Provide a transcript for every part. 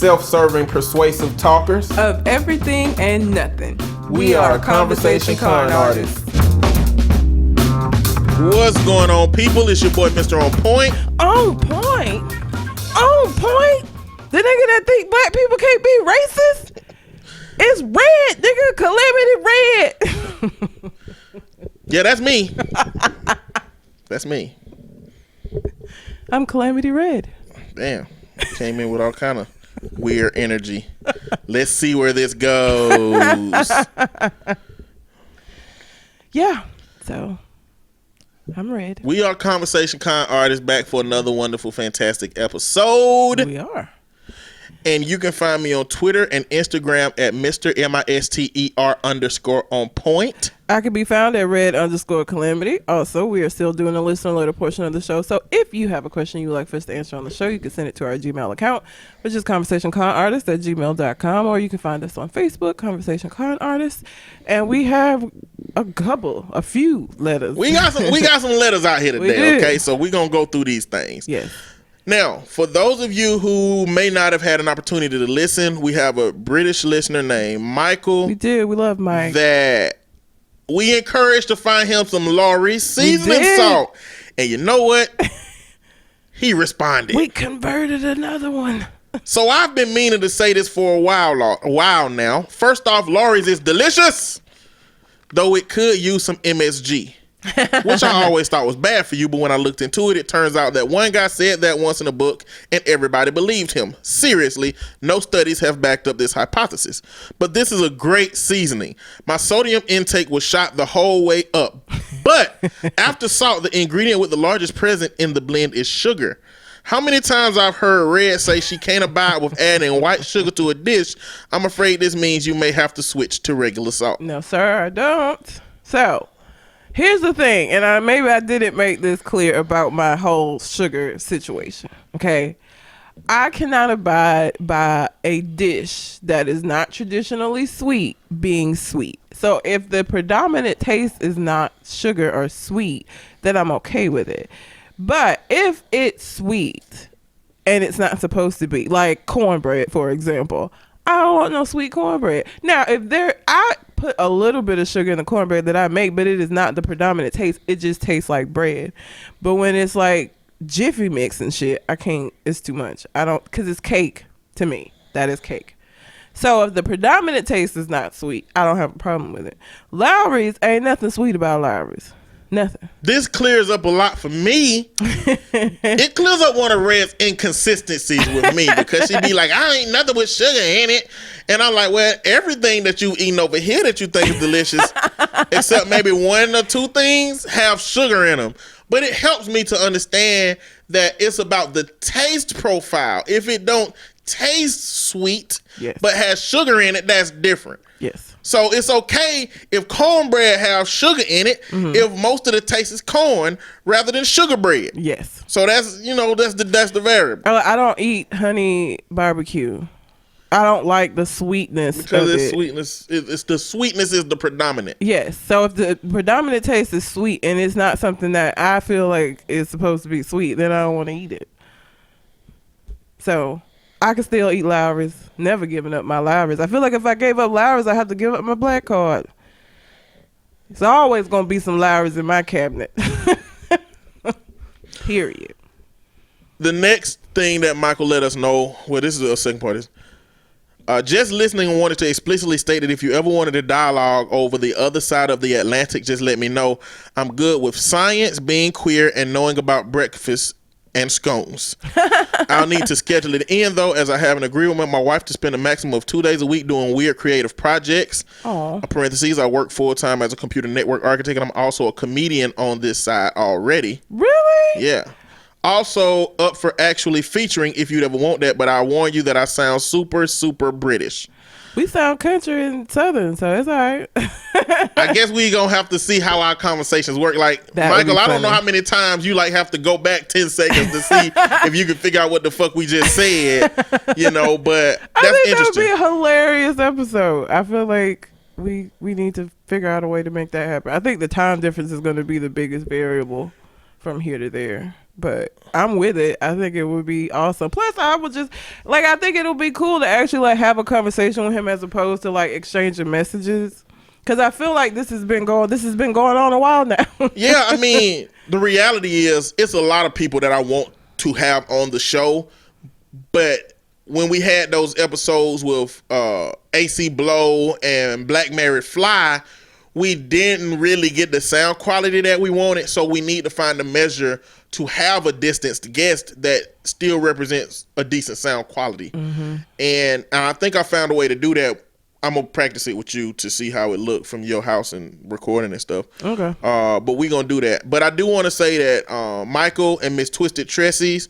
self-serving, persuasive talkers of everything and nothing. We are Conversation Con Artists. What's going on, people? It's your boy, Mr. On Point. On point? On point? The nigga that think black people can't be racist? It's red, nigga. Calamity red. Yeah, that's me. That's me. I'm Calamity red. Damn. Came in with all kind of weird energy. Let's see where this goes. Yeah. So, I'm red. We are Conversation Con Artists, back for another wonderful, fantastic episode. We are. And you can find me on Twitter and Instagram at Mr. Mister_on_point. I can be found at red_calamity. Also, we are still doing a listener letter portion of the show. So if you have a question you would like for us to answer on the show, you can send it to our Gmail account, which is conversationconartists@gmail.com, or you can find us on Facebook, Conversation Con Artists. And we have a few letters. We got some letters out here today, okay? So we're going to go through these things. Yes. Now, for those of you who may not have had an opportunity to listen, we have a British listener named Michael. We do. We love Mike. That we encouraged to find him some Lawry's seasoning salt. And you know what? He responded. We converted another one. So I've been meaning to say this for a while now. First off, Lawry's is delicious, though it could use some MSG. Which I always thought was bad for you, but when I looked into it, it turns out that one guy said that once in a book and everybody believed him. Seriously, no studies have backed up this hypothesis. But this is a great seasoning. My sodium intake was shot the whole way up. But after salt, the ingredient with the largest present in the blend is sugar. How many times I've heard Red say she can't abide with adding white sugar to a dish, I'm afraid this means you may have to switch to regular salt. No, sir, I don't. So, here's the thing, and maybe I didn't make this clear about my whole sugar situation, okay? I cannot abide by a dish that is not traditionally sweet being sweet. So if the predominant taste is not sugar or sweet, then I'm okay with it. But if it's sweet and it's not supposed to be, like cornbread, for example, I don't want no sweet cornbread. Now, I put a little bit of sugar in the cornbread that I make, but it is not the predominant taste. It just tastes like bread. But when it's like Jiffy Mix and shit, I can't, it's too much. Because it's cake to me. That is cake. So if the predominant taste is not sweet, I don't have a problem with it. Lawry's, ain't nothing sweet about Lawry's. Nothing. This clears up a lot for me. It clears up one of Red's inconsistencies with me, because she be like, I ain't nothing with sugar in it. And I'm like, well, everything that you eating over here that you think is delicious, except maybe one or two things, have sugar in them. But it helps me to understand that it's about the taste profile. If it don't taste sweet, yes, but has sugar in it, that's different. Yes. So it's okay if cornbread has sugar in it, if most of the taste is corn rather than sugar bread. Yes. So that's the variable. I don't eat honey barbecue. I don't like the sweetness because of it's it. Sweetness. It's the sweetness is the predominant. Yes. So if the predominant taste is sweet and it's not something that I feel like is supposed to be sweet, then I don't want to eat it. So I can still eat Lawry's. Never giving up my Lawry's. I feel like if I gave up Lawry's, I have to give up my black card. It's always going to be some Lawry's in my cabinet. Period. The next thing that Michael let us know, well, this is a second part, is just listening and wanted to explicitly state that if you ever wanted a dialogue over the other side of the Atlantic, just let me know. I'm good with science, being queer, and knowing about breakfast and scones. I'll need to schedule it in, though, as I have an agreement with my wife to spend a maximum of 2 days a week doing weird creative projects. Aww. Parentheses, I work full-time as a computer network architect, and I'm also a comedian on this side already. Really? Yeah. Also up for actually featuring if you'd ever want that, but I warn you that I sound super, super British. We sound country and southern, so it's all right. I guess we gonna have to see how our conversations work. Like, that Michael, I don't know how many times you have to go back 10 seconds to see if you can figure out what the fuck we just said, but that's I think interesting. That would be a hilarious episode. I feel like we need to figure out a way to make that happen. I think the time difference is going to be the biggest variable from here to there. But I'm with it. I think it would be awesome. Plus, I would just like. I think it'll be cool to actually like have a conversation with him as opposed to like exchanging messages. Because I feel like this has been going on a while now. Yeah, I mean, the reality is, it's a lot of people that I want to have on the show, but when we had those episodes with AC Blow and Black Married Fly, we didn't really get the sound quality that we wanted, so we need to find a measure to have a distanced guest that still represents a decent sound quality. Mm-hmm. And I think I found a way to do that. I'm going to practice it with you to see how it looked from your house and recording and stuff. Okay. But we're going to do that. But I do want to say that Michael and Miss Twisted Tressies,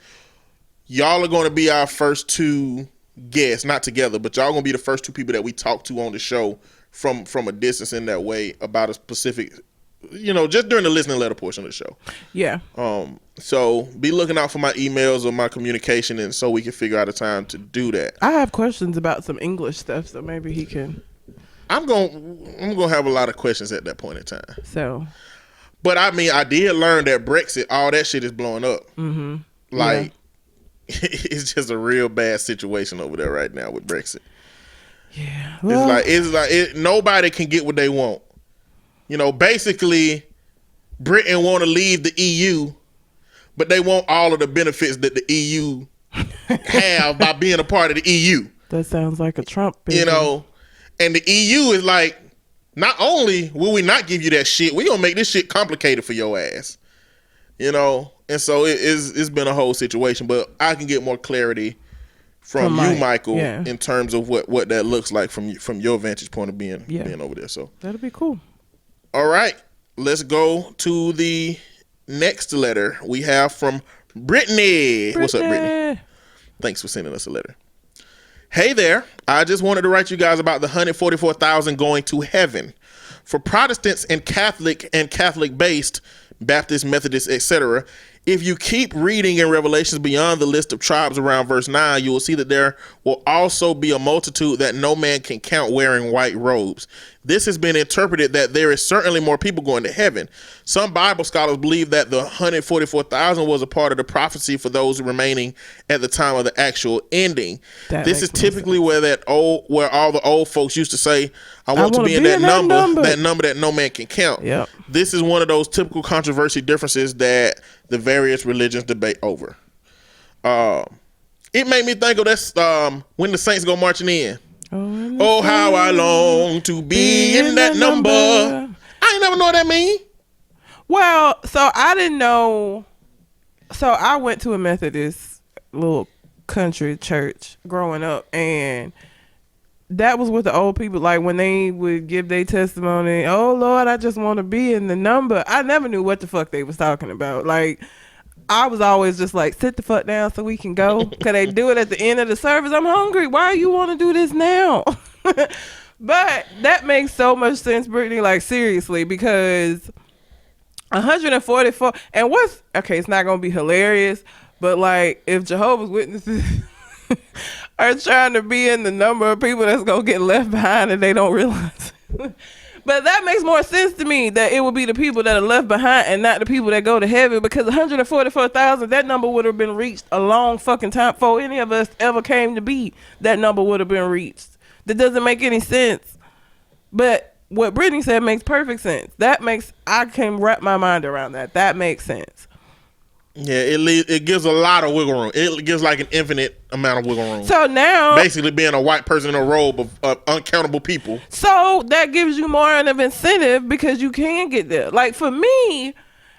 y'all are going to be our first two guests, not together, but y'all going to be the first two people that we talk to on the show from a distance in that way about a specific, just during the listening letter portion of the show. Yeah. So be looking out for my emails or my communication, and so we can figure out a time to do that. I have questions about some English stuff, so maybe he can. I'm gonna have a lot of questions at that point in time. So, but I mean, I did learn that Brexit, all that shit is blowing up. Mm-hmm. Like, it's just a real bad situation over there right now with Brexit. Yeah, well, nobody can get what they want. Basically, Britain want to leave the EU, but they want all of the benefits that the EU have by being a part of the EU. That sounds like a Trump business. And the EU is like, not only will we not give you that shit, we gonna make this shit complicated for your ass. And so it's been a whole situation, but I can get more clarity from you, Michael, in terms of what that looks like from your vantage point of being over there. So that'll be cool. All right, let's go to the next letter we have from Brittany. What's up, Brittany? Thanks for sending us a letter. Hey there, I just wanted to write you guys about the 144,000 going to heaven. For Protestants and Catholic-based, Baptist, Methodist, etc., if you keep reading in Revelations beyond the list of tribes around verse 9, you will see that there will also be a multitude that no man can count wearing white robes. This has been interpreted that there is certainly more people going to heaven. Some Bible scholars believe that the 144,000 was a part of the prophecy for those remaining at the time of the actual ending. This is typically where all the old folks used to say, I want to be in that number that no man can count. Yep. This is one of those typical controversy differences that the various religions debate over. It made me think of this when the saints go marching in. Oh, how I long to be in that number. I ain't never know what that mean. Well, so I didn't know. So I went to a Methodist little country church growing up, and that was what the old people, like when they would give their testimony, oh Lord, I just want to be in the number. I never knew what the fuck they was talking about. Like, I was always just like, sit the fuck down so we can go. Cause they do it at the end of the service. I'm hungry. Why you want to do this now? But that makes so much sense, Brittany, like seriously, because 144, and it's not going to be hilarious, but like if Jehovah's Witnesses are trying to be in the number of people that's going to get left behind and they don't realize it. But that makes more sense to me, that it would be the people that are left behind and not the people that go to heaven, because 144,000, that number would have been reached a long fucking time before any of us ever came to be. That number would have been reached. That doesn't make any sense. But what Brittany said makes perfect sense. I can wrap my mind around that. That makes sense. Yeah, it gives a lot of wiggle room. It gives like an infinite amount of wiggle room. So now, basically being a white person in a robe of uncountable people. So that gives you more of an incentive because you can get there. Like for me,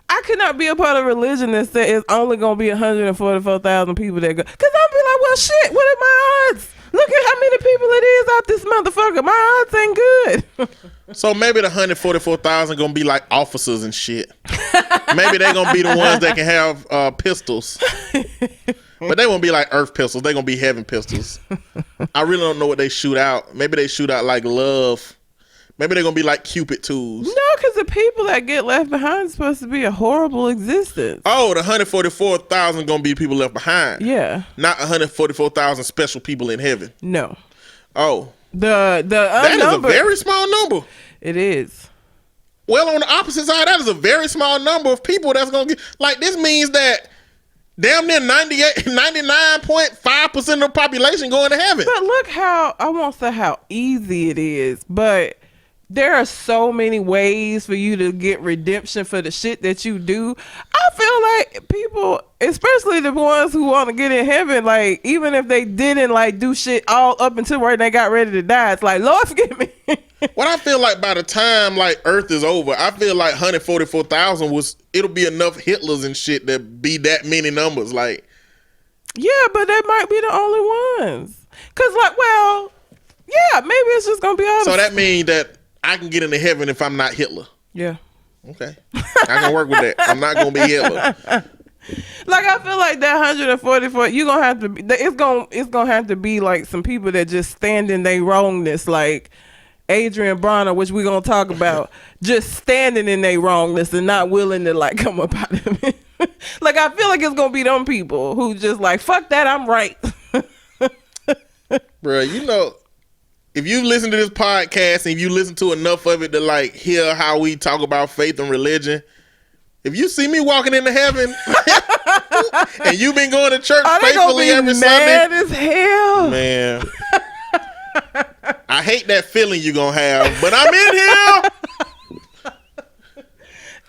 I could not be a part of a religion that says it's only going to be 144,000 people that go. Because I'll be like, well, shit, what are my odds? Look at how many people it is out this motherfucker. My odds ain't good. So maybe the 144,000 gonna be like officers and shit. Maybe they gonna be the ones that can have pistols. But they won't be like earth pistols. They gonna be heaven pistols. I really don't know what they shoot out. Maybe they shoot out like love. Maybe they're gonna be like Cupid tools. No, because the people that get left behind is supposed to be a horrible existence. Oh, the 144,000 gonna be people left behind. Yeah. Not 144,000 special people in heaven. No. Oh. That is a very small number. It is. Well, on the opposite side, that is a very small number of people that's gonna get. Like, this means that damn near 99.5% of the population going to heaven. But look how, I won't say how easy it is, but there are so many ways for you to get redemption for the shit that you do. I feel like people, especially the ones who want to get in heaven, like even if they didn't like do shit all up until where they got ready to die, it's like, Lord forgive me. What I feel like by the time like Earth is over, I feel like 144,000 it'll be enough Hitlers and shit to be that many numbers. Like, Yeah, but that might be the only ones. Cause like, well, yeah, maybe it's just gonna be all. So that means that I can get into heaven if I'm not Hitler. Yeah. Okay, I can work with that. I'm not gonna be Hitler. Like I feel like that 144, you gonna have to be. It's gonna have to be like some people that just stand in their wrongness, like Adrian Bronner, which we're gonna talk about, just standing in their wrongness and not willing to like come up out of it. Like I feel like it's gonna be them people who just like fuck that, I'm right. Bro, you know, if you listen to this podcast and if you listen to enough of it to like hear how we talk about faith and religion, if you see me walking into heaven and you've been going to church faithfully every mad Sunday, as hell, man, I hate that feeling you're gonna have, but I'm in here.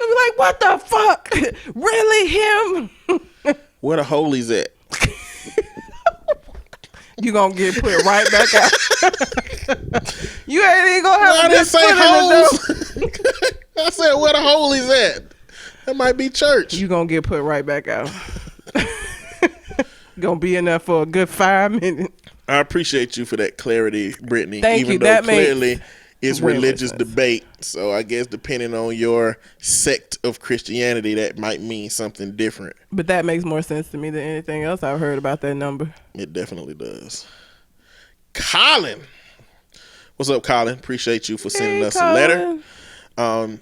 I'm like, what the fuck? Really him? Where the holies at? You gonna get put right back out. You ain't even gonna have I a didn't good say foot in the door. holes. I said where the holies at? That might be church. You gonna get put right back out. Gonna be in there for a good 5 minutes. I appreciate you for that clarity, Brittany. Thank Even you. though That clearly it's way religious more sense. debate. So I guess depending on your sect of Christianity, that might mean something different. But that makes more sense to me than anything else I've heard about that number. It definitely does. Colin. What's up, Colin? Appreciate you for sending us a letter.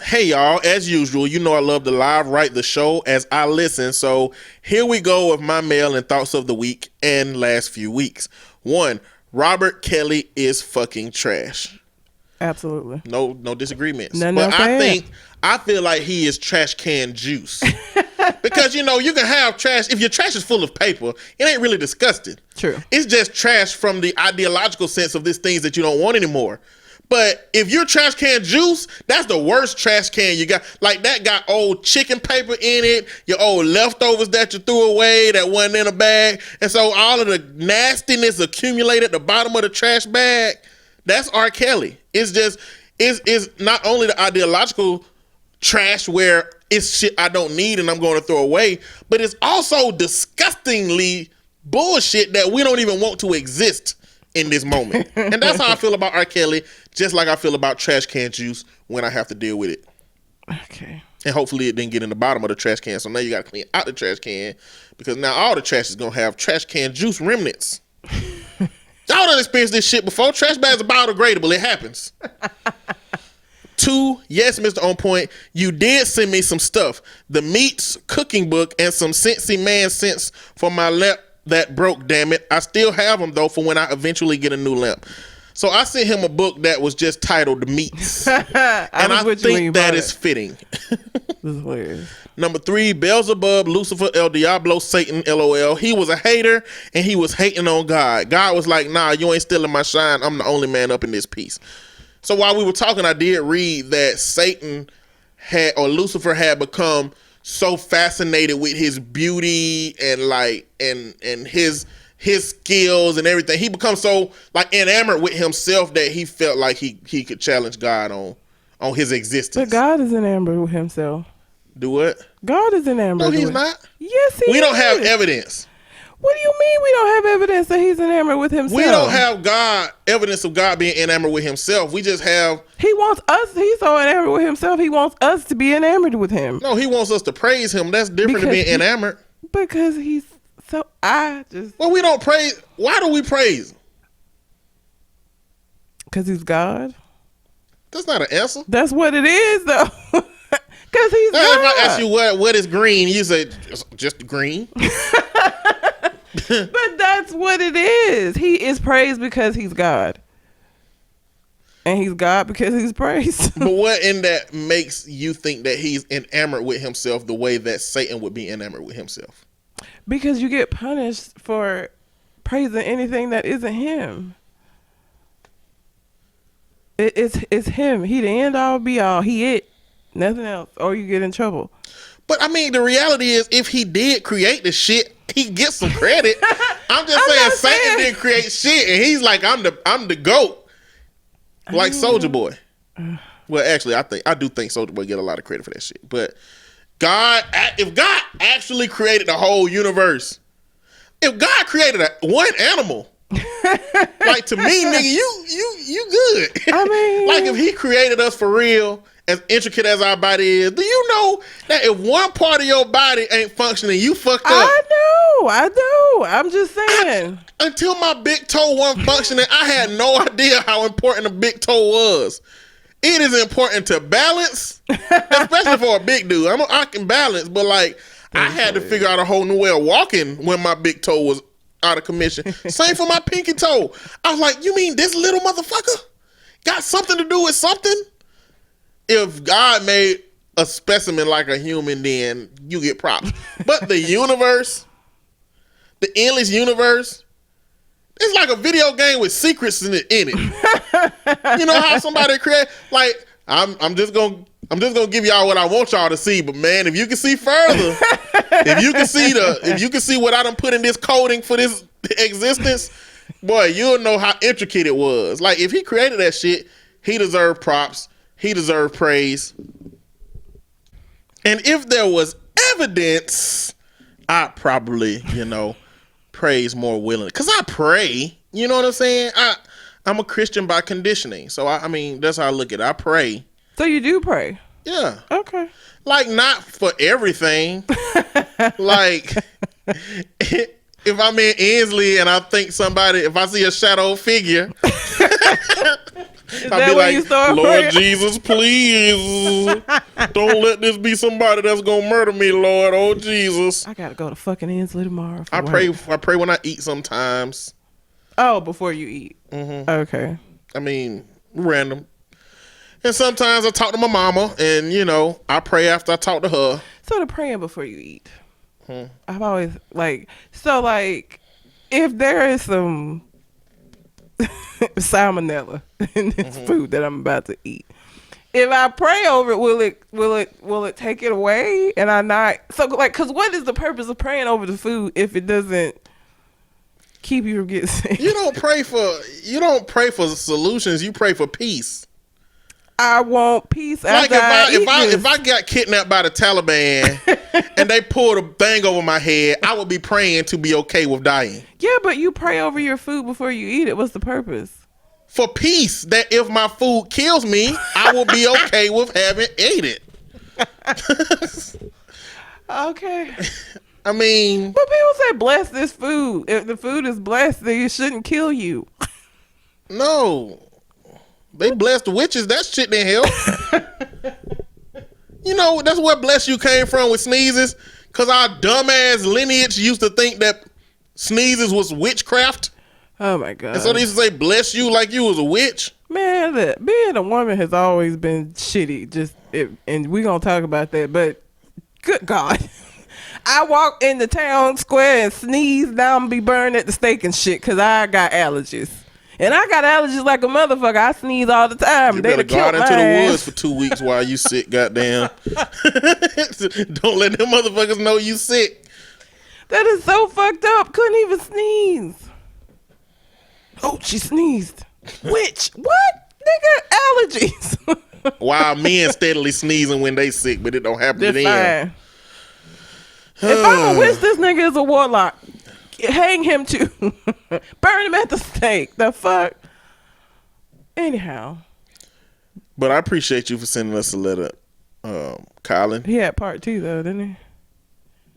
Hey y'all, as usual, you know I love to live write the show as I listen. So here we go with my mail and thoughts of the week and last few weeks. 1, Robert Kelly is fucking trash. Absolutely. No disagreements. No, but no, I feel like he is trash can juice. Because, you know, you can have trash. If your trash is full of paper, it ain't really disgusting. True. It's just trash from the ideological sense of these things that you don't want anymore. But if you're trash can juice, that's the worst trash can you got. Like that got old chicken paper in it, your old leftovers that you threw away that wasn't in a bag. And so all of the nastiness accumulated at the bottom of the trash bag. That's R. Kelly. It's just, it's not only the ideological trash where it's shit I don't need and I'm going to throw away, but it's also disgustingly bullshit that we don't even want to exist in this moment. And that's how I feel about R. Kelly, just like I feel about trash can juice when I have to deal with it. Okay. And hopefully it didn't get in the bottom of the trash can. So now you got to clean out the trash can because now all the trash is going to have trash can juice remnants. Y'all done experienced this shit before. Trash bags are biodegradable. It happens. 2, yes, Mr. On Point, you did send me some stuff. The Meats cooking book and some Scentsy Man scents for my lamp that broke, damn it. I still have them, though, for when I eventually get a new lamp. So I sent him a book that was just titled The Meats. And I think that is fitting. This is weird. Number 3, Beelzebub, Lucifer, El Diablo, Satan, LOL. He was a hater, and he was hating on God. God was like, nah, you ain't stealing my shine. I'm the only man up in this piece. So while we were talking, I did read that Satan had, or Lucifer had become so fascinated with his beauty and like, and his skills and everything. He becomes so like enamored with himself that he felt like he could challenge God on his existence. But God is enamored with himself. Do what? God is enamored. No, he's with. not. Yes, he is. We don't have evidence. What do you mean we don't have evidence that he's enamored with himself? We don't have evidence of God being enamored with himself. We just have. He wants us. He's so enamored with himself. He wants us to be enamored with him. No, he wants us to praise him. That's different than being enamored. Because he's so. Well, we don't praise. Why do we praise? Because he's God. That's not an answer. That's what it is, though. Because he's God. If I ask you what is green, you say just green. But that's what it is. He is praised because he's God. And he's God because he's praised. But what in that makes you think that he's enamored with himself the way that Satan would be enamored with himself? Because you get punished for praising anything that isn't him. It's him. He the end all be all. He it. Nothing else. Or you get in trouble. But I mean, the reality is, if he did create the shit, he gets some credit. I'm just saying, Satan didn't create shit, and he's like, I'm the GOAT, like Soulja Boy. Well, actually, I do think Soulja Boy get a lot of credit for that shit. But if God actually created the whole universe, if God created one animal, like, to me, nigga, you good. I mean, like, if he created us for real, as intricate as our body is, do you know that if one part of your body ain't functioning, you fucked up? I know. I'm just saying. Until my big toe wasn't functioning, I had no idea how important a big toe was. It is important to balance, especially for a big dude. I can balance, but like, I had to figure out a whole new way of walking when my big toe was out of commission. Same for my pinky toe. I was like, you mean this little motherfucker got something to do with something? If God made a specimen like a human, then you get props. But the universe, the endless universe, it's like a video game with secrets in it. You know how somebody create, like, I'm just gonna give y'all what I want y'all to see. But man, if you can see further, if you can see what I done put in this coding for this existence, boy, you'll know how intricate it was. Like, if he created that shit, he deserved props. He deserved praise. And if there was evidence, I'd probably, praise more willingly. Because I pray. You know what I'm saying? I'm a Christian by conditioning. So, I mean, that's how I look at it. I pray. So you do pray? Yeah. Okay. Like, not for everything. Like, if I'm in Inslee and I think if I see a shadow figure... I'll be like, Lord praying? Jesus, please don't let this be somebody that's gonna murder me, Lord. Oh, Jesus. I gotta go to fucking Inslee tomorrow. I pray when I eat sometimes. Oh, before you eat. Mm-hmm. Okay. I mean, random. And sometimes I talk to my mama, and I pray after I talk to her. So the praying before you eat. I've always if there is some salmonella in this food that I'm about to eat, if I pray over it, will it take it away? And I not because what is the purpose of praying over the food if it doesn't keep you from getting sick? You don't pray for solutions. You pray for peace. I want peace. Like if I got kidnapped by the Taliban and they pulled a thing over my head, I would be praying to be okay with dying. Yeah, but you pray over your food before you eat it. What's the purpose? For peace, that if my food kills me, I will be okay with having ate it. Okay. I mean, but people say bless this food. If the food is blessed, then it shouldn't kill you. No. They blessed witches. That shit didn't help. That's where bless you came from with sneezes. Because our dumbass lineage used to think that sneezes was witchcraft. Oh, my God. And so they used to say bless you like you was a witch. Man, being a woman has always been shitty. And we're going to talk about that. But good God. I walk in the town square and sneeze. Now I'm going to be burned at the stake and shit because I got allergies. And I got allergies like a motherfucker. I sneeze all the time. You better go out into the woods for 2 weeks while you sick, goddamn. Don't let them motherfuckers know you sick. That is so fucked up. Couldn't even sneeze. Oh, she sneezed. Which? What? Nigga, allergies. While men steadily sneezing when they sick, but it don't happen to them. If I'm a witch, this nigga is a warlock. Hang him too. Burn him at the stake. The fuck? Anyhow. But I appreciate you for sending us a letter, Colin. He had part 2 though, didn't he?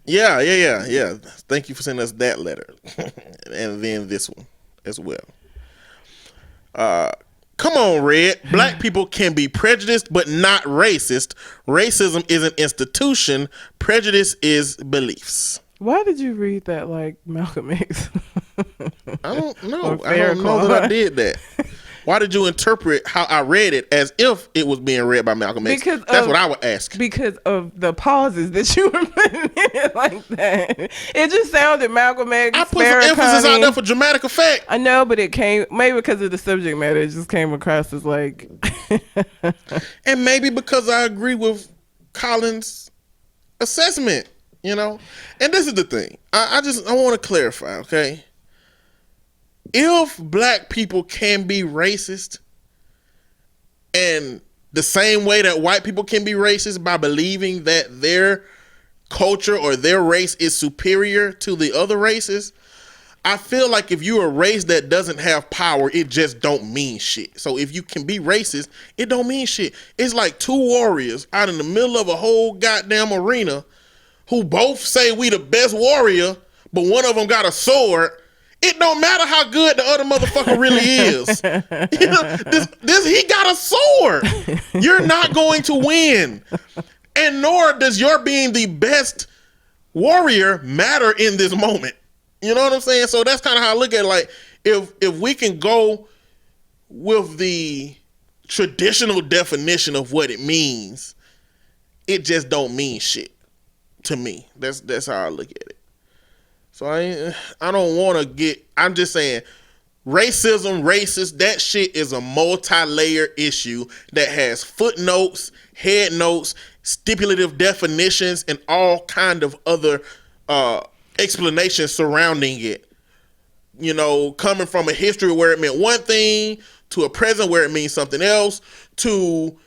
Yeah. Thank you for sending us that letter. And then this one as well. Come on, Red. Black people can be prejudiced but not racist. Racism is an institution. Prejudice is beliefs. Why did you read that like Malcolm X? I don't know. I don't know that I did that. why did you interpret how I read it as if it was being read by Malcolm X? That's what I would ask. Because of the pauses that you were putting in it like that. It just sounded Malcolm X. I put some emphasis out there for dramatic effect. I know, but it came, maybe because of the subject matter, it just came across as like. And maybe because I agree with Colin's assessment, you know? And this is the thing. I want to clarify, okay? If black people can be racist, and the same way that white people can be racist by believing that their culture or their race is superior to the other races, I feel like if you're a race that doesn't have power, it just don't mean shit. So if you can be racist, it don't mean shit. It's like two warriors out in the middle of a whole goddamn arena who both say we the best warrior, but one of them got a sword. It don't matter how good the other motherfucker really is. You know, he got a sword. You're not going to win. And nor does your being the best warrior matter in this moment. You know what I'm saying? So that's kind of how I look at it. Like, if we can go with the traditional definition of what it means, it just don't mean shit to me. That's how I look at it. So I don't want to get, I'm just saying, racism, racist, that shit is a multi-layer issue that has footnotes, head notes, stipulative definitions, and all kind of other explanations surrounding it. You know, coming from a history where it meant one thing to a present where it means something else, to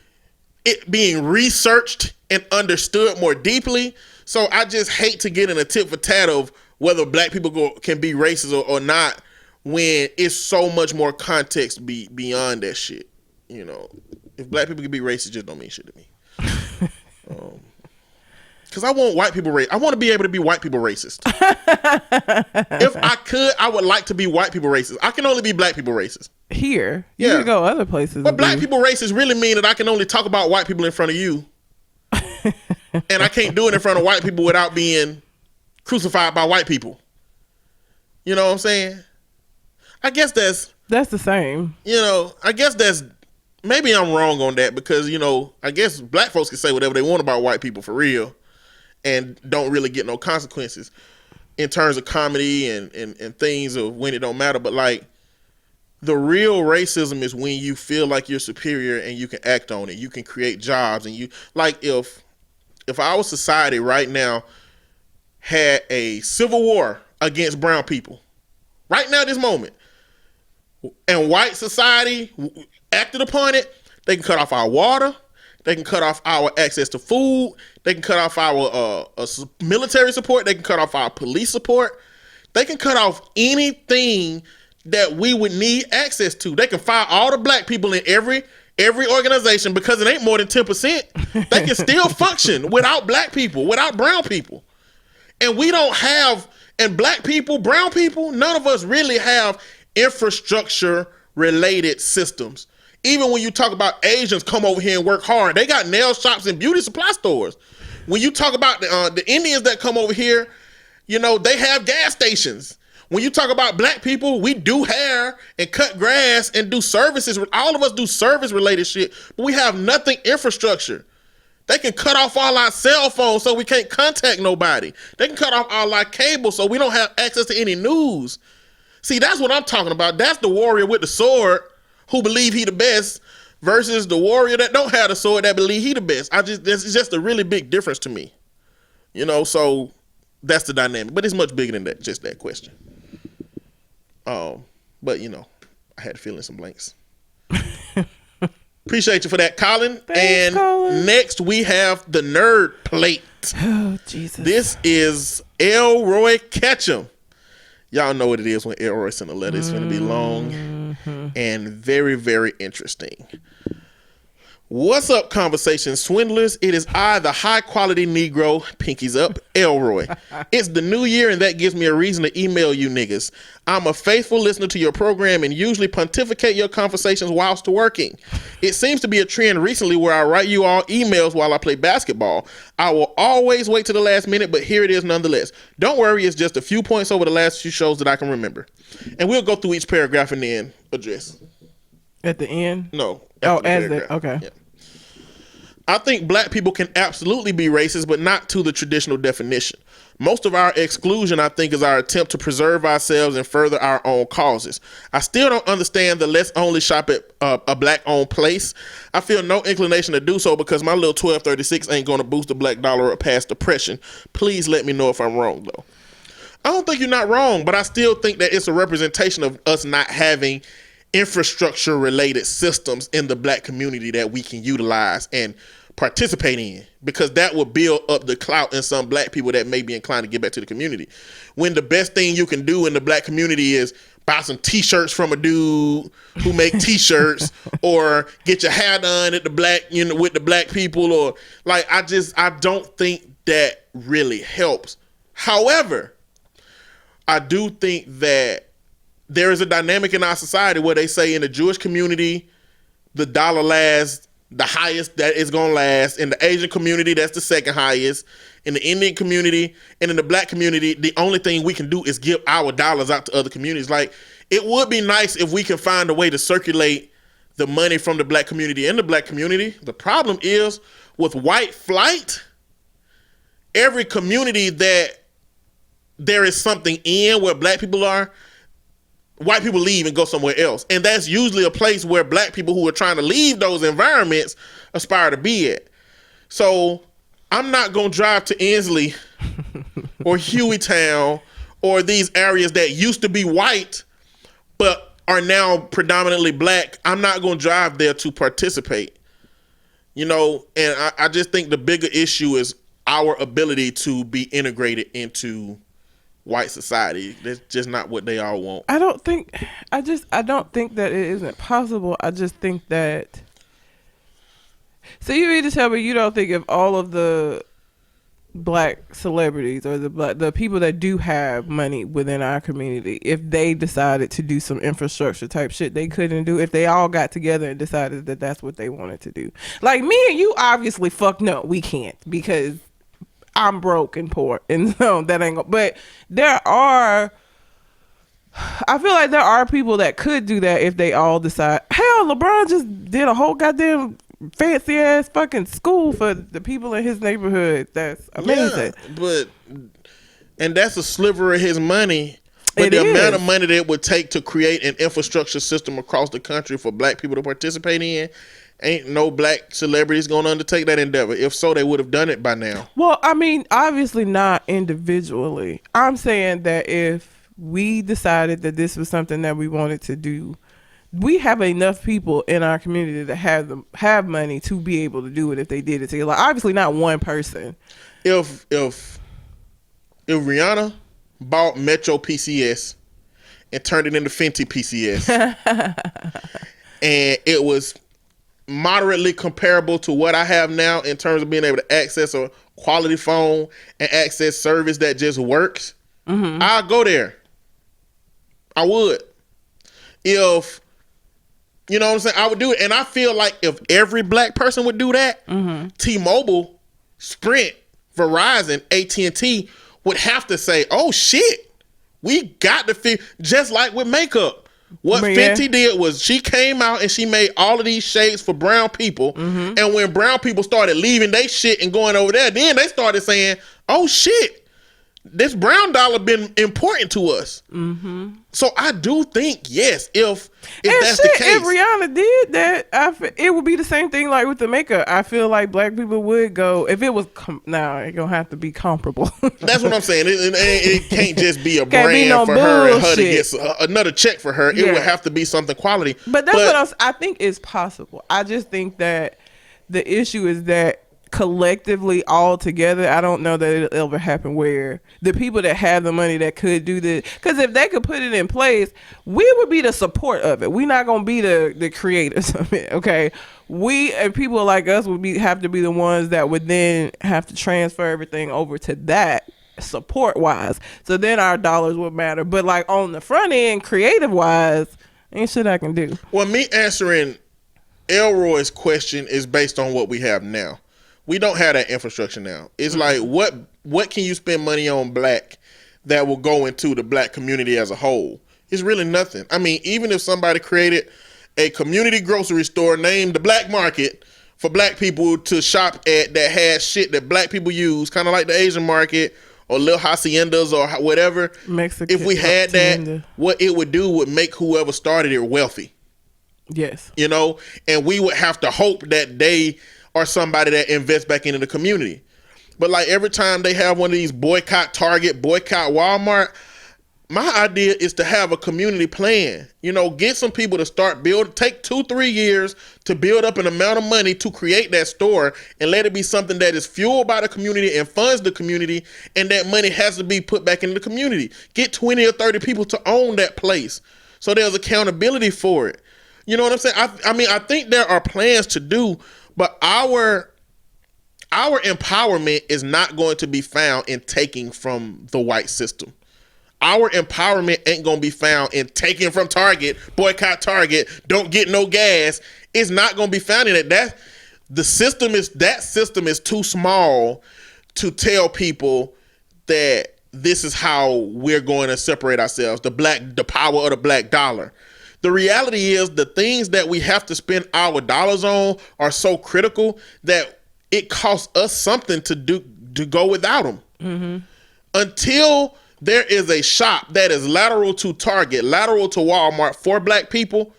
it being researched and understood more deeply. So I just hate to get in a tit for tat of whether black people can be racist or not, when it's so much more context beyond that shit. You know, if black people can be racist, it just don't mean shit to me. Because I want white people racist. I want to be able to be white people racist. If I could, I would like to be white people racist. I can only be black people racist. Here. You can go other places. But black people racist really mean that I can only talk about white people in front of you. And I can't do it in front of white people without being crucified by white people. You know what I'm saying? I guess that's the same. You know, I guess that's, maybe I'm wrong on that, because, you know, I guess black folks can say whatever they want about white people for real and don't really get no consequences in terms of comedy and things of when it don't matter. But like, the real racism is when you feel like you're superior and you can act on it. You can create jobs, and you, like, if our society right now had a civil war against brown people right now, this moment, and white society acted upon it, they can cut off our water, they can cut off our access to food, they can cut off our military support, they can cut off our police support, they can cut off anything that we would need access to. They can fire all the black people in every organization, because it ain't more than 10%. They can still function without black people, without brown people. And we don't have, and black people, brown people, none of us really have infrastructure related systems. Even when you talk about Asians come over here and work hard, they got nail shops and beauty supply stores. When you talk about the Indians that come over here, you know, they have gas stations. When you talk about black people, we do hair and cut grass and do services. All of us do service related shit, but we have nothing infrastructure. They can cut off all our cell phones so we can't contact nobody. They can cut off all our cable so we don't have access to any news. See, that's what I'm talking about. That's the warrior with the sword who believe he the best versus the warrior that don't have the sword that believe he the best. This is just a really big difference to me. You know, so that's the dynamic. But it's much bigger than that, just that question. But you know, I had to fill in some blanks. Appreciate you for that, Colin. Thanks, Colin. Next we have the nerd plate. Oh, Jesus. This is Elroy Ketchum. Y'all know what it is when Elroy sent a letter. It's going to be long and very, very interesting. What's up, conversation swindlers? It is I, the high quality Negro, pinkies up, Elroy. It's the new year, and that gives me a reason to email you niggas. I'm a faithful listener to your program and usually pontificate your conversations whilst working. It seems to be a trend recently where I write you all emails while I play basketball. I will always wait to the last minute, but here it is nonetheless. Don't worry, it's just a few points over the last few shows that I can remember. And we'll go through each paragraph and then address. At the end? No. Oh, after as paragraph. the okay. Yeah. I think black people can absolutely be racist, but not to the traditional definition. Most of our exclusion, I think, is our attempt to preserve ourselves and further our own causes. I still don't understand the let's only shop at a black-owned place. I feel no inclination to do so because my little 1236 ain't going to boost the black dollar or past depression. Please let me know if I'm wrong, though. I don't think you're not wrong, but I still think that it's a representation of us not having infrastructure-related systems in the black community that we can utilize and participate in, because that will build up the clout in some black people that may be inclined to get back to the community. When the best thing you can do in the black community is buy some t-shirts from a dude who make t-shirts or get your hair done at the black, with the black people, or like, I don't think that really helps. However, I do think that there is a dynamic in our society where they say in the Jewish community, the dollar lasts the highest that it's going to last. In the Asian community, that's the second highest. In the Indian community and in the black community, the only thing we can do is give our dollars out to other communities. Like, it would be nice if we can find a way to circulate the money from the black community in the black community. The problem is with white flight, every community that there is something in where black people are, white people leave and go somewhere else. And that's usually a place where black people who are trying to leave those environments aspire to be at. So I'm not going to drive to Inslee or Hueytown or these areas that used to be white but are now predominantly black. I'm not going to drive there to participate. And I just think the bigger issue is our ability to be integrated into white society. That's just not what they all want. I don't think that it isn't possible. I just think that, so you mean to tell me you don't think if all of the black celebrities or the people that do have money within our community, if they decided to do some infrastructure type shit they couldn't do, if they all got together and decided that that's what they wanted to do? Like, me and you obviously no, we can't, because I'm broke and poor, and so that ain't but I feel like there are people that could do that if they all decide. Hell, LeBron just did a whole goddamn fancy ass fucking school for the people in his neighborhood. That's amazing. Yeah, and that's a sliver of his money. But the amount of money that it would take to create an infrastructure system across the country for black people to participate in, ain't no black celebrities going to undertake that endeavor. If so, they would have done it by now. Well, I mean, obviously not individually. I'm saying that if we decided that this was something that we wanted to do, we have enough people in our community that have money to be able to do it if they did it together. Like, obviously not one person. If Rihanna bought Metro PCS and turned it into Fenty PCS and it was moderately comparable to what I have now in terms of being able to access a quality phone and access service that just works, I'll go there. I would. If, you know what I'm saying, I would do it. And I feel like if every black person would do that, T-Mobile, Sprint, Verizon, AT&T would have to say, oh shit, we got to figure, just like with makeup. What Fenty did was she came out and she made all of these shades for brown people. And when brown people started leaving they shit and going over there, then they started saying, oh shit, this brown dollar been important to us. So I do think, yes, if that's the case. If Rihanna did that, it would be the same thing like with the makeup. I feel like black people would go, if it was, now it's going to have to be comparable. That's what I'm saying. It can't just be a brand for her and her to get another check for her. It would have to be something quality. But that's what I think is possible. I just think that the issue is that collectively all together, I don't know that it'll ever happen where the people that have the money that could do this, because if they could put it in place, we would be the support of it. We're not going to be the creators of it. Okay, we and people like us would have to be the ones that would then have to transfer everything over to that support wise, so then our dollars would matter. But like on the front end, creative wise, ain't shit I can do. Well, me answering Elroy's question is based on what we have now. We don't have that infrastructure now. It's like, what can you spend money on black that will go into the black community as a whole? It's really nothing. I mean, even if somebody created a community grocery store named the Black Market for black people to shop at that had shit that black people use, kind of like the Asian market or Little Haciendas or whatever. Mexican. If we had that, what it would do would make whoever started it wealthy. Yes. You know, and we would have to hope that they are somebody that invests back into the community. But like every time they have one of these boycott Target, boycott Walmart, my idea is to have a community plan. You know, get some people to start build, take 2-3 years to build up an amount of money to create that store and let it be something that is fueled by the community and funds the community, and that money has to be put back into the community. Get 20 or 30 people to own that place so there's accountability for it. You know what I'm saying? I mean, I think there are plans to do, but our empowerment is not going to be found in taking from the white system. Our empowerment ain't gonna be found in taking from Target, boycott Target, don't get no gas. It's not gonna be found in it. That system is too small to tell people that this is how we're going to separate ourselves. The power of the black dollar. The reality is the things that we have to spend our dollars on are so critical that it costs us something to go without them. Mm-hmm. Until there is a shop that is lateral to Target, lateral to Walmart for black people,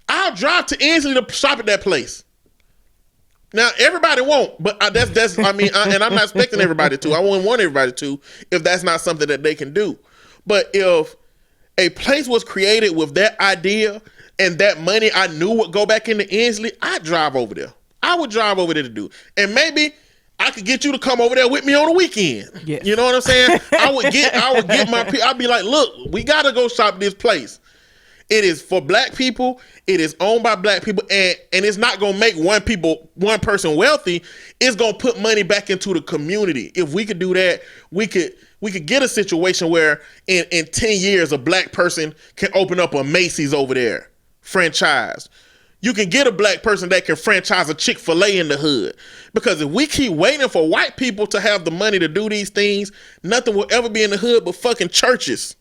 I'll drive to Inslee to shop at that place. Now, everybody won't, but that's and I'm not expecting everybody to. I wouldn't want everybody to if that's not something that they can do. But if a place was created with that idea and that money I knew would go back into Inslee, I'd drive over there. I would drive over there to do. And maybe I could get you to come over there with me on the weekend. Yes. You know what I'm saying? I would get my people. I'd be like, look, we got to go shop this place. It is for black people. It is owned by black people. And it's not going to make one person wealthy. It's going to put money back into the community. If we could do that, we could get a situation where in 10 years, a black person can open up a Macy's over there, franchise. You can get a black person that can franchise a Chick-fil-A in the hood. Because if we keep waiting for white people to have the money to do these things, nothing will ever be in the hood but fucking churches.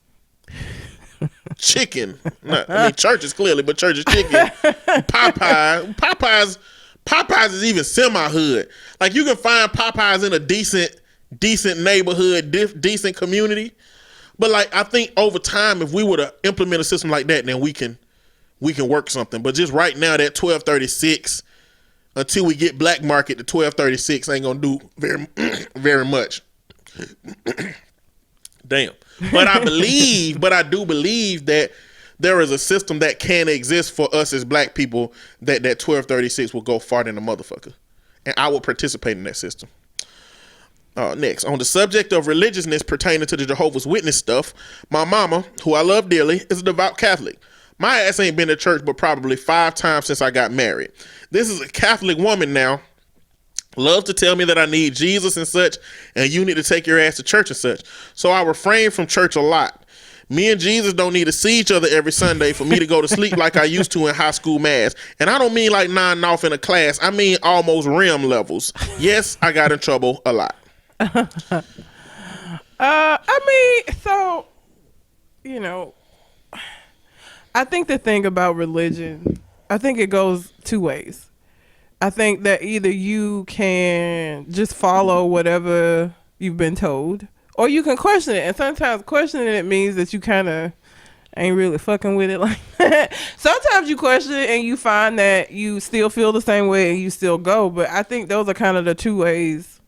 Chicken. Churches clearly, but churches chicken. Popeyes is even semi-hood. Like you can find Popeyes in a decent neighborhood, decent community. But like I think over time, if we were to implement a system like that, then we can work something. But just right now, that 1236, until we get black market to 1236, ain't gonna do very, very much. Damn. But I do believe that there is a system that can exist for us as black people that 1236 will go far than a motherfucker. And I will participate in that system. Next, on the subject of religiousness pertaining to the Jehovah's Witness stuff, my mama, who I love dearly, is a devout Catholic. My ass ain't been to church but probably 5 times since I got married. This is a Catholic woman now. Loves to tell me that I need Jesus and such, and you need to take your ass to church and such. So I refrain from church a lot. Me and Jesus don't need to see each other every Sunday for me to go to sleep like I used to in high school mass. And I don't mean like nodding off in a class. I mean almost REM levels. Yes, I got in trouble a lot. So, you know, I think the thing about religion, I think it goes 2 ways. I think that either you can just follow whatever you've been told, or you can question it. And sometimes questioning it means that you kind of ain't really fucking with it like that. Sometimes you question it and you find that you still feel the same way and you still go. But I think those are kind of the 2 ways.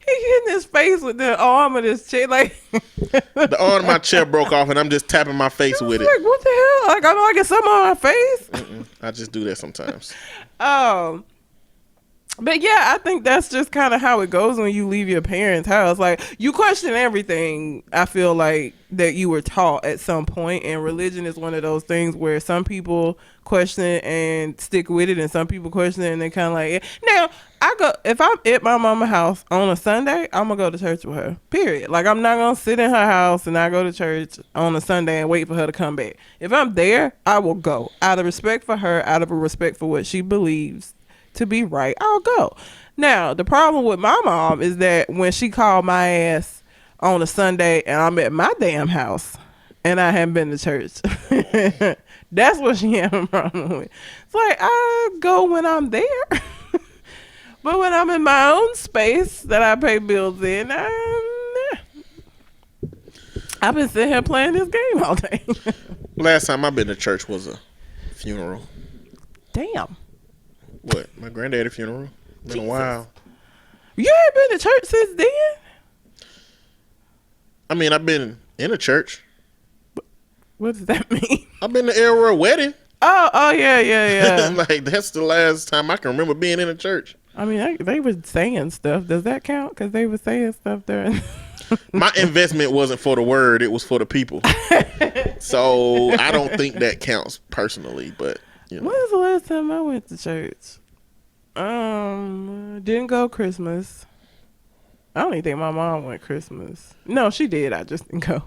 He hitting his face with the arm of this chair, like the arm of my chair broke off, and I'm just tapping my face with it. Like, what the hell? Like, I know I get something on my face. I just do that sometimes. But yeah, I think that's just kind of how it goes when you leave your parents' house. Like, you question everything, I feel like, that you were taught at some point, and religion is one of those things where some people question it and stick with it, and some people question it and they kind of like, now, if I'm at my mama's house on a Sunday, I'm gonna go to church with her, period. Like, I'm not gonna sit in her house and not go to church on a Sunday and wait for her to come back. If I'm there, I will go out of respect for her, out of a respect for what she believes to be right. I'll go. Now, the problem with my mom is that when she called my ass on a Sunday and I'm at my damn house and I haven't been to church, That's what she had a problem with. It's like, I go when I'm there. But when I'm in my own space that I pay bills in, I've been sitting here playing this game all day. Last time I've been to church was a funeral. Damn. What? My granddaddy's funeral? Been Jesus. a while. You ain't been to church since then? I mean, I've been in a church. What does that mean? I've been to Elroy wedding. Oh, yeah. Like, that's the last time I can remember being in a church. I mean, they were saying stuff. Does that count? Because they were saying stuff during. My investment wasn't for the word; it was for the people. So I don't think that counts personally. But you know. When was the last time I went to church? Didn't go Christmas. I don't even think my mom went Christmas. No, she did. I just didn't go.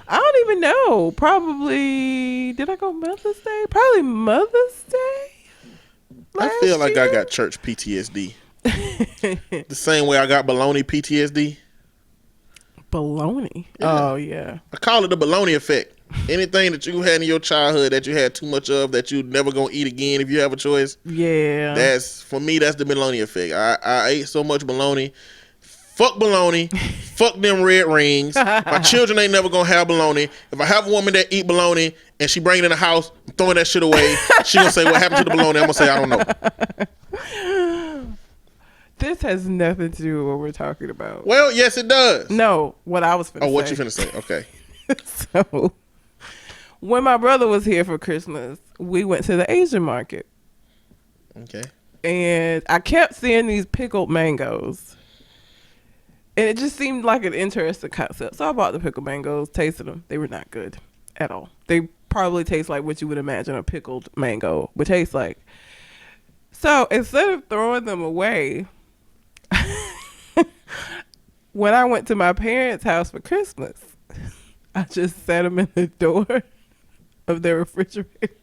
I don't even know. Probably did I go Mother's Day? Probably Mother's Day. I feel like I got church PTSD. The same way I got baloney PTSD. Baloney. Yeah. Oh yeah. I call it the baloney effect. Anything that you had in your childhood that you had too much of that you never gonna eat again if you have a choice. Yeah. That's for me. That's the baloney effect. I ate so much baloney. Fuck baloney. Fuck them red rings. My children ain't never gonna have baloney. If I have a woman that eat baloney and she bring it in the house, I'm throwing that shit away. She gonna say, what happened to the baloney? I'm gonna say, I don't know. This has nothing to do with what we're talking about. Well, yes, it does. No, what I was finna say. Oh, what you finna say? Okay. So, when my brother was here for Christmas, we went to the Asian market. Okay. And I kept seeing these pickled mangoes. And it just seemed like an interesting concept. So I bought the pickled mangoes, tasted them. They were not good at all. They probably taste like what you would imagine a pickled mango would taste like. So instead of throwing them away, when I went to my parents' house for Christmas, I just set them in the door of their refrigerator.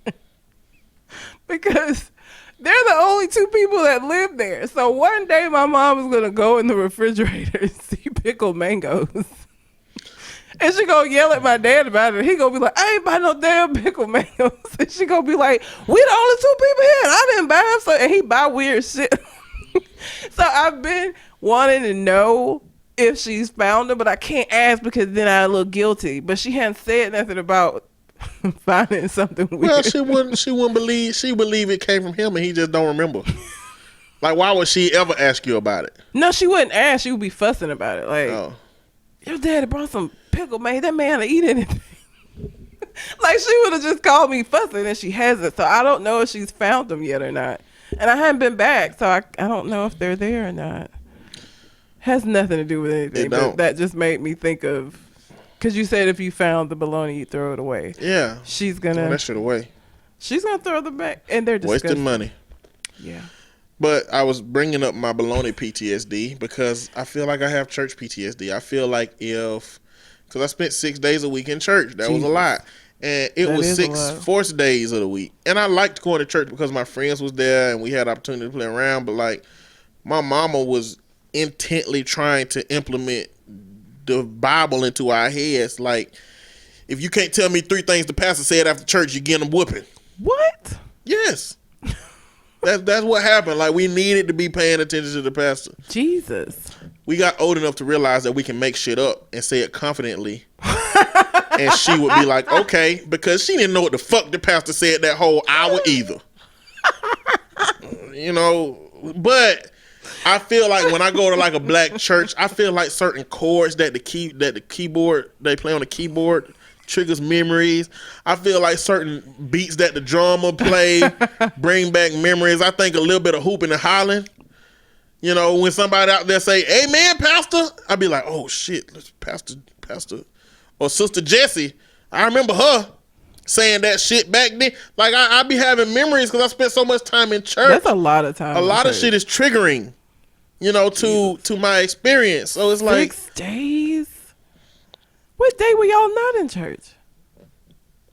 Because they're the only two people that live there. So one day my mom is going to go in the refrigerator and see pickled mangoes. And she going to yell at my dad about it. He going to be like, I ain't buy no damn pickled mangoes. And she going to be like, we the only two people here. And I didn't buy them. So, and he buy weird shit. So I've been wanting to know if she's found them, but I can't ask because then I look guilty. But she hadn't said nothing about finding something weird. Well, she wouldn't believe it came from him and he just don't remember. Like, why would she ever ask you about it? No, she wouldn't ask. She would be fussing about it. Like, Oh. Your daddy brought some pickle, man. That man will eat anything. Like, she would have just called me fussing, and she hasn't. So I don't know if she's found them yet or not. And I haven't been back, so I don't know if they're there or not. Has nothing to do with anything. But that just made me think of, because you said if you found the bologna, you'd throw it away. Yeah. She's going to. Throw that shit away. She's going to throw them back, and they're disgusting. Wasting money. Yeah. But I was bringing up my baloney PTSD because I feel like I have church PTSD. I feel like because I spent 6 days a week in church. That was a lot. And it was 6 forced days of the week. And I liked going to church because my friends was there and we had opportunity to play around. But like, my mama was intently trying to implement the Bible into our heads. Like, if you can't tell me 3 things the pastor said after church, you're getting them whooping. What? Yes. That's what happened. Like, we needed to be paying attention to the pastor. Jesus. We got old enough to realize that we can make shit up and say it confidently. And she would be like, okay, because she didn't know what the fuck the pastor said that whole hour either. You know, but I feel like when I go to like a black church, I feel like certain chords that the keyboard they play on the keyboard triggers memories. I feel like certain beats that the drummer play bring back memories. I think a little bit of hooping and hollering. You know, when somebody out there say, "Amen, Pastor," I'd be like, "Oh shit, Pastor," or Sister Jessie. I remember her saying that shit back then. Like, I be having memories because I spent so much time in church. That's a lot of time. A lot of shit is triggering, you know, to my experience. So it's like 6 days. What day were y'all not in church?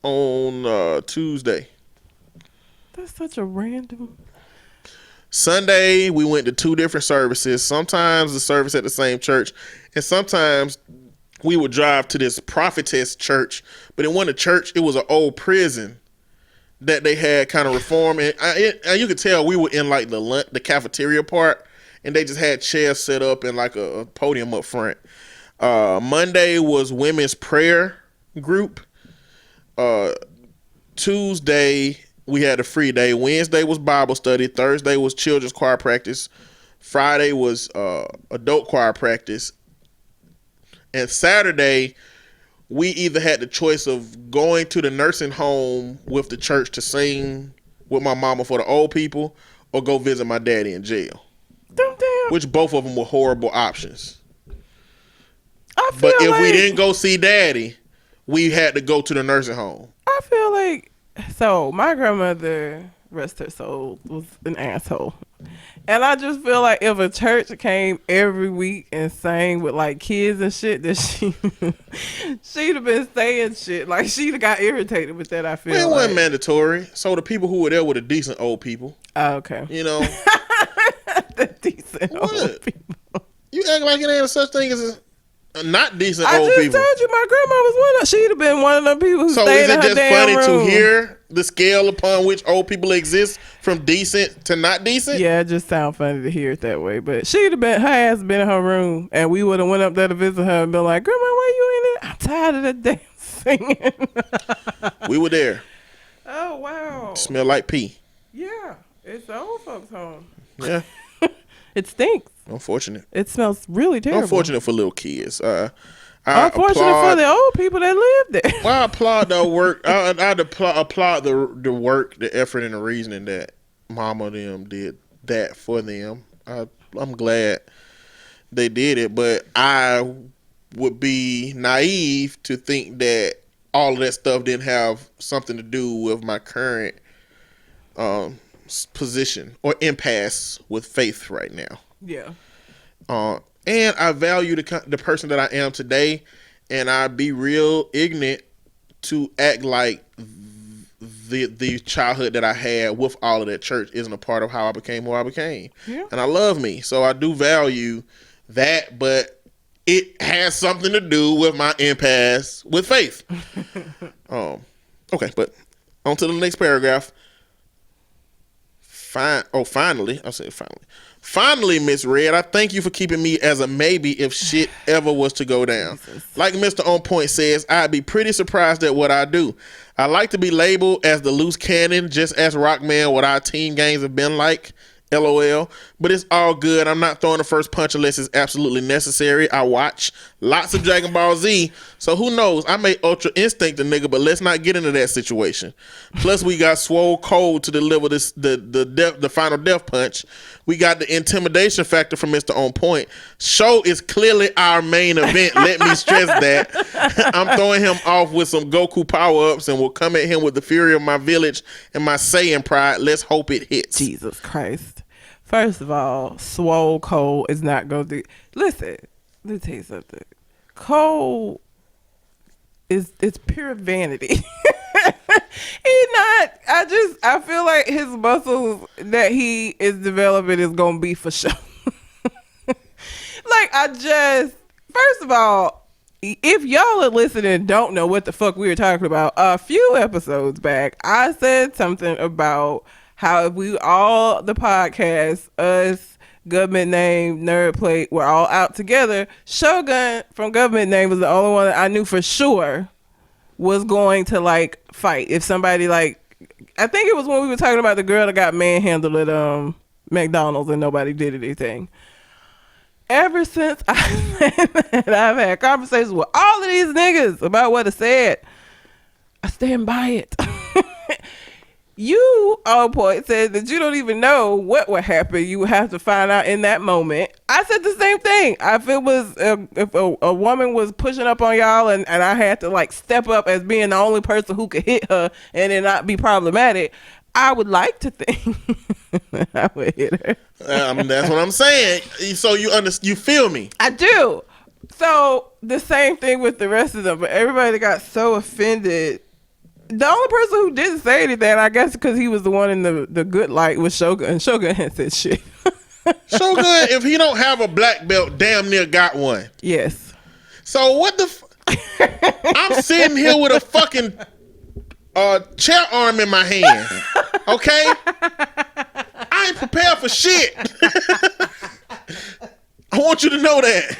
On Tuesday. That's such a random. Sunday, we went to 2 different services. Sometimes the service at the same church, and sometimes we would drive to this prophetess church, but it wasn't a church. It was an old prison that they had kind of reformed. And you could tell we were in like the cafeteria part, and they just had chairs set up and like a podium up front. Monday was women's prayer group. Tuesday we had a free day. Wednesday was Bible study. Thursday was children's choir practice. Friday was adult choir practice. And Saturday we either had the choice of going to the nursing home with the church to sing with my mama for the old people, or go visit my daddy in jail. Damn. Which both of them were horrible options. But if we didn't go see daddy, we had to go to the nursing home. I feel like, so my grandmother, rest her soul, was an asshole. And I just feel like if a church came every week and sang with like kids and shit, that she'd have been saying shit. Like she'd have got irritated with that, I feel It like. wasn't mandatory. So the people who were there were the decent old people. Oh, okay. You know. The decent What? old people. You act like it ain't a such thing as a not decent I old just people. told you my grandma was one of, she'd have been one of them people who So stayed is in it her just damn funny room. to hear the scale upon which old people exist from decent to not decent? Yeah, it just sounds funny to hear it that way. But she'd have been, her ass been in her room, and we would have went up there to visit her and been like, Grandma, why you in it? I'm tired of that damn singing. We were there. Oh, wow. Smell like pee. Yeah, it's the old folks' home. Yeah. It stinks. Unfortunate. It smells really terrible. Unfortunate for little kids. Unfortunate for the old people that live there. Well, I applaud the work. I applaud the work, the effort, and the reasoning that Mama and them did that for them. I'm glad they did it, but I would be naive to think that all of that stuff didn't have something to do with my current position or impasse with faith right now. Yeah. And I value the person that I am today, and I'd be real ignorant to act like the childhood that I had with all of that church isn't a part of how I became who I became. Yeah. And I love me, so I do value that, but it has something to do with my impasse with faith. Okay, but on to the next paragraph. Finally, I'll say finally. Finally, Miss Red, I thank you for keeping me as a maybe if shit ever was to go down. Jesus. Like Mr. On Point says, I'd be pretty surprised at what I do. I like to be labeled as the loose cannon, just as Rockman, what our team games have been like. LOL. But it's all good. I'm not throwing the first punch unless it's absolutely necessary. I watch lots of Dragon Ball Z, so who knows? I may Ultra Instinct a nigga, but let's not get into that situation. Plus, we got Swole Cold to deliver the final death punch. We got the intimidation factor from Mr. On Point. Show is clearly our main event. Let me stress that. I'm throwing him off with some Goku power-ups and will come at him with the fury of my village and my Saiyan pride. Let's hope it hits. Jesus Christ. First of all, Swole Cole is not going to... Listen, let me tell you something. Cole it's pure vanity. He's not... I feel like his muscles that he is developing is going to be for show. First of all, if y'all are listening and don't know what the fuck we were talking about, a few episodes back, I said something about how if we all, the podcast, us, Government Name, Nerd Plate, we're all out together, Shogun from Government Name was the only one that I knew for sure was going to, like, fight. If somebody, like, I think it was when we were talking about the girl that got manhandled at McDonald's and nobody did anything. Ever since I've had conversations with all of these niggas about what I said, I stand by it. You, On Point, said that you don't even know what would happen. You would have to find out in that moment. I said the same thing. If a woman was pushing up on y'all and I had to like step up as being the only person who could hit her and it not be problematic, I would like to think I would hit her. That's what I'm saying. So you feel me? I do. So the same thing with the rest of them, but everybody got so offended. The only person who didn't say anything, I guess because he was the one in the good light, was Shogun. And Shogun had said shit. Shogun, if he don't have a black belt, damn near got one. Yes. So what the? I'm sitting here with a fucking chair arm in my hand. Okay, I ain't prepared for shit. I want you to know that.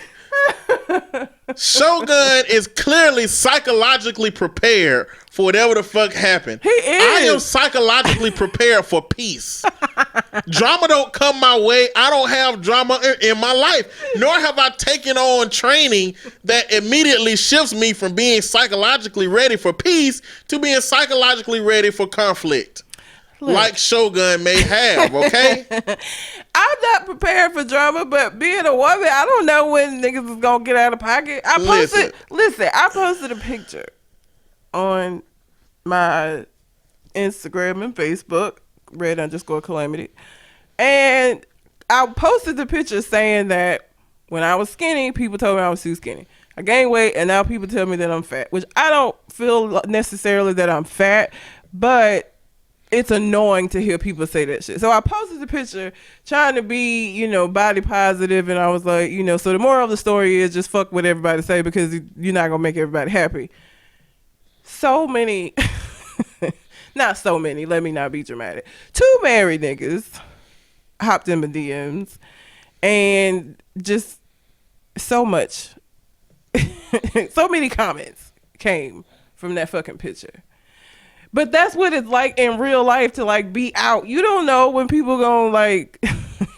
Shogun is clearly psychologically prepared for whatever the fuck happened. He is. I am psychologically prepared for peace. Drama don't come my way. I don't have drama in my life. Nor have I taken on training that immediately shifts me from being psychologically ready for peace to being psychologically ready for conflict. Look. Like Shogun may have, okay? I'm not prepared for drama, but being a woman, I don't know when niggas is gonna get out of pocket. I posted a picture on my Instagram and Facebook, red_calamity. And I posted the picture saying that when I was skinny, people told me I was too skinny. I gained weight, and now people tell me that I'm fat, which I don't feel necessarily that I'm fat, but it's annoying to hear people say that shit. So I posted the picture trying to be, body positive, and I was like, so the moral of the story is just fuck what everybody say because you're not gonna make everybody happy. So many, not so many, let me not be dramatic. 2 married niggas hopped in my DMs and just so much, so many comments came from that fucking picture. But that's what it's like in real life to be out. You don't know when people gonna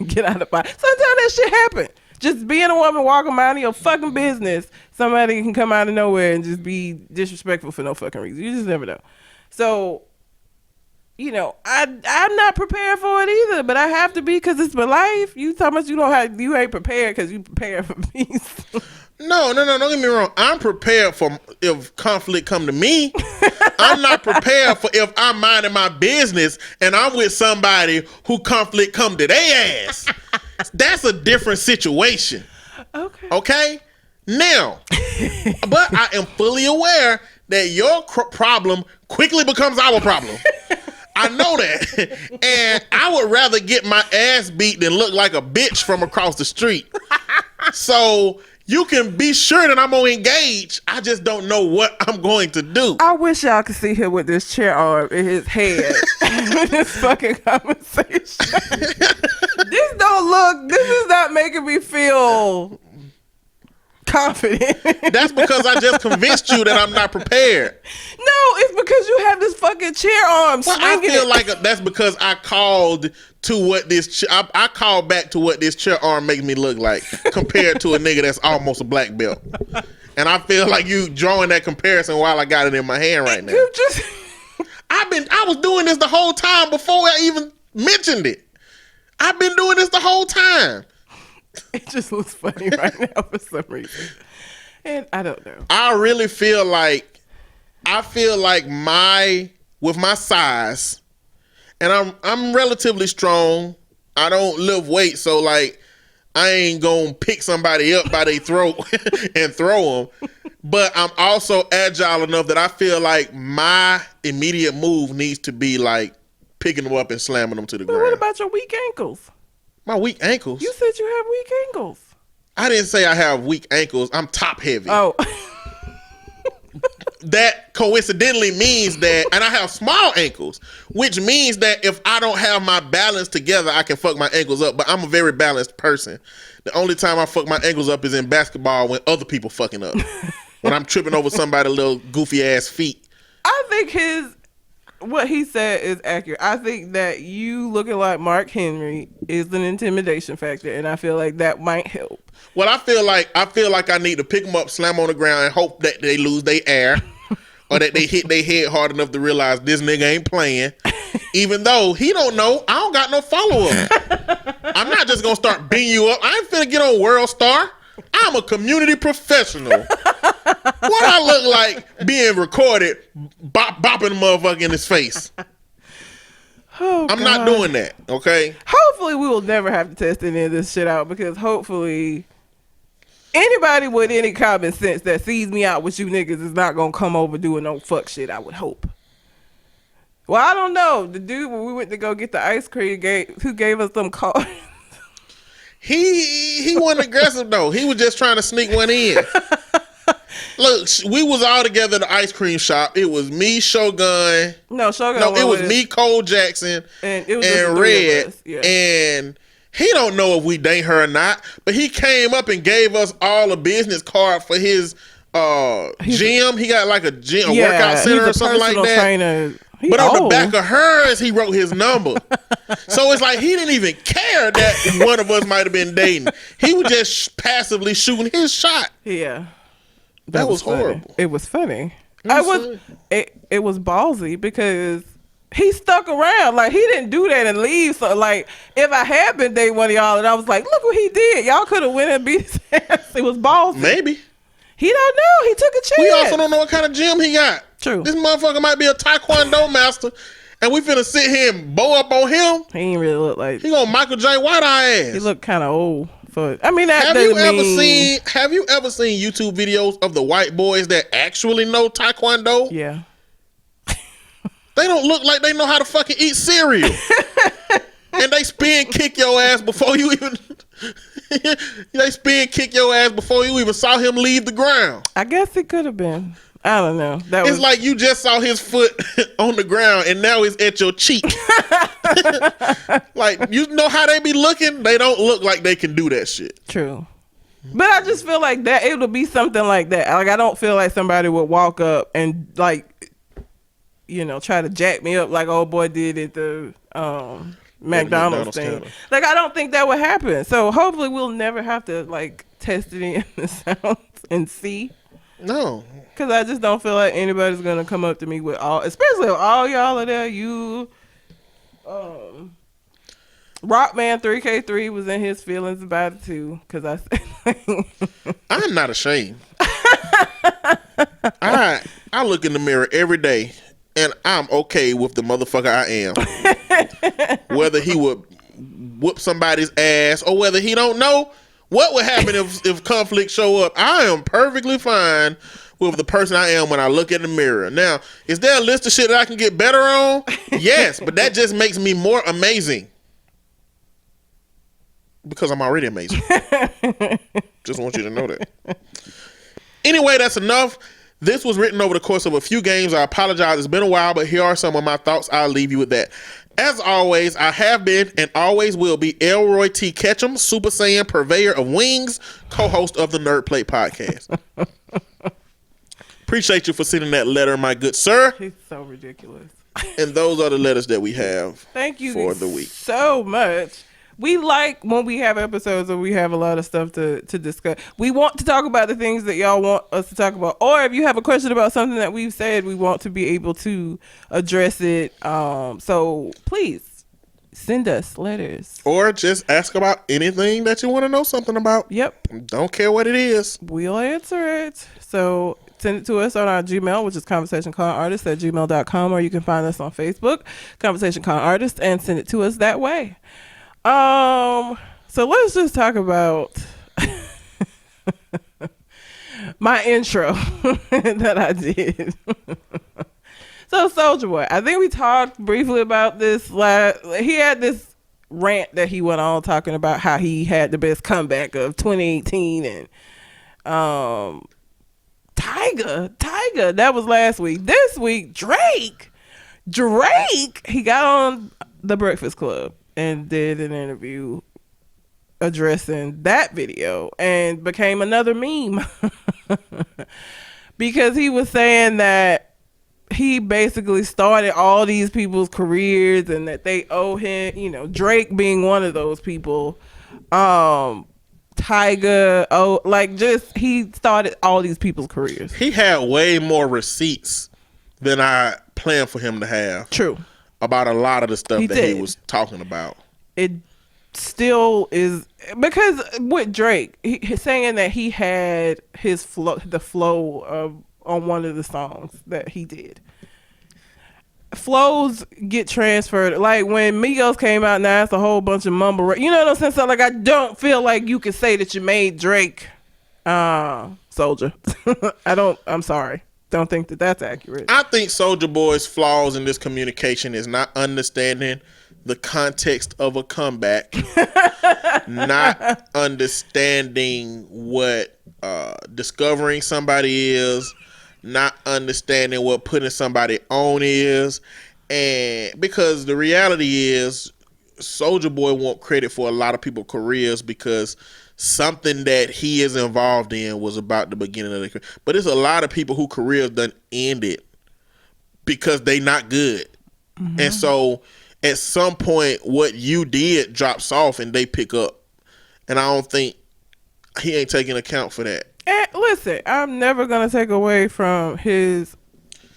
get out of pocket. Sometimes that shit happen. Just being a woman walking around your fucking business, somebody can come out of nowhere and just be disrespectful for no fucking reason. You just never know. So, I'm not prepared for it either, but I have to be because it's my life. You talking about you ain't prepared because you prepared for peace. No, don't get me wrong. I'm prepared for if conflict come to me. I'm not prepared for if I'm minding my business and I'm with somebody who conflict come to their ass. That's a different situation. Okay? Now, but I am fully aware that your problem quickly becomes our problem. I know that. And I would rather get my ass beat than look like a bitch from across the street. So you can be sure that I'm going to engage. I just don't know what I'm going to do. I wish y'all could see him with this chair arm in his head in this fucking conversation. This is not making me feel confident. That's because I just convinced you that I'm not prepared. No, it's because you have this fucking chair arm. Well, I feel like that's because I called to what this I called back to what this chair arm makes me look like compared to a nigga that's almost a black belt. And I feel like you drawing that comparison while I got it in my hand right now. I was doing this the whole time before I even mentioned it. I've been doing this the whole time. It just looks funny right now for some reason. And I don't know. I really feel like with my size, and I'm relatively strong. I don't lift weight, so I ain't gonna pick somebody up by their throat and throw them. But I'm also agile enough that I feel like my immediate move needs to be picking them up and slamming them to the ground. But what about your weak ankles? My weak ankles? You said you have weak ankles. I didn't say I have weak ankles. I'm top heavy. Oh. That coincidentally means that, and I have small ankles, which means that if I don't have my balance together, I can fuck my ankles up. But I'm a very balanced person. The only time I fuck my ankles up is in basketball when other people fucking up. When I'm tripping over somebody's little goofy ass feet. I think what he said is accurate. I think that you looking like Mark Henry is an intimidation factor, and I feel like that might help. Well, I feel like I need to pick them up, slam on the ground, and hope that they lose their air, or that they hit their head hard enough to realize this nigga ain't playing. Even though he don't know, I don't got no follow up. I'm not just gonna start beating you up. I ain't finna get on World Star. I'm a community professional. What I look like being recorded, bopping the motherfucker in his face. Oh, I'm not doing that, okay? Hopefully we will never have to test any of this shit out, because hopefully anybody with any common sense that sees me out with you niggas is not gonna come over doing no fuck shit, I would hope. Well, I don't know. The dude when we went to go get the ice cream who gave us some cards. He wasn't aggressive though. He was just trying to sneak one in. Look, we was all together at the ice cream shop. It was me, Shogun. No, Shogun. No, it was me, Cole Jackson, and it was just the three Red. of us. Yeah. And he don't know if we date her or not, but he came up and gave us all a business card for his gym. He got like a gym, a workout center or something like that. Trainer. But on the back of hers, he wrote his number. So it's like he didn't even care that one of us might have been dating. He was just passively shooting his shot. Yeah. That was funny. horrible. It was funny. It was ballsy because he stuck around. Like, he didn't do that and leave. So, like, if I had been dating one of y'all and I was like, look what he did. Y'all could have went and beat his ass. It was ballsy. Maybe. He don't know. He took a chance. We also don't know what kind of gym he got. True. This motherfucker might be a taekwondo master, and we finna sit here and bow up on him. He ain't really look like. He gonna Michael J. White our ass. He looked kind of old. I mean, that have doesn't you ever mean... Have you ever seen YouTube videos of the white boys that actually know taekwondo? Yeah. They don't look like they know how to fucking eat cereal. And they spin kick your ass before you even. They spin kick your ass before you even saw him leave the ground. I guess it could have been. I don't know. It's like you just saw his foot on the ground and now it's at your cheek. Like, you know how they be looking? They don't look like they can do that shit. True. But I just feel like that it would be something like that. Like, I don't feel like somebody would walk up and, like, you know, try to jack me up like old boy did at the McDonald's thing. Like, I don't think that would happen. So hopefully we'll never have to, like, test it in the sounds and see. No. Because I just don't feel like anybody's going to come up to me with especially if all y'all are there. Rockman 3K3 was in his feelings about it too. Because I said, I'm not ashamed. I look in the mirror every day and I'm okay with the motherfucker I am. Whether he would whoop somebody's ass or whether he don't know what would happen if conflict show up. I am perfectly fine with the person I am when I look in the mirror. Now, is there a list of shit that I can get better on? Yes, but that just makes me more amazing. Because I'm already amazing. Just want you to know that. Anyway, that's enough. This was written over the course of a few games. I apologize. It's been a while, but here are some of my thoughts. I'll leave you with that. As always, I have been and always will be Elroy T. Ketchum, Super Saiyan purveyor of wings, co-host of the Nerd Plate podcast. Appreciate you for sending that letter, my good sir. He's so ridiculous. And those are the letters that we have. Thank you for the week so much. We like when we have episodes and we have a lot of stuff to discuss. We want to talk about the things that y'all want us to talk about. Or if you have a question about something that we've said, we want to be able to address it. So please send us letters. Or just ask about anything that you want to know something about. Yep. Don't care what it is. We'll answer it. So send it to us on our Gmail, which is conversationconartist@gmail.com, or you can find us on Facebook, Conversation Con Artist, and send it to us that way. So let's just talk about my intro that I did. So Soulja Boy, I think we talked briefly about this he had this rant that he went on talking about how he had the best comeback of 2018 and Tyga, that was last week. This week, Drake, he got on The Breakfast Club and did an interview addressing that video and became another meme because he was saying that he basically started all these people's careers and that they owe him, you know, Drake being one of those people. Tyga, he started all these people's careers. He had way more receipts than I planned for him to have. True. About a lot of the stuff he was talking about. It still is because with Drake, he's saying that he had the flow of on one of the songs that he did. Flows get transferred. Like when Migos came out, now it's a whole bunch of mumble. You know what I'm saying? So like, I don't feel like you can say that you made Drake Soulja. I'm sorry. Don't think that that's accurate. I think Soulja Boy's flaws in this communication is not understanding the context of a comeback, not understanding what discovering somebody is, not understanding what putting somebody on is, and because the reality is, Soulja Boy want credit for a lot of people's careers because something that he is involved in was about the beginning of their career. But there's a lot of people who careers done ended because they not good. And so at some point what you did drops off and they pick up. And I don't think he ain't taking account for that. And listen, I'm never gonna take away from his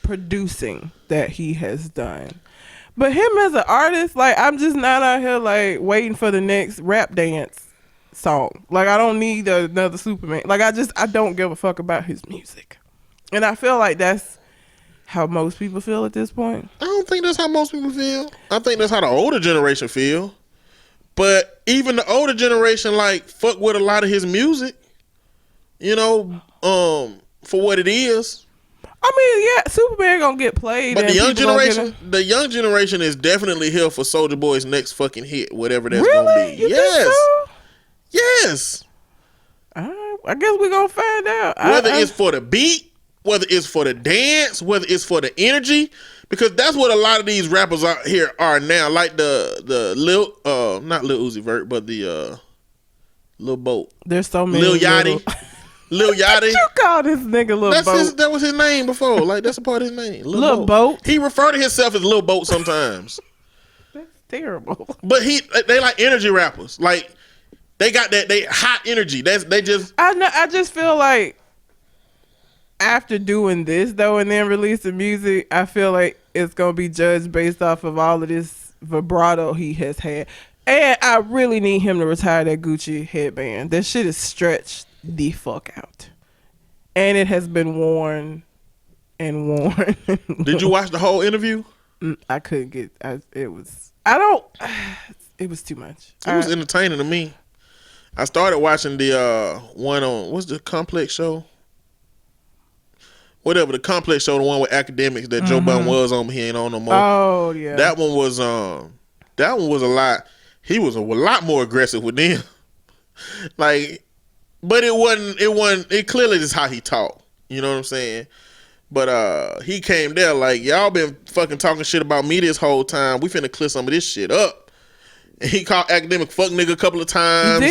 producing that he has done. But him as an artist, like, I'm just not out here like waiting for the next rap dance song. Like, I don't need another Superman. Like, I don't give a fuck about his music. And I feel like that's how most people feel at this point. I don't think that's how most people feel. I think that's how the older generation feel. But even the older generation, like, fuck with a lot of his music. You know, for what it is. I mean, yeah, Superman gonna get played. But the young generation is definitely here for Soulja Boy's next fucking hit, whatever that's really? gonna be. You think so? Yes. I guess we're gonna find out. Whether it's for the beat, whether it's for the dance, whether it's for the energy, because that's what a lot of these rappers out here are now. Like the not Lil Uzi Vert, but the Lil Boat. There's so many. Lil Yachty. Lil Yachty. You call this nigga Lil Boat? That was his name before. Like, that's a part of his name. Lil Boat. He referred to himself as Lil Boat sometimes. That's terrible. But they like energy rappers. Like, they got that hot energy. I just feel like after doing this though and then releasing music, I feel like it's gonna be judged based off of all of this vibrato he has had. And I really need him to retire that Gucci headband. That shit is stretched the fuck out. And it has been worn and worn. Did you watch the whole interview? I couldn't get it was too much. It was entertaining to me. I started watching the one on, what's the Complex show? Whatever, the Complex show, the one with academics that Joe Budden was on, he ain't on no more. Oh yeah. That one was a lot. He was a lot more aggressive with them. Like, but it clearly is how he talked. You know what I'm saying? But he came there like, y'all been fucking talking shit about me this whole time. We finna clear some of this shit up. And he called academic fuck nigga a couple of times.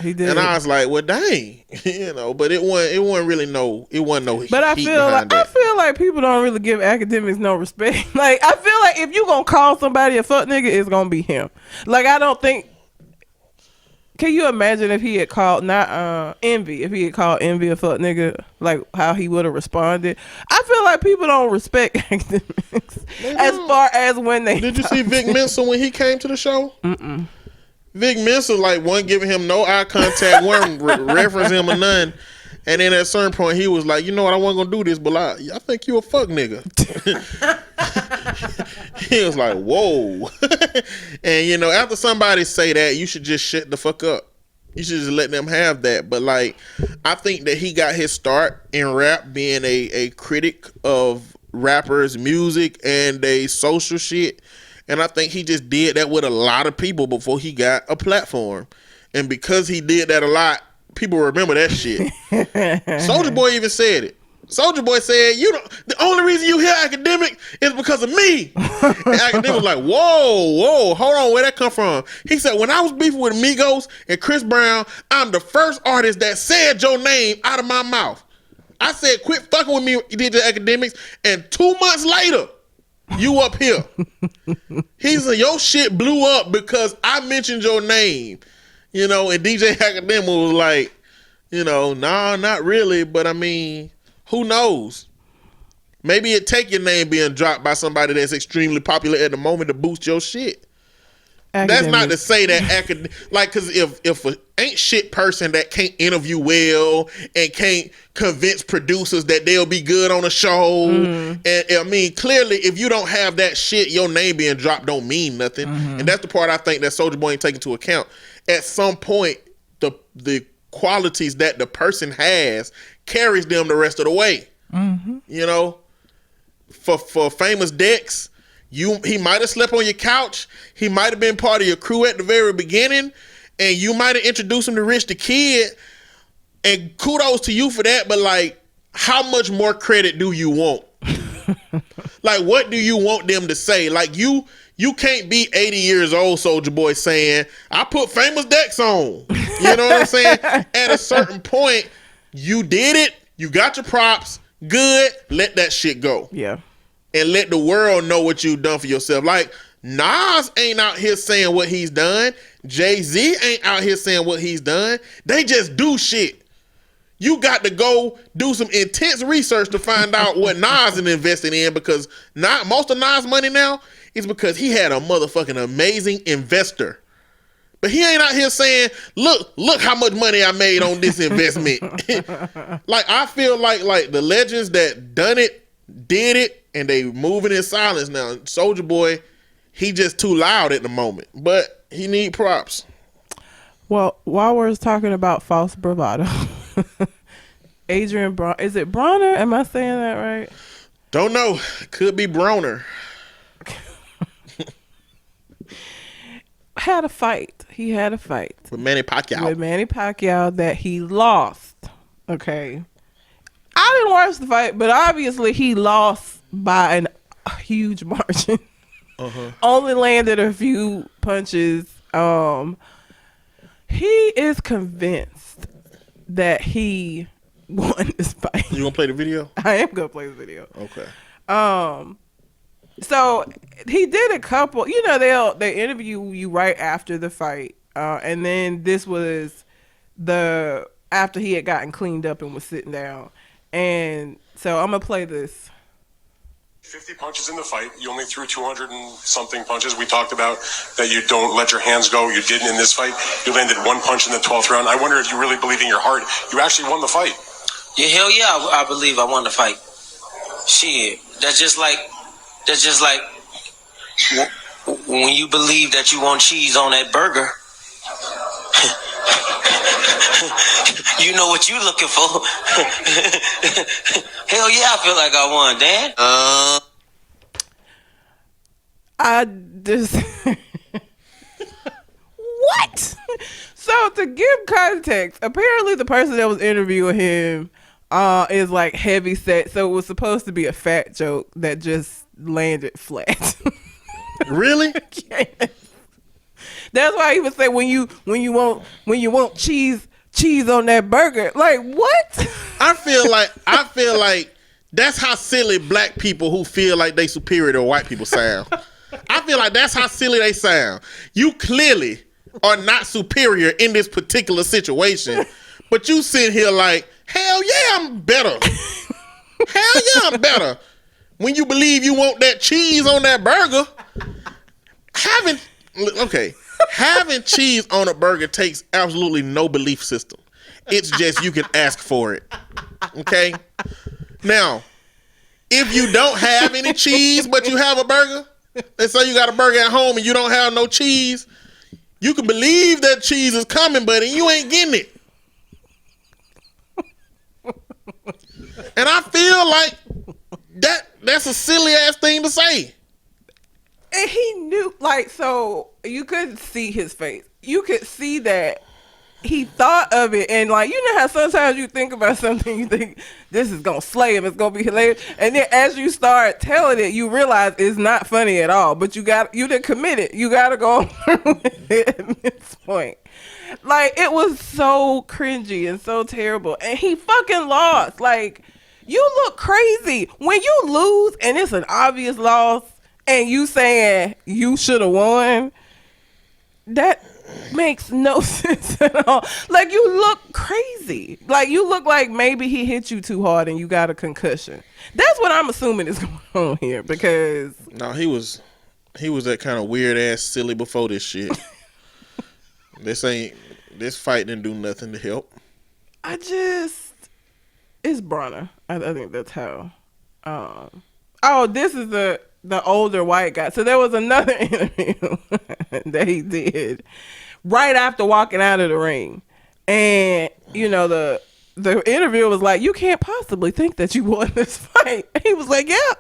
He did. And I was like, well, dang. You know, but it wasn't really it wasn't no But I feel like people don't really give academics no respect. Like, I feel like if you gonna call somebody a fuck nigga, it's gonna be him. Like, I don't think. Can you imagine if he had called Envy? If he had called Envy a fuck nigga, like how he would have responded? I feel like people don't respect academics as far as when they. Did you see Vic Mensa when he came to the show? Mm-mm. Vic Mensa like wasn't giving him no eye contact, wasn't referencing him or none. And then at a certain point, he was like, you know what, I wasn't gonna do this, but I think you a fuck nigga. He was like, whoa. And you know, after somebody say that, you should just shut the fuck up. You should just let them have that. But like, I think that he got his start in rap being a critic of rappers' music and they social shit. And I think he just did that with a lot of people before he got a platform. And because he did that a lot, people remember that shit. Soulja Boy even said it. Soulja Boy said, the only reason you hear academic is because of me. And academic was like, whoa, hold on, where that come from? He said, when I was beefing with Migos and Chris Brown, I'm the first artist that said your name out of my mouth. I said, quit fucking with me, you did your academics, and 2 months later, you up here. He said, your shit blew up because I mentioned your name. You know, and DJ Academic was like, you know, nah, not really, but I mean, who knows? Maybe it take your name being dropped by somebody that's extremely popular at the moment to boost your shit. That's not to say that like, because if an ain't shit person that can't interview well and can't convince producers that they'll be good on a show, and I mean, clearly, if you don't have that shit, your name being dropped don't mean nothing. And that's the part I think that Soulja Boy ain't taking into account. At some point, the qualities that the person has carries them the rest of the way. You know, for Famous Dex, he might have slept on your couch. He might have been part of your crew at the very beginning, and you might have introduced him to Rich the Kid. And kudos to you for that, but like, how much more credit do you want? Like, what do you want them to say? Like, you can't be 80 years old, Soulja Boy, saying, I put Famous Dex on. You know what I'm saying? At a certain point, you did it. You got your props. Good. Let that shit go. Yeah. And let the world know what you've done for yourself. Like, Nas ain't out here saying what he's done. Jay-Z ain't out here saying what he's done. They just do shit. You got to go do some intense research to find out what Nas is investing in, because not most of Nas' money now is because he had a motherfucking amazing investor. But he ain't out here saying, look how much money I made on this investment. Like, I feel like the legends that done it, did it, and they moving in silence now. Soulja Boy, he just too loud at the moment, but he need props. Well, while we're talking about false bravado, Adrian is it Bronner? Am I saying that right? Don't know. Could be Broner. Had a fight. He had a fight With Manny Pacquiao. That he lost. Okay. I didn't watch the fight, but obviously he lost by a huge margin. Only landed a few punches. He is convinced that he won this fight. You gonna play the video? I am gonna play the video. Okay. So he did a couple. You know, they interview you right after the fight, and then this was after he had gotten cleaned up and was sitting down, and so I'm gonna play this. 50 punches in the fight. You only threw 200 and something punches. We talked about that you don't let your hands go. You didn't in this fight. You landed one punch in the 12th round. I wonder if you really believe in your heart you actually won the fight. Yeah, hell yeah, I believe I won the fight. Shit, that's just like when you believe that you want cheese on that burger. You know what you looking for. Hell yeah, I feel like I won, Dan. I just what? So to give context, apparently the person that was interviewing him is like heavy set, so it was supposed to be a fat joke that just landed flat. Really? Yes. That's why he would say when you want cheese on that burger. Like what? I feel like that's how silly black people who feel like they superior to white people sound. I feel like that's how silly they sound. You clearly are not superior in this particular situation, but you sit here like, hell yeah, I'm better. Hell yeah, I'm better. When you believe you want that cheese on that burger, having cheese on a burger takes absolutely no belief system. It's just you can ask for it. Okay? Now, if you don't have any cheese but you have a burger, let's say you got a burger at home and you don't have no cheese, you can believe that cheese is coming, but you ain't getting it. And I feel like that's a silly ass thing to say. And he knew, like, so you couldn't see his face. You could see that he thought of it, and like, you know how sometimes you think about something, you think this is gonna slay him, it's gonna be hilarious, and then as you start telling it, you realize it's not funny at all. But you didn't commit it. You gotta go on with it at this point. Like, it was so cringy and so terrible, and he fucking lost. Like, you look crazy when you lose, and it's an obvious loss, and you saying you should have won. That makes no sense at all. Like, you look crazy. Like, you look like maybe he hit you too hard and you got a concussion. That's what I'm assuming is going on here, because no, he was that kind of weird ass silly before this shit. This fight didn't do nothing to help. It's Bronner. I think that's how. This is the older white guy. So there was another interview that he did right after walking out of the ring, and you know the interviewer was like, "You can't possibly think that you won this fight." And he was like, "Yeah,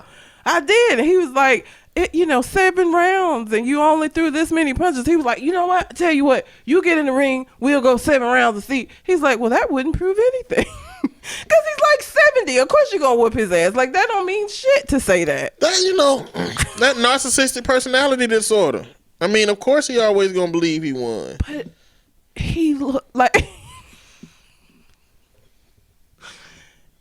I did." And he was like, it, 7 rounds and you only threw this many punches. He was like, you know what? I tell you what, you get in the ring, we'll go 7 rounds to see. He's like, well, that wouldn't prove anything. Because he's like 70. Of course you're going to whoop his ass. Like, that don't mean shit to say that. That narcissistic personality disorder. I mean, of course he always going to believe he won. But he looked like... it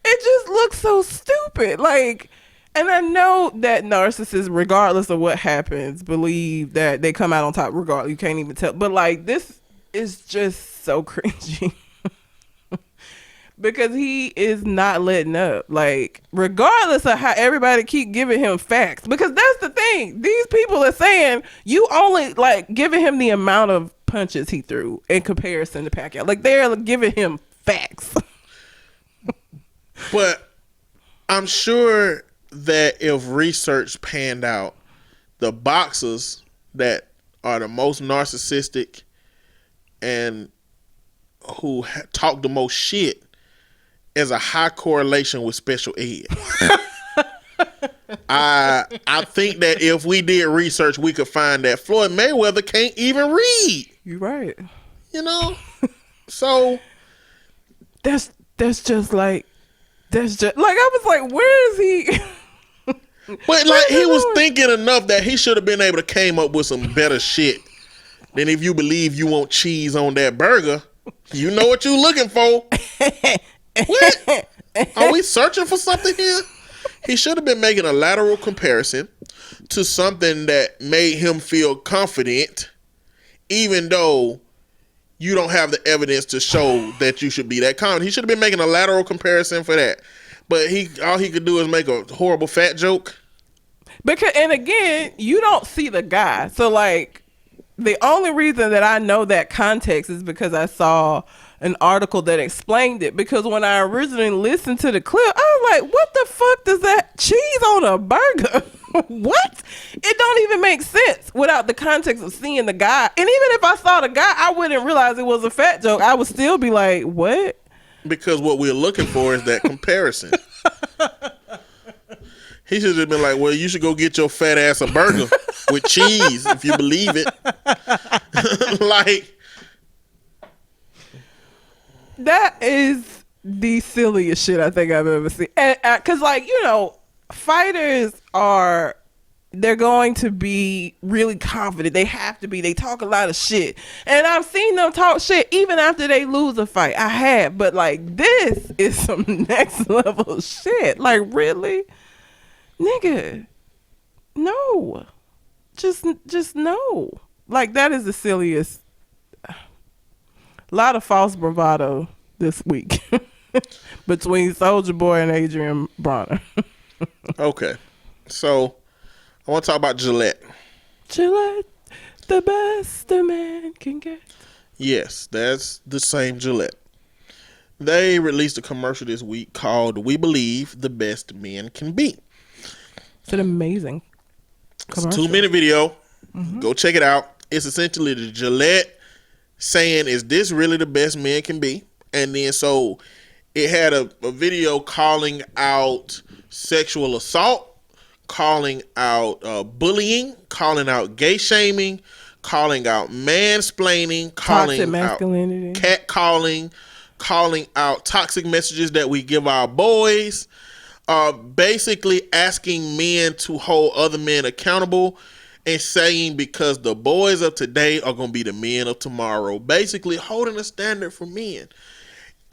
just looks so stupid. Like... And I know that narcissists, regardless of what happens, believe that they come out on top regardless. You can't even tell. But, like, this is just so cringy. Because he is not letting up. Like, regardless of how everybody keep giving him facts. Because that's the thing. These people are saying you only, like, giving him the amount of punches he threw in comparison to Pacquiao. Like, they're giving him facts. But I'm sure... that if research panned out, the boxers that are the most narcissistic and who talk the most shit is a high correlation with special ed. I think that if we did research, we could find that Floyd Mayweather can't even read. You're right. So that's just like I was like, where is he? But like he was thinking enough that he should have been able to came up with some better shit than if you believe you want cheese on that burger. You know what you're looking for. What? Are we searching for something here? He should have been making a lateral comparison to something that made him feel confident, even though you don't have the evidence to show that you should be that confident. He should have been making a lateral comparison for that. But all he could do is make a horrible fat joke. And again, you don't see the guy. So, like, the only reason that I know that context is because I saw an article that explained it. Because when I originally listened to the clip, I was like, what the fuck does that cheese on a burger? What? It don't even make sense without the context of seeing the guy. And even if I saw the guy, I wouldn't realize it was a fat joke. I would still be like, what? Because what we're looking for is that comparison. He should have been like, well, you should go get your fat ass a burger with cheese if you believe it. Like, that is the silliest shit I think I've ever seen. Because, like, fighters they're going to be really confident. They have to be. They talk a lot of shit. And I've seen them talk shit even after they lose a fight. I have. But, like, this is some next level shit. Like, really? Nigga. No. Just no. Like, that is the silliest. A lot of false bravado this week. Between Soulja Boy and Adrian Bronner. okay. So... I want to talk about Gillette. Gillette, the best a man can get. Yes, that's the same Gillette. They released a commercial this week called We Believe the Best Men Can Be. It's an amazing commercial. It's a 2-minute video. Mm-hmm. Go check it out. It's essentially the Gillette saying, is this really the best men can be? And then so it had a video calling out sexual assault, calling out bullying, calling out gay shaming, calling out mansplaining, calling out catcalling, calling out toxic messages that we give our boys, basically asking men to hold other men accountable and saying because the boys of today are going to be the men of tomorrow, basically holding a standard for men.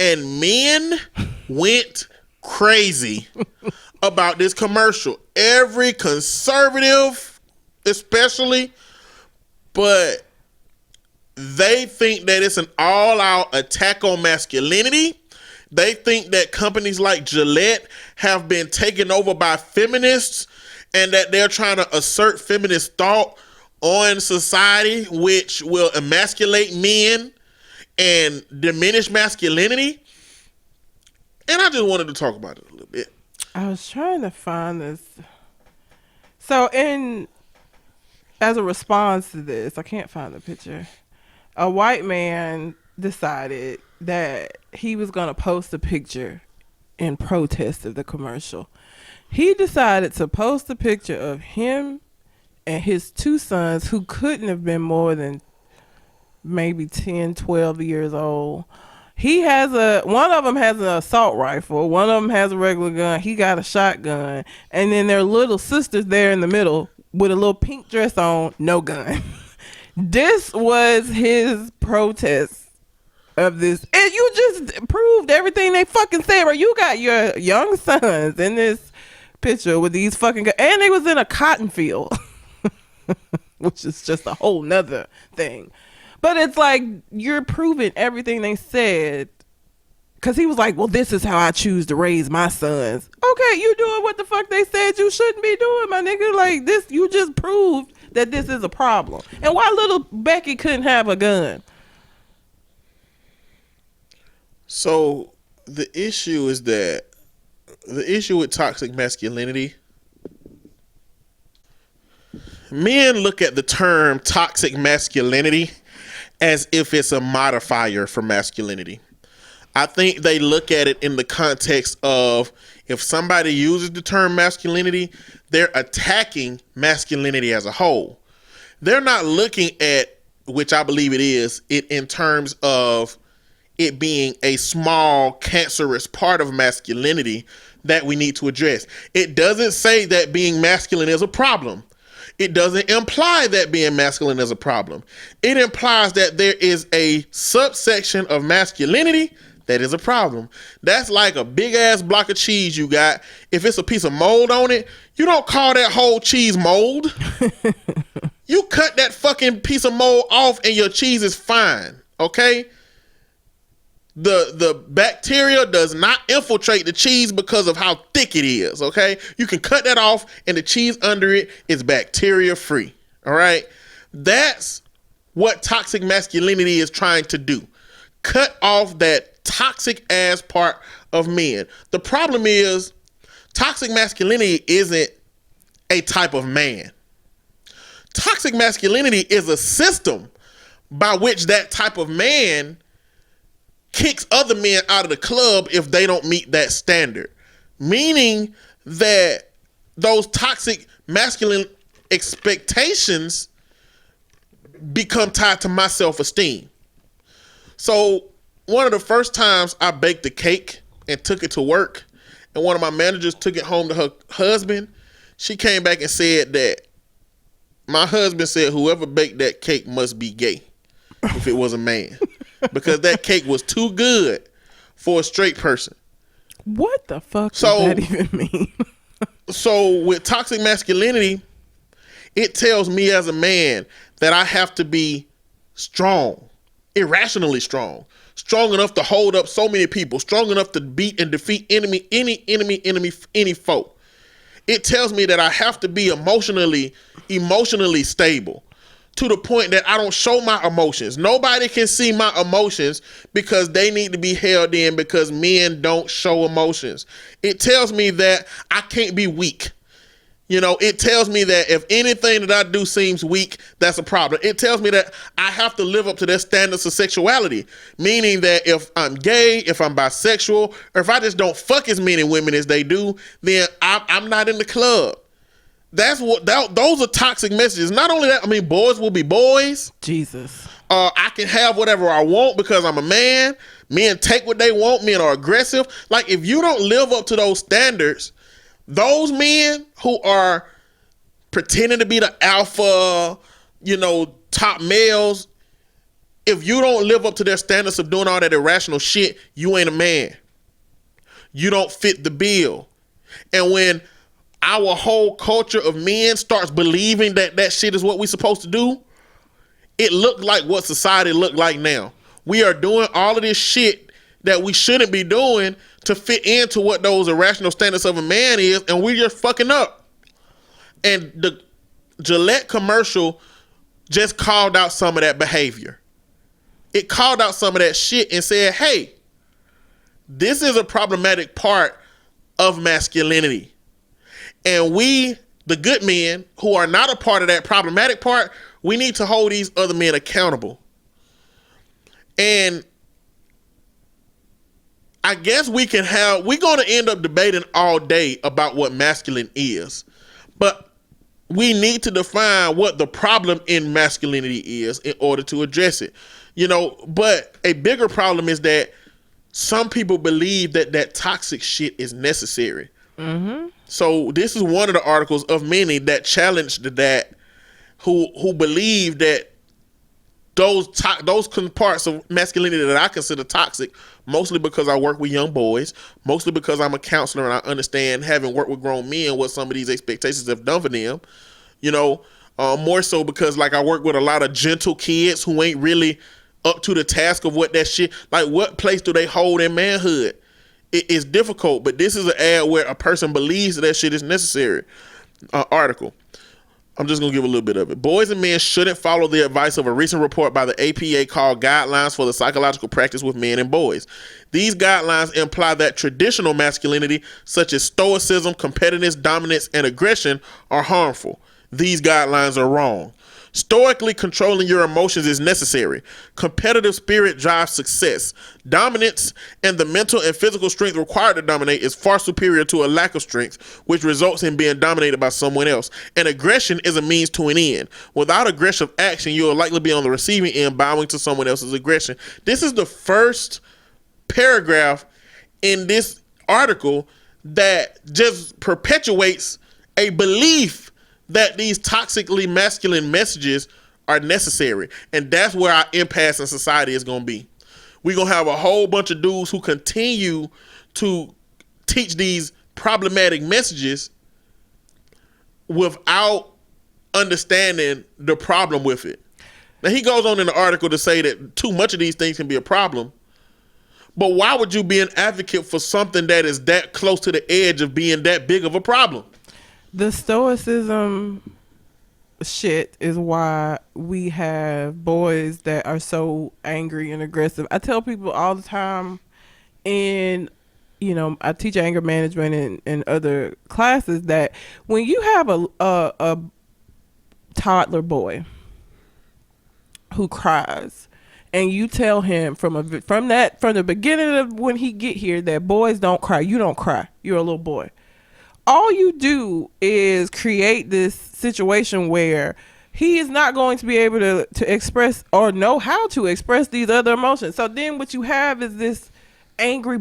And men went crazy about this commercial. Every conservative, especially, but they think that it's an all-out attack on masculinity. They think that companies like Gillette have been taken over by feminists and that they're trying to assert feminist thought on society, which will emasculate men and diminish masculinity. And I just wanted to talk about it a little bit. I was trying to find this. So as a response to this, I can't find the picture. A white man decided that he was going to post a picture in protest of the commercial. He decided to post a picture of him and his two sons, who couldn't have been more than maybe 10, 12 years old. One of them has an assault rifle, one of them has a regular gun, he got a shotgun, and then their little sister's there in the middle with a little pink dress on, no gun. This was his protest of this, and you just proved everything they fucking said, right? You got your young sons in this picture with these fucking guns, and they was in a cotton field, which is just a whole nother thing. But it's like, you're proving everything they said. Because he was like, well, this is how I choose to raise my sons. Okay, you doing what the fuck they said you shouldn't be doing, my nigga. Like, this, you just proved that this is a problem. And why little Becky couldn't have a gun? So, the issue with toxic masculinity, men look at the term toxic masculinity as if it's a modifier for masculinity. I think they look at it in the context of, if somebody uses the term masculinity, they're attacking masculinity as a whole. They're not looking at, which I believe it is, it in terms of it being a small cancerous part of masculinity that we need to address. It doesn't say that being masculine is a problem. It doesn't imply that being masculine is a problem. It implies that there is a subsection of masculinity that is a problem. That's like a big ass block of cheese you got. If it's a piece of mold on it, you don't call that whole cheese mold. You cut that fucking piece of mold off and your cheese is fine, okay? The bacteria does not infiltrate the cheese because of how thick it is, okay? You can cut that off and the cheese under it is bacteria free, all right? That's what toxic masculinity is trying to do. Cut off that toxic ass part of men. The problem is, toxic masculinity isn't a type of man. Toxic masculinity is a system by which that type of man kicks other men out of the club if they don't meet that standard. Meaning that those toxic masculine expectations become tied to my self-esteem. So one of the first times I baked a cake and took it to work, and one of my managers took it home to her husband, she came back and said that my husband said whoever baked that cake must be gay if it was a man. Because that cake was too good for a straight person. What the fuck does that even mean? So with toxic masculinity, it tells me as a man that I have to be strong, irrationally strong enough to hold up so many people, strong enough to beat and defeat any foe. It tells me that I have to be emotionally stable, to the point that I don't show my emotions. Nobody can see my emotions because they need to be held in, because men don't show emotions. It tells me that I can't be weak. You know, it tells me that if anything that I do seems weak, that's a problem. It tells me that I have to live up to their standards of sexuality, meaning that if I'm gay, if I'm bisexual, or if I just don't fuck as many women as they do, then I'm not in the club. Those are toxic messages. Not only that, I mean, boys will be boys. Jesus. I can have whatever I want because I'm a man. Men take what they want. Men are aggressive. Like, if you don't live up to those standards, those men who are pretending to be the alpha, top males, if you don't live up to their standards of doing all that irrational shit, you ain't a man. You don't fit the bill. And when our whole culture of men starts believing that shit is what we're supposed to do, it looked like what society looked like now. We are doing all of this shit that we shouldn't be doing to fit into what those irrational standards of a man is, and we're just fucking up. And the Gillette commercial just called out some of that behavior. It called out some of that shit and said, hey, this is a problematic part of masculinity. And we, the good men who are not a part of that problematic part, we need to hold these other men accountable. And I guess we're going to end up debating all day about what masculine is. But we need to define what the problem in masculinity is in order to address it. But a bigger problem is that some people believe that toxic shit is necessary. Mm-hmm. So this is one of the articles of many that challenged that, who believe that those parts of masculinity that I consider toxic, mostly because I work with young boys, mostly because I'm a counselor and I understand, having worked with grown men, what some of these expectations have done for them. More so because like I work with a lot of gentle kids who ain't really up to the task of what that shit, like what place do they hold in manhood? It's difficult, but this is an ad where a person believes that shit is necessary. Article. I'm just going to give a little bit of it. Boys and men shouldn't follow the advice of a recent report by the APA called Guidelines for the Psychological Practice with Men and Boys. These guidelines imply that traditional masculinity, such as stoicism, competitiveness, dominance, and aggression, are harmful. These guidelines are wrong. Stoically controlling your emotions is necessary. Competitive spirit drives success. Dominance and the mental and physical strength required to dominate is far superior to a lack of strength, which results in being dominated by someone else. And aggression is a means to an end. Without aggressive action, you will likely be on the receiving end, bowing to someone else's aggression. This is the first paragraph in this article that just perpetuates a belief that these toxically masculine messages are necessary. And that's where our impasse in society is going to be. We're going to have a whole bunch of dudes who continue to teach these problematic messages without understanding the problem with it. Now, he goes on in the article to say that too much of these things can be a problem. But why would you be an advocate for something that is that close to the edge of being that big of a problem? The stoicism shit is why we have boys that are so angry and aggressive. I tell people all the time I teach anger management and other classes that when you have a toddler boy who cries and you tell him from the beginning of when he get here that boys don't cry, you don't cry, you're a little boy. All you do is create this situation where he is not going to be able to express or know how to express these other emotions. So then what you have is this angry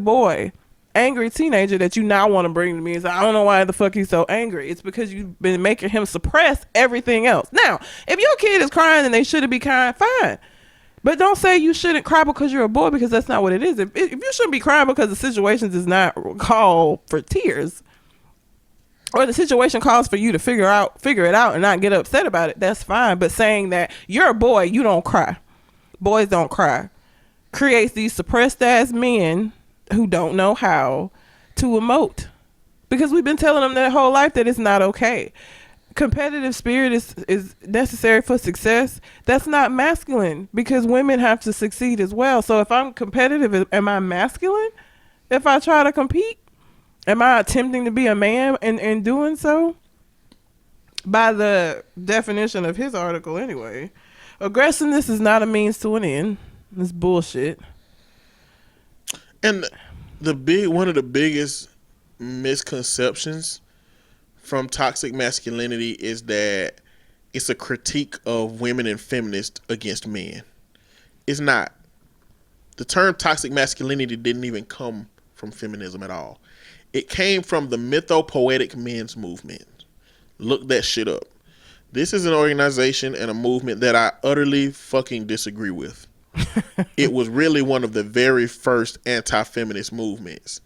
teenager that you now want to bring to me and say, I don't know why the fuck he's so angry. It's because you've been making him suppress everything else. Now, if your kid is crying and they shouldn't be crying, fine. But don't say you shouldn't cry because you're a boy, because that's not what it is. If you shouldn't be crying because the situation does not call for tears, or the situation calls for you to figure it out and not get upset about it, that's fine. But saying that you're a boy, you don't cry, boys don't cry, creates these suppressed ass men who don't know how to emote, because we've been telling them their whole life that it's not okay. Competitive spirit is necessary for success. That's not masculine, because women have to succeed as well. So if I'm competitive, am I masculine if I try to compete? Am I attempting to be a man in doing so? By the definition of his article anyway. Aggressiveness is not a means to an end. It's bullshit. And one of the biggest misconceptions from toxic masculinity is that it's a critique of women and feminists against men. It's not. The term toxic masculinity didn't even come from feminism at all. It came from the mythopoetic men's movement. Look that shit up. This is an organization and a movement that I utterly fucking disagree with. It was really one of the very first anti-feminist movements.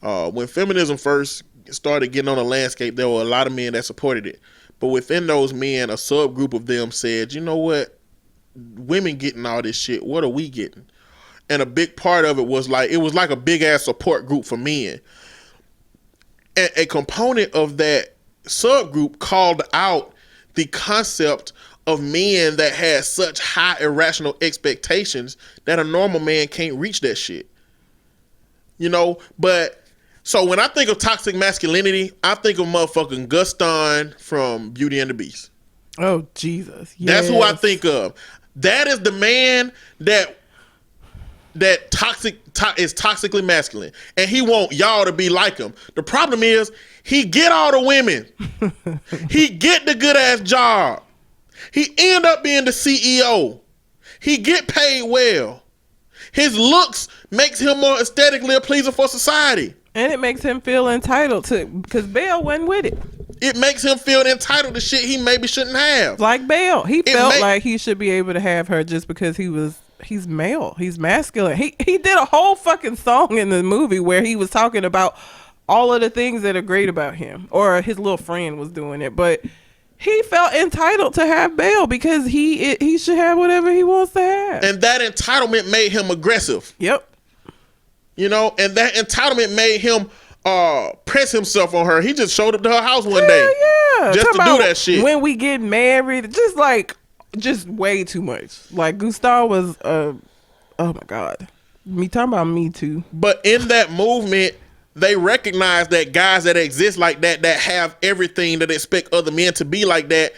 When feminism first started getting on the landscape, there were a lot of men that supported it. But within those men, a subgroup of them said, you know what? Women getting all this shit. What are we getting? And a big part of it was like a big ass support group for men. And a component of that subgroup called out the concept of men that had such high irrational expectations that a normal man can't reach that shit. But so when I think of toxic masculinity, I think of motherfucking Gaston from Beauty and the Beast. Oh, Jesus. Yes. That's who I think of. That is the man that that is toxically masculine, and he want y'all to be like him. The problem is he get all the women. He get the good ass job. He end up being the CEO. He get paid well. His looks makes him more aesthetically pleasing for society. And it makes him feel entitled to, because Belle wasn't with it. It makes him feel entitled to shit he maybe shouldn't have. Like Belle. He felt like he should be able to have her just because he's male. He's masculine. He did a whole fucking song in the movie where he was talking about all of the things that are great about him. Or his little friend was doing it. But he felt entitled to have Belle because he should have whatever he wants to have. And that entitlement made him aggressive. Yep. You know, and that entitlement made him press himself on her. He just showed up to her house one day. Yeah. Just to do that shit. When we get married, just way too much. Like Gustav was oh my God. Me talking about Me Too. But in that movement, they recognize that guys that exist like that have everything that expect other men to be like that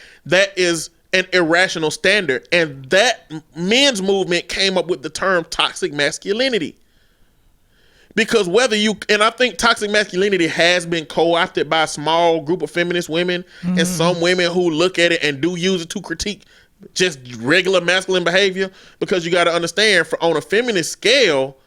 is an irrational standard. And that men's movement came up with the term toxic masculinity. Because I think toxic masculinity has been co-opted by a small group of feminist women and some women who look at it and do use it to critique just regular masculine behavior. Because you got to understand, on a feminist scale,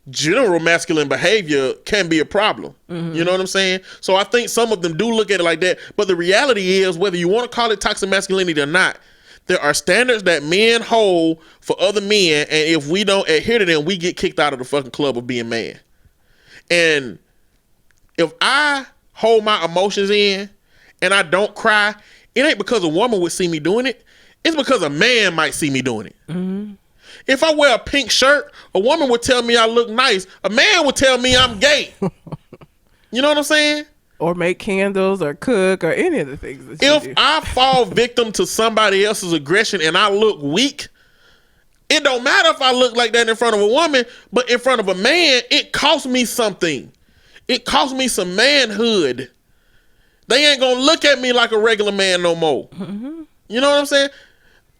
general masculine behavior can be a problem. You know what I'm saying? So I think some of them do look at it like that. But the reality is, whether you want to call it toxic masculinity or not, there are standards that men hold for other men, and if we don't adhere to them, we get kicked out of the fucking club of being man. And if I hold my emotions in and I don't cry, it ain't because a woman would see me doing it. It's because a man might see me doing it. If I wear a pink shirt, a woman would tell me I look nice. A man would tell me I'm gay. You know what I'm saying? Or make candles or cook or any of the things that you do. If I fall victim to somebody else's aggression and I look weak, it don't matter if I look like that in front of a woman, but in front of a man, it costs me something. It costs me some manhood. They ain't gonna look at me like a regular man no more. You know what I'm saying?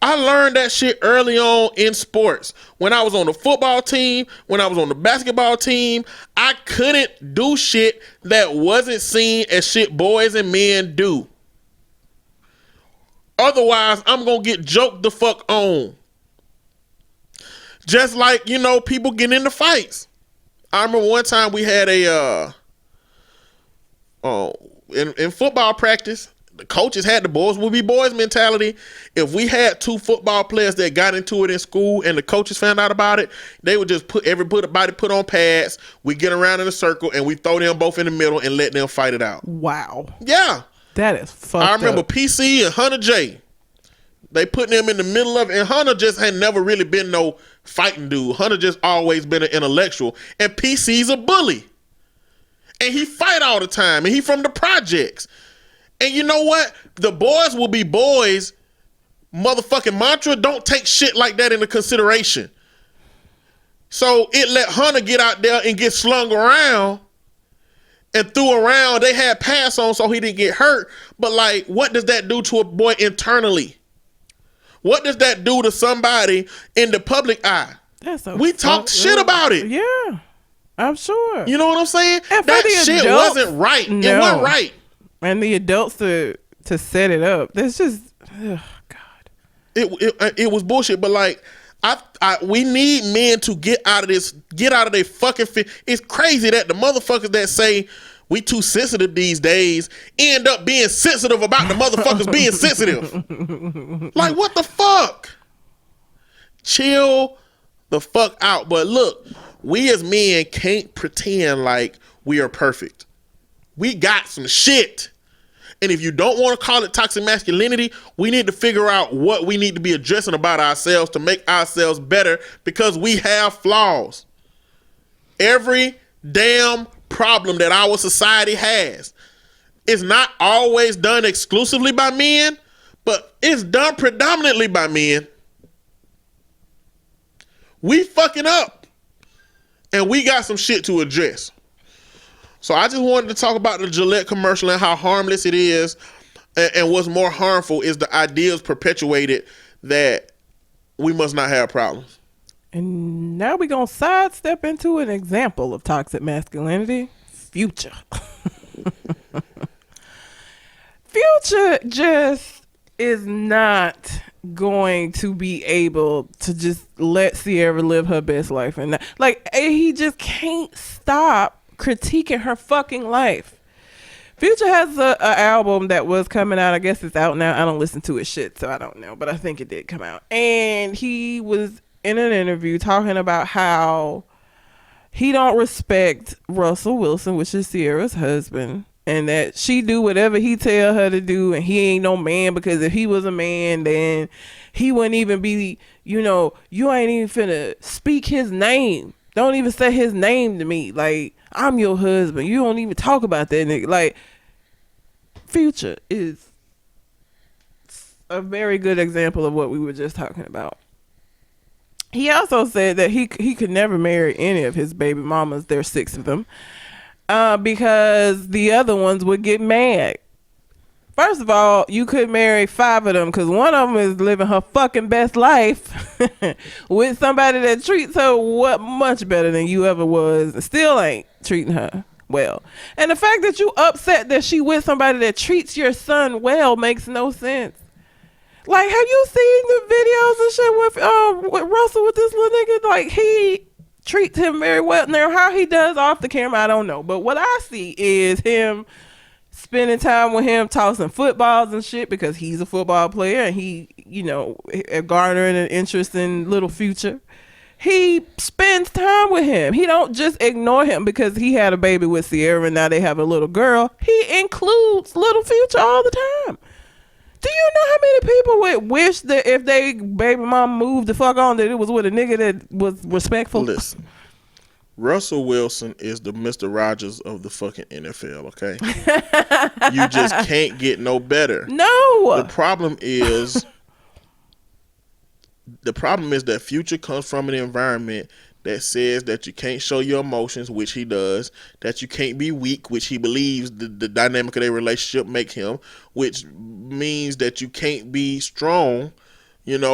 I learned that shit early on in sports. When I was on the football team, when I was on the basketball team, I couldn't do shit that wasn't seen as shit boys and men do. Otherwise, I'm gonna get joked the fuck on. Just like, people getting into fights. I remember one time we had in football practice, the coaches had the boys will be boys mentality. If we had two football players that got into it in school and the coaches found out about it, they would just put on pads. We get around in a circle and we throw them both in the middle and let them fight it out. Wow. Yeah. That is fucked up. I remember PC and Hunter J. They put them in the middle of it, and Hunter just had never really been no fighting dude. Hunter just always been an intellectual, and PC's a bully. And he fight all the time, and he from the projects. And you know what? The boys will be boys. Motherfucking mantra, don't take shit like that into consideration. So it let Hunter get out there and get slung around and threw around. They had pass on so he didn't get hurt. But like, what does that do to a boy internally? What does that do to somebody in the public eye? We talked shit about it. Yeah, I'm sure. You know what I'm saying? And that shit adults, wasn't right. No. It wasn't right. And the adults to set it up. That's just, God. It was bullshit. But like, we need men to get out of their fucking. It's crazy that the motherfuckers that say we too sensitive these days end up being sensitive about the motherfuckers being sensitive. Like, what the fuck? Chill the fuck out. But look, we as men can't pretend like we are perfect. We got some shit. And if you don't want to call it toxic masculinity, we need to figure out what we need to be addressing about ourselves to make ourselves better, because we have flaws. Every damn problem that our society has is not always done exclusively by men, but it's done predominantly by men. We fucking up, and we got some shit to address. So I just wanted to talk about the Gillette commercial and how harmless it is, and what's more harmful is the ideas perpetuated that we must not have problems. And now we're going to sidestep into an example of toxic masculinity. Future. Future just is not going to be able to just let Sierra live her best life. And like, he just can't stop critiquing her fucking life. Future has a album that was coming out. I guess it's out now. I don't listen to his shit, so I don't know. But I think it did come out. And he was in an interview talking about how he don't respect Russell Wilson, which is Sierra's husband, and that she do whatever he tell her to do, and he ain't no man, because if he was a man, then he wouldn't even be, you ain't even finna speak his name. Don't even say his name to me. Like, I'm your husband. You don't even talk about that nigga. Like, Future is a very good example of what we were just talking about. He also said that he could never marry any of his baby mamas. There's 6 of them. Because the other ones would get mad. First of all, you could marry 5 of them because one of them is living her fucking best life with somebody that treats her much better than you ever was, and still ain't treating her well. And the fact that you upset that she with somebody that treats your son well makes no sense. Like, have you seen the videos and shit with Russell with this little nigga? Like, he treats him very well. Now, how he does off the camera, I don't know. But what I see is him spending time with him, tossing footballs and shit, because he's a football player and he, garnering an interest in little Future. He spends time with him. He don't just ignore him because he had a baby with Sierra and now they have a little girl. He includes little Future all the time. Do you know how many people would wish that if they baby mom moved the fuck on, that it was with a nigga that was respectful? Listen, Russell Wilson is the Mr. Rogers of the fucking NFL, okay? You just can't get no better. No. The problem is that Future comes from an environment that says that you can't show your emotions, which he does, that you can't be weak, which he believes the dynamic of their relationship make him, which means that you can't be strong, which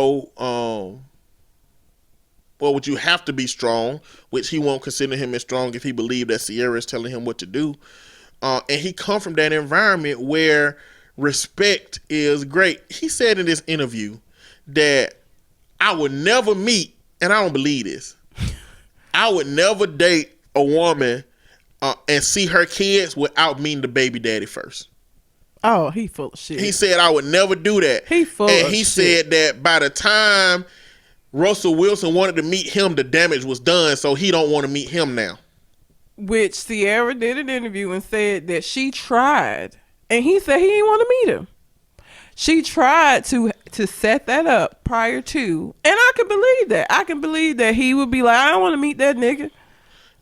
you have to be strong, which he won't consider him as strong if he believed that Sierra is telling him what to do. And he come from that environment where respect is great. He said in this interview that I would never meet, and I don't believe this, I would never date a woman and see her kids without meeting the baby daddy first. Oh, he full of shit. He said I would never do that. He full of shit. And he said that by the time Russell Wilson wanted to meet him, the damage was done, so he don't want to meet him now. Which Sierra did an interview and said that she tried, and he said he didn't want to meet him. She tried to set that up prior to, and I can believe that. I can believe that he would be like, I don't want to meet that nigga.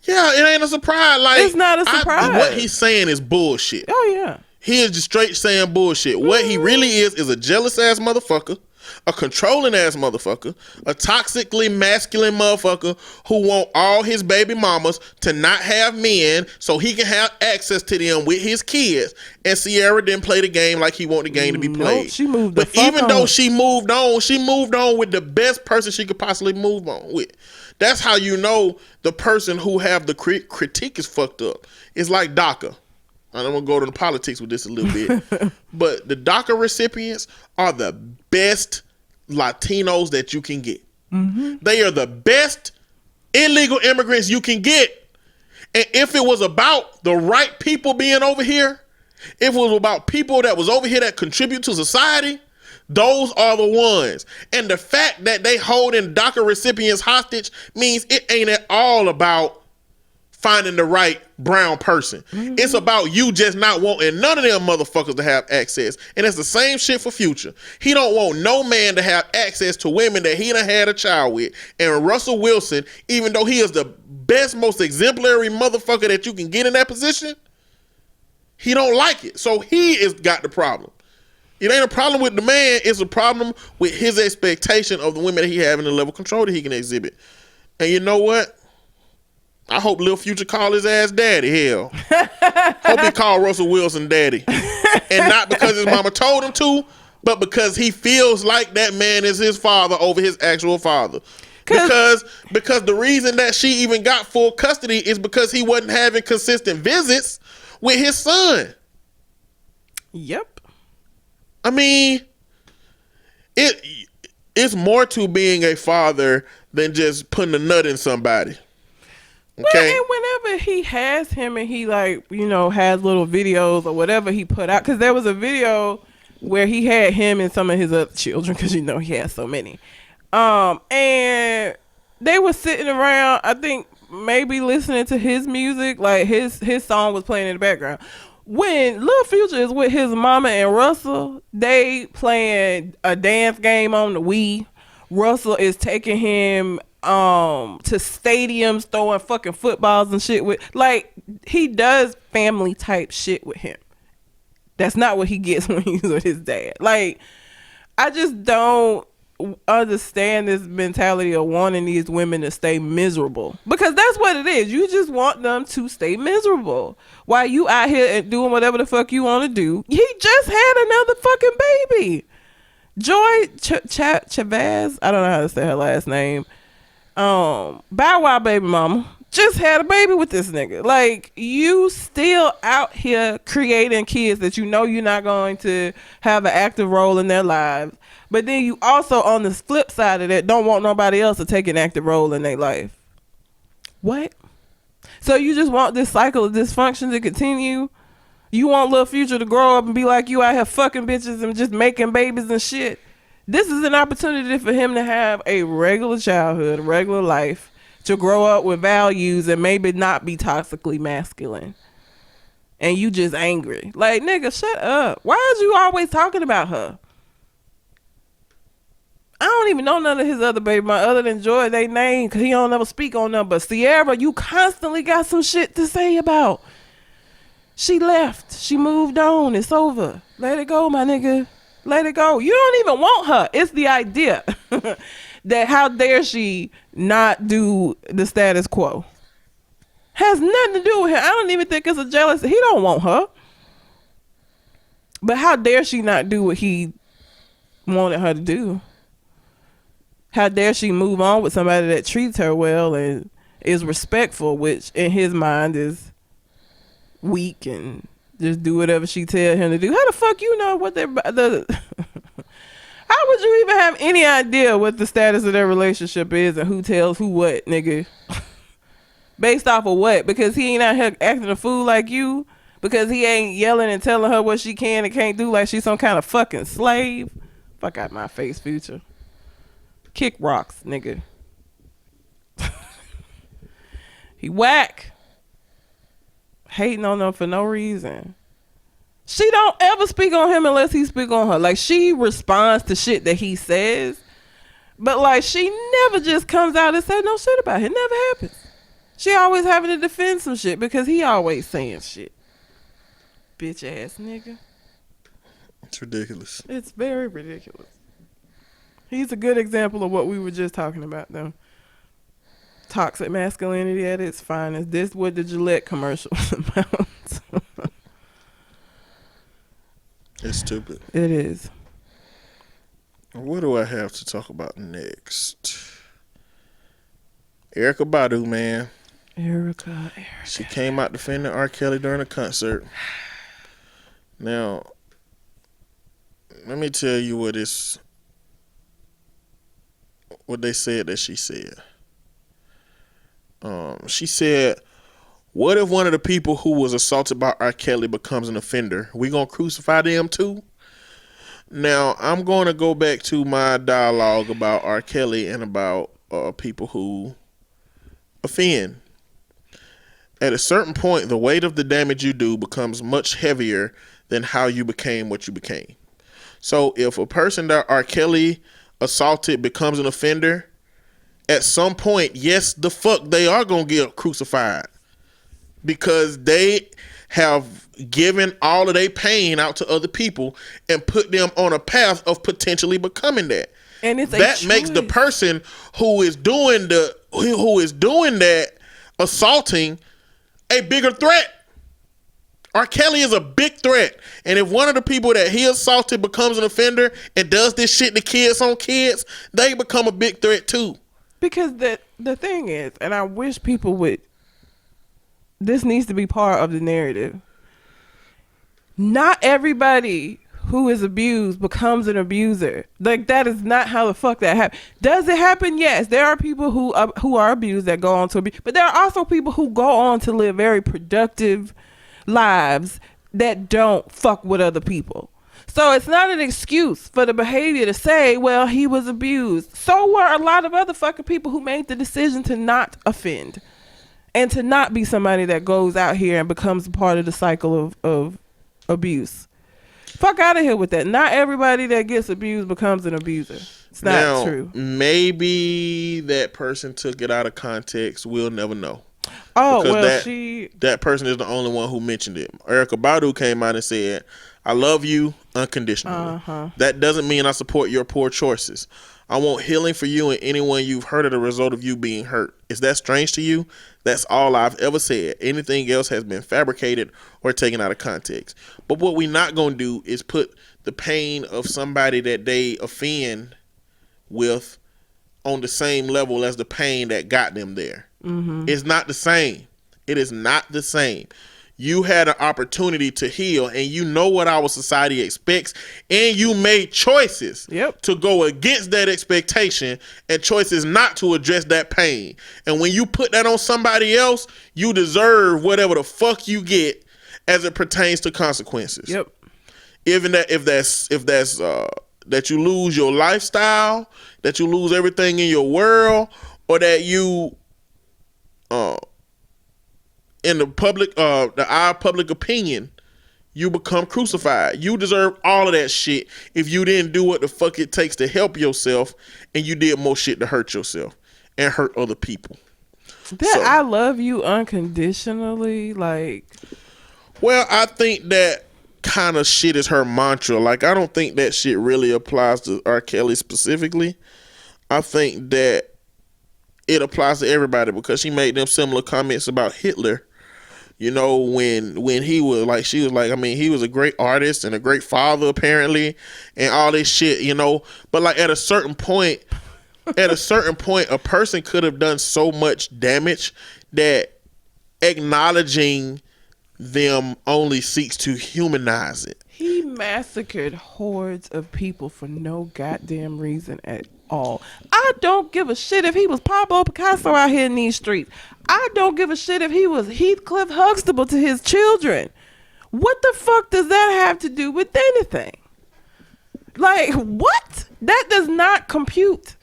Yeah, it ain't a surprise. Like, it's not a surprise. What he's saying is bullshit. Oh, yeah. He is just straight saying bullshit. What he really is a jealous ass motherfucker, a controlling ass motherfucker, a toxically masculine motherfucker who want all his baby mamas to not have men so he can have access to them with his kids. And Sierra didn't play the game like he wanted the game to be played. Nope, she moved but even though she moved on with the best person she could possibly move on with. That's how you know the person who have the critique is fucked up. It's like DACA. I'm going to go to the politics with this a little bit. But the DACA recipients are the best Latinos that you can get. Mm-hmm. They are the best illegal immigrants you can get. And if it was about the right people being over here, if it was about people that was over here that contribute to society, those are the ones. And the fact that they holding DACA recipients hostage means it ain't at all about finding the right brown person. Mm-hmm. It's about you just not wanting none of them motherfuckers to have access. And it's the same shit for Future. He don't want no man to have access to women that he done had a child with. And Russell Wilson, even though he is the best, most exemplary motherfucker that you can get in that position, he don't like it. So he is got the problem. It ain't a problem with the man. It's a problem with his expectation of the women that he have and the level of control that he can exhibit. And you know what? I hope Lil Future call his ass daddy. Hell. Hope he call Russell Wilson daddy. And not because his mama told him to, but because he feels like that man is his father over his actual father. Because the reason that she even got full custody is because he wasn't having consistent visits with his son. Yep. I mean, it's more to being a father than just putting a nut in somebody. Okay. Well, and whenever he has him and he like, has little videos or whatever he put out, because there was a video where he had him and some of his other children, because he has so many, and they were sitting around, I think maybe listening to his music, like his song was playing in the background. When Lil Future is with his mama and Russell, they playing a dance game on the Wii. Russell is taking him to stadiums, throwing fucking footballs and shit with, like, he does family type shit with him. That's not what he gets when he's with his dad. Like, I just don't understand this mentality of wanting these women to stay miserable, because that's what it is. You just want them to stay miserable while you out here and doing whatever the fuck you want to do. He just had another fucking baby. Joy Chavez, I don't know how to say her last name. Bow Wow baby mama just had a baby with this nigga. Like, you still out here creating kids that you're not going to have an active role in their lives, but then you also, on the flip side of that, don't want nobody else to take an active role in their life. What? So you just want this cycle of dysfunction to continue? You want Lil Future to grow up and be like you out here fucking bitches and just making babies and shit? This is an opportunity for him to have a regular childhood, a regular life, to grow up with values and maybe not be toxically masculine. And you just angry. Like, nigga, shut up. Why is you always talking about her? I don't even know none of his other baby mama other than Joy, they name, because he don't ever speak on them. But Sierra, you constantly got some shit to say about. She left. She moved on. It's over. Let it go, my nigga. Let it go. You don't even want her. It's the idea that how dare she not do the status quo. Has nothing to do with him. I don't even think it's a jealousy. He don't want her. But how dare she not do what he wanted her to do? How dare she move on with somebody that treats her well and is respectful, which in his mind is weak and just do whatever she tell him to do. How the fuck you know what how would you even have any idea what the status of their relationship is and who tells who what, nigga? Based off of what? Because he ain't out here acting a fool like you? Because he ain't yelling and telling her what she can and can't do like she's some kind of fucking slave? Fuck out my face, Future. Kick rocks, nigga. He whack. Hating on them for no reason. She don't ever speak on him unless he speak on her. Like, she responds to shit that he says, but like, she never just comes out and say no shit about it. It never happens. She always having to defend some shit because he always saying shit. Bitch ass nigga. It's ridiculous. It's very ridiculous. He's a good example of what we were just talking about, though. Toxic masculinity at its finest. This what the Gillette commercial was about. It's stupid. It is. What do I have to talk about next? Erykah Badu, man. Erykah. She came out defending R. Kelly during a concert. Now, let me tell you what they said that she said. She said, what if one of the people who was assaulted by R. Kelly becomes an offender? We gonna crucify them too? Now, I'm going to go back to my dialogue about R. Kelly and about people who offend. At a certain point, the weight of the damage you do becomes much heavier than how you became what you became. So if a person that R. Kelly assaulted becomes an offender, at some point, yes, the fuck, they are going to get crucified because they have given all of their pain out to other people and put them on a path of potentially becoming that. And it's that makes the person who is doing that assaulting a bigger threat. R. Kelly is a big threat. And if one of the people that he assaulted becomes an offender and does this shit to kids on kids, they become a big threat too. Because the thing is, and I wish people would, this needs to be part of the narrative. Not everybody who is abused becomes an abuser. Like, that is not how the fuck that happens. Does it happen? Yes. There are people who are abused that go on to abuse, but there are also people who go on to live very productive lives that don't fuck with other people. So it's not an excuse for the behavior to say, well, he was abused. So were a lot of other fucking people who made the decision to not offend and to not be somebody that goes out here and becomes a part of the cycle of abuse. Fuck out of here with that. Not everybody that gets abused becomes an abuser. It's not true. Maybe that person took it out of context. We'll never know. Oh, because well, that person is the only one who mentioned it. Erykah Badu came out and said, I love you unconditionally. That doesn't mean I support your poor choices. I want healing for you and anyone you've hurt as a result of you being hurt. Is that strange to you? That's all I've ever said. Anything else has been fabricated or taken out of context. But what we're not going to do is put the pain of somebody that they offend with on the same level as the pain that got them there. It's not the same. It is not the same. You had an opportunity to heal, and you know what our society expects, and you made choices to go against that expectation and choices not to address that pain. And when you put that on somebody else, you deserve whatever the fuck you get as it pertains to consequences. Even that if that's that you lose your lifestyle, that you lose everything in your world, or that you in the public, our public opinion, you become crucified. You deserve all of that shit if you didn't do what the fuck it takes to help yourself, and you did more shit to hurt yourself and hurt other people. I love you unconditionally, like. Well, I think that kind of shit is her mantra. Like, I don't think that shit really applies to R. Kelly specifically. I think that it applies to everybody because she made them similar comments about Hitler. You know, when he was like, she was like, I mean, he was a great artist and a great father apparently, and all this shit, you know. But like at a certain point, a person could have done so much damage that acknowledging them only seeks to humanize it. He massacred hordes of people for no goddamn reason at all. I don't give a shit if he was Pablo Picasso out here in these streets. I don't give a shit if he was Heathcliff Huxtable to his children. What the fuck does that have to do with anything? Like, what? That does not compute,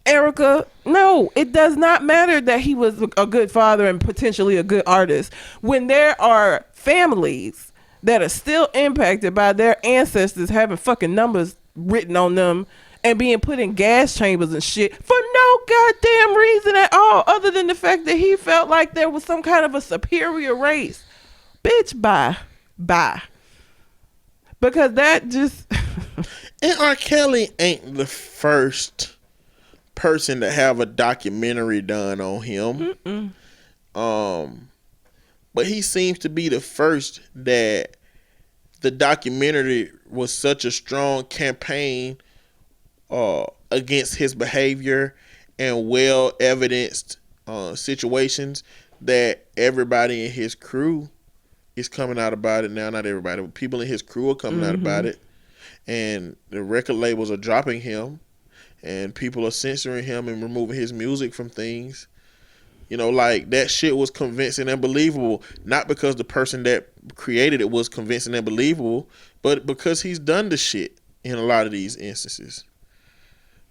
Erica. No, it does not matter that he was a good father and potentially a good artist when there are families that are still impacted by their ancestors having fucking numbers written on them and being put in gas chambers and shit for no goddamn reason at all, other than the fact that he felt like there was some kind of a superior race. Bitch, bye. Because that just... And R. Kelly ain't the first person to have a documentary done on him. But he seems to be the first that the documentary was such a strong campaign against his behavior and well evidenced situations that everybody in his crew is coming out about it now. Not everybody, but people in his crew are coming out about it, and the record labels are dropping him, and people are censoring him and removing his music from things. You know, like, that shit was convincing and believable, not because the person that created it was convincing and believable, but because he's done the shit in a lot of these instances.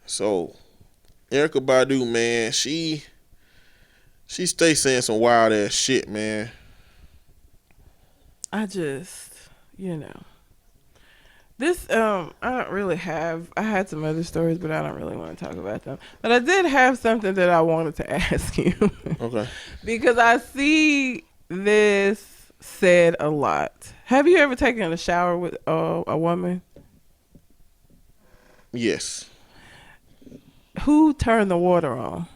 So, Erykah Badu, man, she stays saying some wild ass shit, man. I just, this, I don't really have, I had some other stories, but I don't really want to talk about them. But I did have something that I wanted to ask you. Okay. Because I see this said a lot. Have you ever taken a shower with a woman? Yes. Who turned the water on?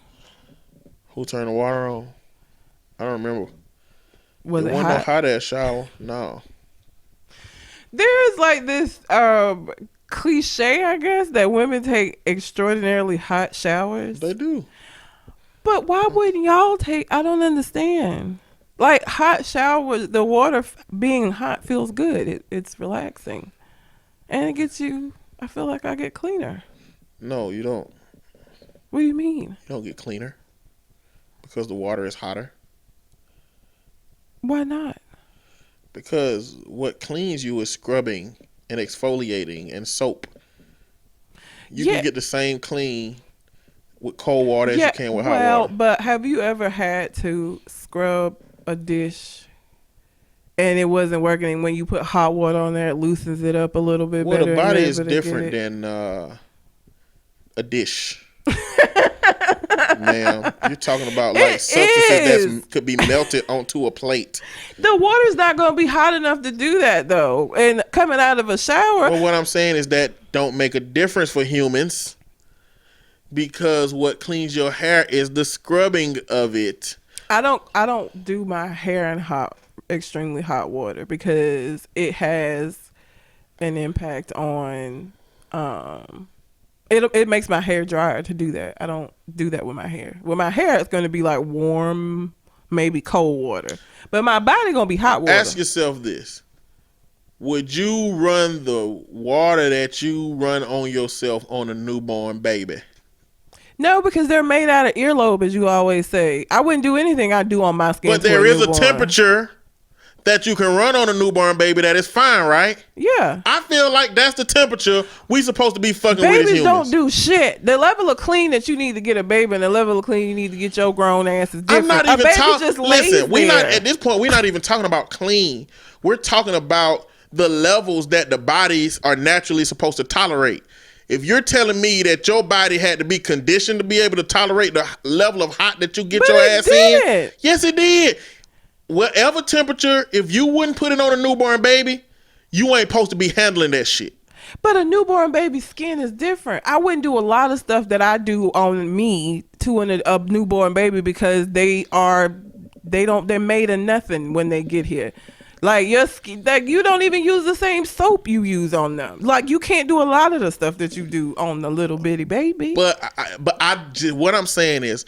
Who turned the water on? I don't remember. Was it wasn't hot? no hot ass shower. No. There is like this cliche, I guess, that women take extraordinarily hot showers. They do. But why wouldn't y'all take? I don't understand. Like hot showers, the water being hot feels good. It's relaxing, and it gets you. I feel like I get cleaner. No, you don't. What do you mean? You don't get cleaner because the water is hotter. Why not? Because what cleans you is scrubbing and exfoliating and soap. You can get the same clean with cold water as you can with hot water. But have you ever had to scrub a dish and it wasn't working? When you put hot water on there, it loosens it up a little bit better. Well, the body is different than a dish. Ma'am, you're talking about like substances that could be melted onto a plate. The water's not going to be hot enough to do that, though. And coming out of a shower. Well, what I'm saying is that don't make a difference for humans, because what cleans your hair is the scrubbing of it. I don't do my hair in extremely hot water because it has an impact on It makes my hair drier to do that. I don't do that with my hair. With my hair, it's going to be like warm, maybe cold water. But my body going to be hot water. Ask yourself this. Would you run the water that you run on yourself on a newborn baby? No, because they're made out of earlobe, as you always say. I wouldn't do anything I do on my skin. But there is a temperature that you can run on a newborn baby that is fine, right? Yeah. I feel like that's the temperature we supposed to be fucking Babies with as humans. Don't do shit. The level of clean that you need to get a baby and the level of clean you need to get your grown ass is different. I'm not even talking. Listen, we not at this point. We're not even talking about clean. We're talking about the levels that the bodies are naturally supposed to tolerate. If you're telling me that your body had to be conditioned to be able to tolerate the level of hot that you get your ass in, yes, it did. Whatever temperature, if you wouldn't put it on a newborn baby, you ain't supposed to be handling that shit. But a newborn baby's skin is different. I wouldn't do a lot of stuff that I do on me to a newborn baby because they're made of nothing when they get here. Like your skin, like you don't even use the same soap you use on them. Like you can't do a lot of the stuff that you do on the little bitty baby. But what I'm saying is,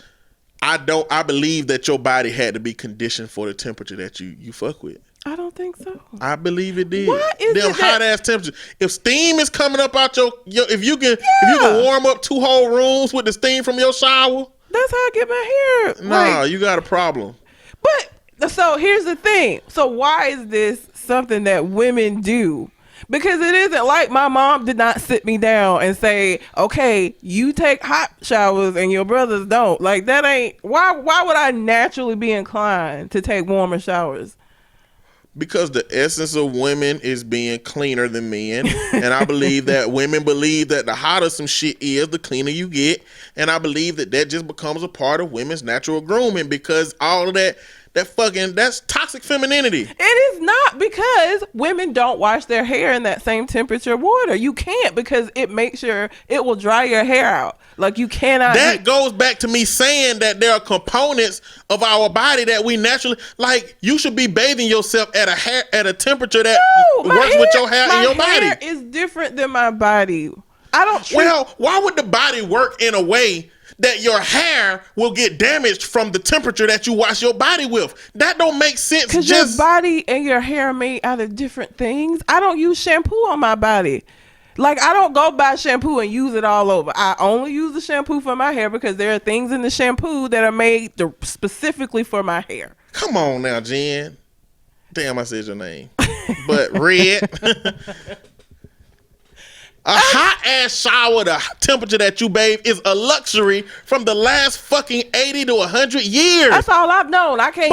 I believe that your body had to be conditioned for the temperature that you fuck with. I don't think so. I believe it did. Why is them hot ass temperatures? If steam is coming up out if you can warm up 2 whole rooms with the steam from your shower, that's how I get my hair. Nah, you got a problem. But so here's the thing. So why is this something that women do? Because it isn't like my mom did not sit me down and say, okay, you take hot showers and your brothers don't. Like that ain't, why would I naturally be inclined to take warmer showers? Because the essence of women is being cleaner than men. And I believe that women believe that the hotter some shit is, the cleaner you get. And I believe that just becomes a part of women's natural grooming, because all of that's toxic femininity. It is not, because women don't wash their hair in that same temperature water. You can't, because it will dry your hair out. Like you cannot. That goes back to me saying that there are components of our body that we naturally, like you should be bathing yourself at a temperature that works with your hair and your body. My hair is different than my body. I don't. Well, why would the body work in a way that your hair will get damaged from the temperature that you wash your body with? That don't make sense. Because your body and your hair are made out of different things. I don't use shampoo on my body. Like, I don't go buy shampoo and use it all over. I only use the shampoo for my hair because there are things in the shampoo that are made specifically for my hair. Come on now, Jen. Damn, I said your name. But Red. A hot ass shower, the temperature that you bathe, is a luxury from the last fucking 80 to 100 years. That's all I've known. I can't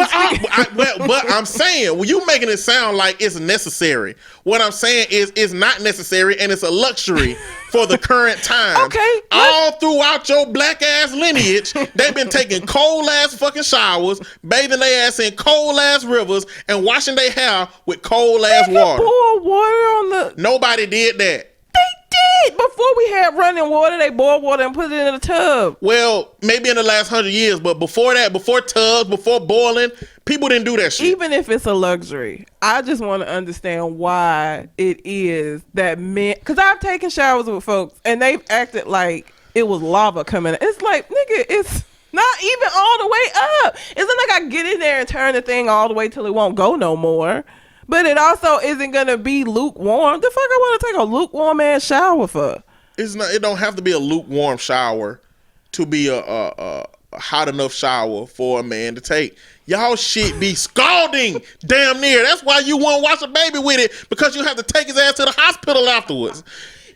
but I'm saying, well, you making it sound like it's necessary. What I'm saying is it's not necessary, and it's a luxury for the current time. Okay. All throughout your black ass lineage, they've been taking cold ass fucking showers, bathing their ass in cold ass rivers, and washing their hair with cold ass water. Pour water on the. Nobody did that. They did. Before we had running water, they boiled water and put it in a tub. Well, maybe in the last 100 years, but before that, before tubs, before boiling, people didn't do that shit. Even if it's a luxury, I just want to understand why it is that men, because I've taken showers with folks and they've acted like it was lava coming out. It's like, nigga, Not even all the way up. Isn't like I get in there and turn the thing all the way till it won't go no more. But it also isn't gonna be lukewarm. The fuck I want to take a lukewarm ass shower for? It's not. It don't have to be a lukewarm shower to be a hot enough shower for a man to take. Y'all shit be scalding damn near. That's why you won't watch a baby with it, because you have to take his ass to the hospital afterwards.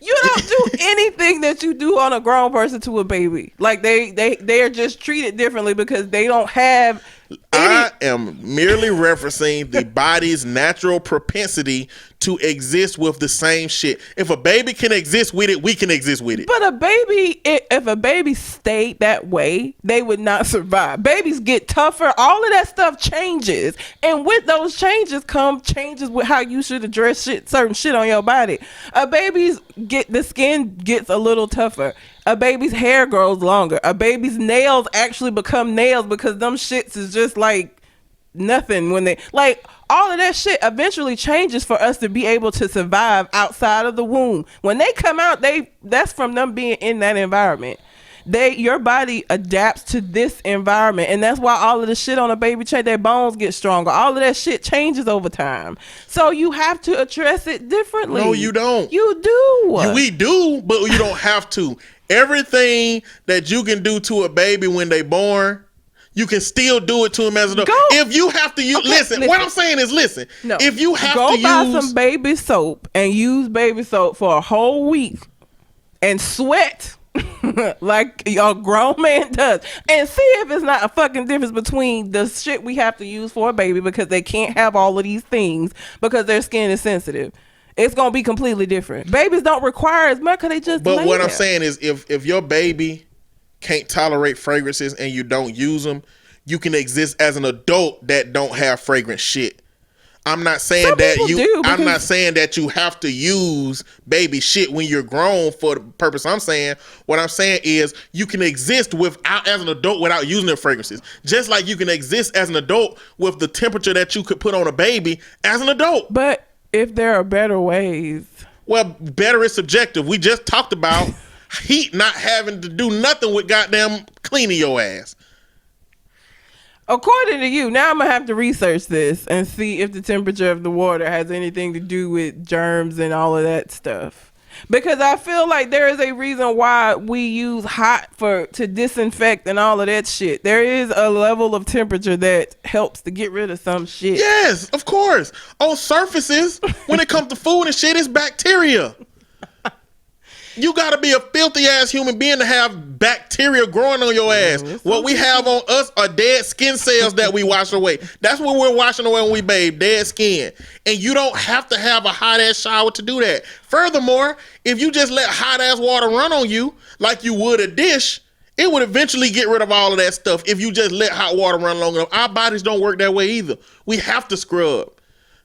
You don't do anything that you do on a grown person to a baby. Like they are just treated differently because they don't have I am merely referencing the body's natural propensity to exist with the same shit. If a baby can exist with it, we can exist with it. But a baby, if a baby stayed that way, they would not survive. Babies get tougher. All of that stuff changes. And with those changes come changes with how you should address certain shit on your body. A baby's the skin gets a little tougher. A baby's hair grows longer. A baby's nails actually become nails because them shits is just like nothing when they like all of that shit eventually changes for us to be able to survive outside of the womb. When they come out, that's from them being in that environment. Your body adapts to this environment, and that's why all of the shit on a baby change. Their bones get stronger. All of that shit changes over time. So you have to address it differently. No, you don't. You do. We do, but you don't have to. Everything that you can do to a baby when they born, you can still do it to them as an adult. If you have to use, listen, what I'm saying is, listen. No, if you have to buy some baby soap and use baby soap for a whole week and sweat like a grown man does, and see if it's not a fucking difference between the shit we have to use for a baby because they can't have all of these things because their skin is sensitive. It's gonna be completely different. Babies don't require as much because they just. But what I'm saying is, if your baby can't tolerate fragrances and you don't use them, you can exist as an adult that don't have fragrant shit. I'm not saying I'm not saying that you have to use baby shit when you're grown for the purpose. I'm saying what I'm saying is you can exist without as an adult without using the fragrances. Just like you can exist as an adult with the temperature that you could put on a baby as an adult. But if there are better ways. Well, better is subjective. We just talked about heat not having to do nothing with goddamn cleaning your ass. According to you, now I'm going to have to research this and see if the temperature of the water has anything to do with germs and all of that stuff. Because I feel like there is a reason why we use hot to disinfect and all of that shit. There is a level of temperature that helps to get rid of some shit. Yes, of course. On surfaces, when it comes to food and shit, it's bacteria. You gotta be a filthy ass human being to have bacteria growing on your ass. What we have on us are dead skin cells that we wash away. That's what we're washing away when we bathe, dead skin. And you don't have to have a hot ass shower to do that. Furthermore, if you just let hot ass water run on you like you would a dish, it would eventually get rid of all of that stuff if you just let hot water run long enough. Our bodies don't work that way either. We have to scrub.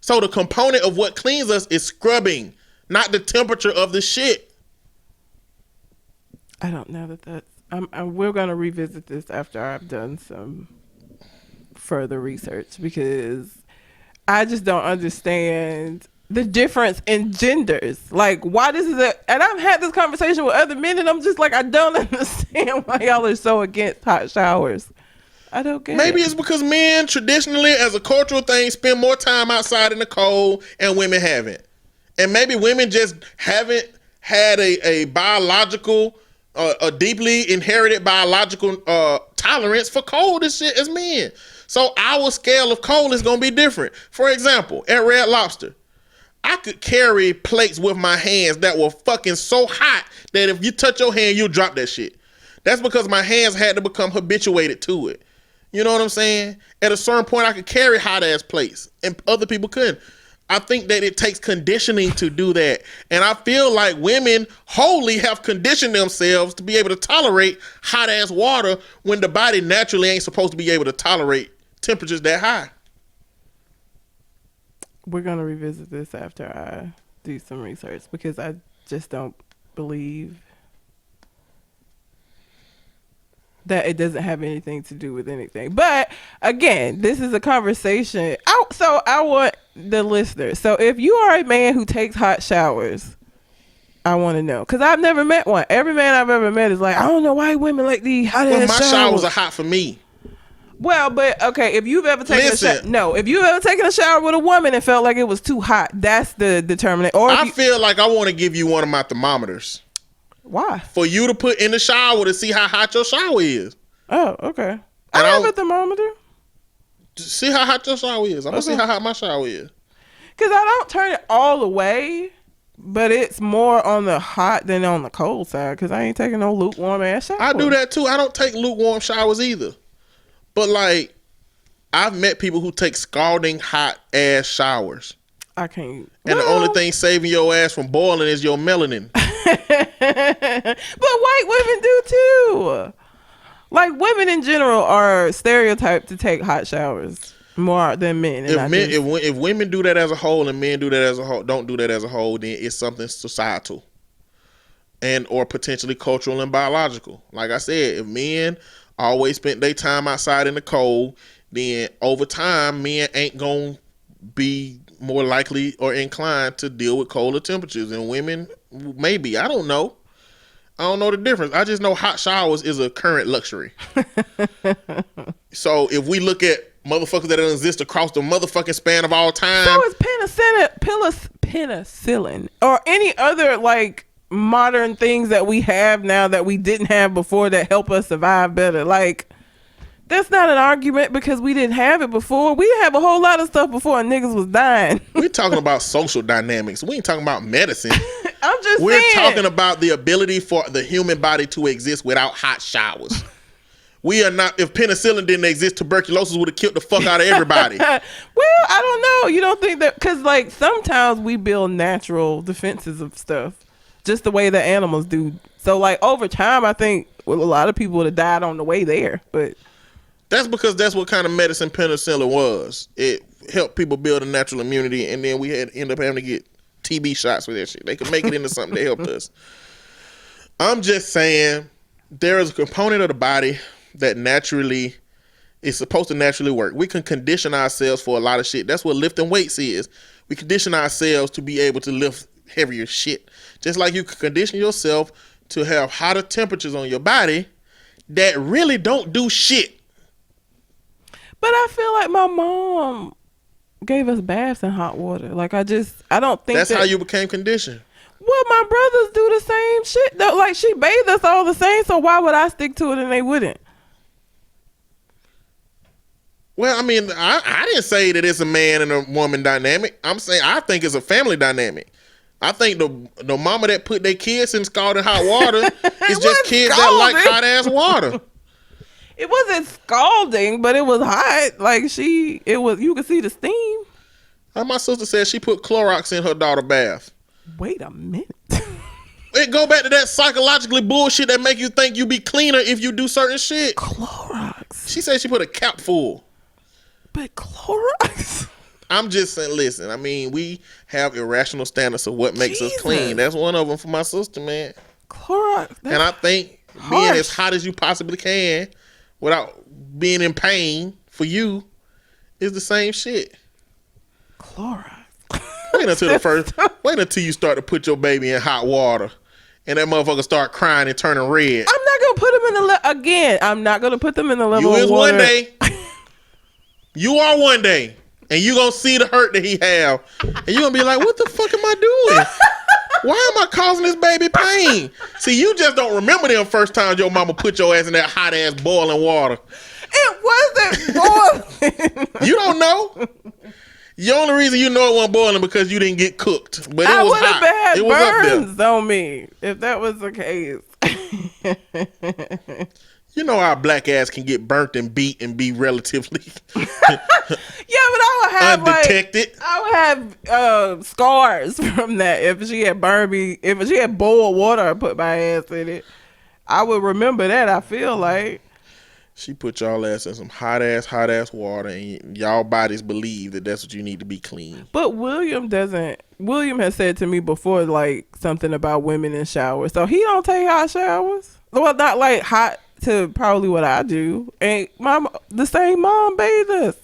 So the component of what cleans us is scrubbing, not the temperature of the shit. I don't know that's. We're gonna revisit this after I've done some further research because I just don't understand the difference in genders. Like, why this is and I've had this conversation with other men, and I'm just like, I don't understand why y'all are so against hot showers. I don't get it. Maybe it's because men traditionally, as a cultural thing, spend more time outside in the cold, and women haven't. And maybe women just haven't had a biological. A deeply inherited biological tolerance for cold as shit as men. So our scale of cold is gonna be different. For example, at Red Lobster, I could carry plates with my hands that were fucking so hot that if you touch your hand, you'll drop that shit. That's because my hands had to become habituated to it. You know what I'm saying? At a certain point, I could carry hot ass plates and other people couldn't. I think that it takes conditioning to do that. And I feel like women wholly have conditioned themselves to be able to tolerate hot ass water when the body naturally ain't supposed to be able to tolerate temperatures that high. We're going to revisit this after I do some research because I just don't believe that it doesn't have anything to do with anything. But again, this is a conversation. So I want the listeners. So if you are a man who takes hot showers, I want to know because I've never met one. Every man I've ever met is like, I don't know why women like these hot Well, ass my showers. showers are hot for me. Well, but okay, if you've ever taken Listen. if you've ever taken a shower with a woman and felt like it was too hot, that's the determinant. Or I feel like I want to give you one of my thermometers why? for you to put in the shower to see how hot your shower is. Oh, okay. And I have I'll- a thermometer See how hot your shower is. I'm gonna see how hot my shower is. because I don't turn it all the way, but it's more on the hot than on the cold side because I ain't taking no lukewarm ass shower. I do that too. I don't take lukewarm showers either. But like, I've met people who take scalding hot ass showers. I can't. And the only thing saving your ass from boiling is your melanin. But white women do too. Like women in general are stereotyped to take hot showers more than men. And If women do that as a whole and men do that as a whole, don't do that as a whole, then it's something societal and or potentially cultural and biological. Like I said, if men always spent their time outside in the cold, then over time men ain't gonna be more likely or inclined to deal with colder temperatures, and women maybe. I don't know the difference. I just know hot showers is a current luxury. So if we look at motherfuckers that exist across the motherfucking span of all time, so is penicillin or any other like modern things that we have now that we didn't have before that help us survive better. Like that's not an argument because we didn't have it before. We didn't have a whole lot of stuff before and niggas was dying. we're talking about social dynamics. We ain't talking about medicine. I'm just We're saying. talking about the ability for the human body to exist without hot showers. We are not. If penicillin didn't exist, tuberculosis would have killed the fuck out of everybody. Well, I don't know. You don't think that because like sometimes we build natural defenses of stuff just the way that animals do. So like over time, I think a lot of people would have died on the way there. But That's because that's what kind of medicine penicillin was. It helped people build a natural immunity, and then we had end up having to get TB shots with that shit. They could make it into something that helped us. I'm just saying there is a component of the body that naturally is supposed to naturally work. We can condition ourselves for a lot of shit. That's what lifting weights is. We condition ourselves to be able to lift heavier shit. Just like you can condition yourself to have hotter temperatures on your body that really don't do shit. But I feel like my mom gave us baths in hot water. Like I don't think That's how you became conditioned. Well, my brothers do the same shit though. Like she bathed us all the same, so why would I stick to it and they wouldn't? Well, I mean, I didn't say that it's a man and a woman dynamic. I'm saying I think it's a family dynamic. I think the mama that put their kids in scalding hot water is just kids that like hot ass water. It wasn't scalding, but it was hot. Like you could see the steam. My sister said she put Clorox in her daughter's bath. Wait a minute. It go back to that psychologically bullshit that make you think you be cleaner if you do certain shit. Clorox. She said she put a cap full. But Clorox. I'm just saying, listen, I mean, we have irrational standards of what makes us clean. That's one of them for my sister, man. Clorox. And I think being as hot as you possibly can without being in pain for you is the same shit. Clorox. Wait until you start to put your baby in hot water and that motherfucker start crying and turning red. I'm not gonna put them in the I'm not gonna put them in the level You of is water. one day. You are one day. And you gonna see the hurt that he have. And you gonna be like, what the fuck am I doing? Why am I causing this baby pain? See, you just don't remember them first times your mama put your ass in that hot ass boiling water. It wasn't boiling. You don't know. The only reason you know it wasn't boiling because you didn't get cooked. But it I was would have hot. had It was up there. burns on me if that was the case. You know our black ass can get burnt and beat and be relatively Yeah, but I would have undetected. I would have scars from that if she had burned me. If she had boiled water and put my ass in it, I would remember that. I feel like She put y'all ass in some hot ass water, and y'all bodies believe that that's what you need to be clean. But William doesn't. William has said to me before, like something about women in showers. So he don't take hot showers. Well, not like hot to probably what I do. And the same mom bathed us.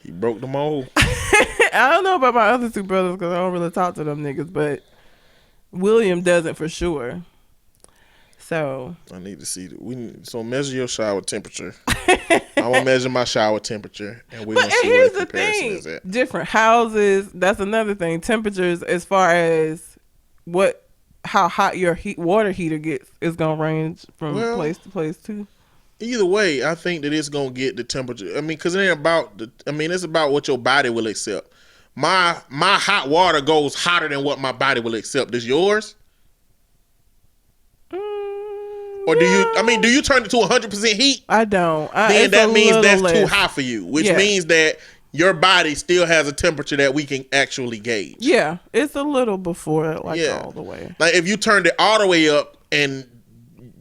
He broke the mold. I don't know about my other two brothers because I don't really talk to them niggas. But William doesn't for sure. So I need to see. So measure your shower temperature. I'm gonna measure my shower temperature, and we're gonna see where the comparison is at. Different houses. That's another thing. Temperatures, as far as how hot your water heater gets, is gonna range from place to place too. Either way, I think that it's gonna get the temperature. I mean, because it ain't about it's about what your body will accept. My hot water goes hotter than what my body will accept. Is yours? Or do you turn it to 100% heat? I don't. Then that means that's too high for you, which means that your body still has a temperature that we can actually gauge. Yeah, it's a little before all the way. Like if you turned it all the way up and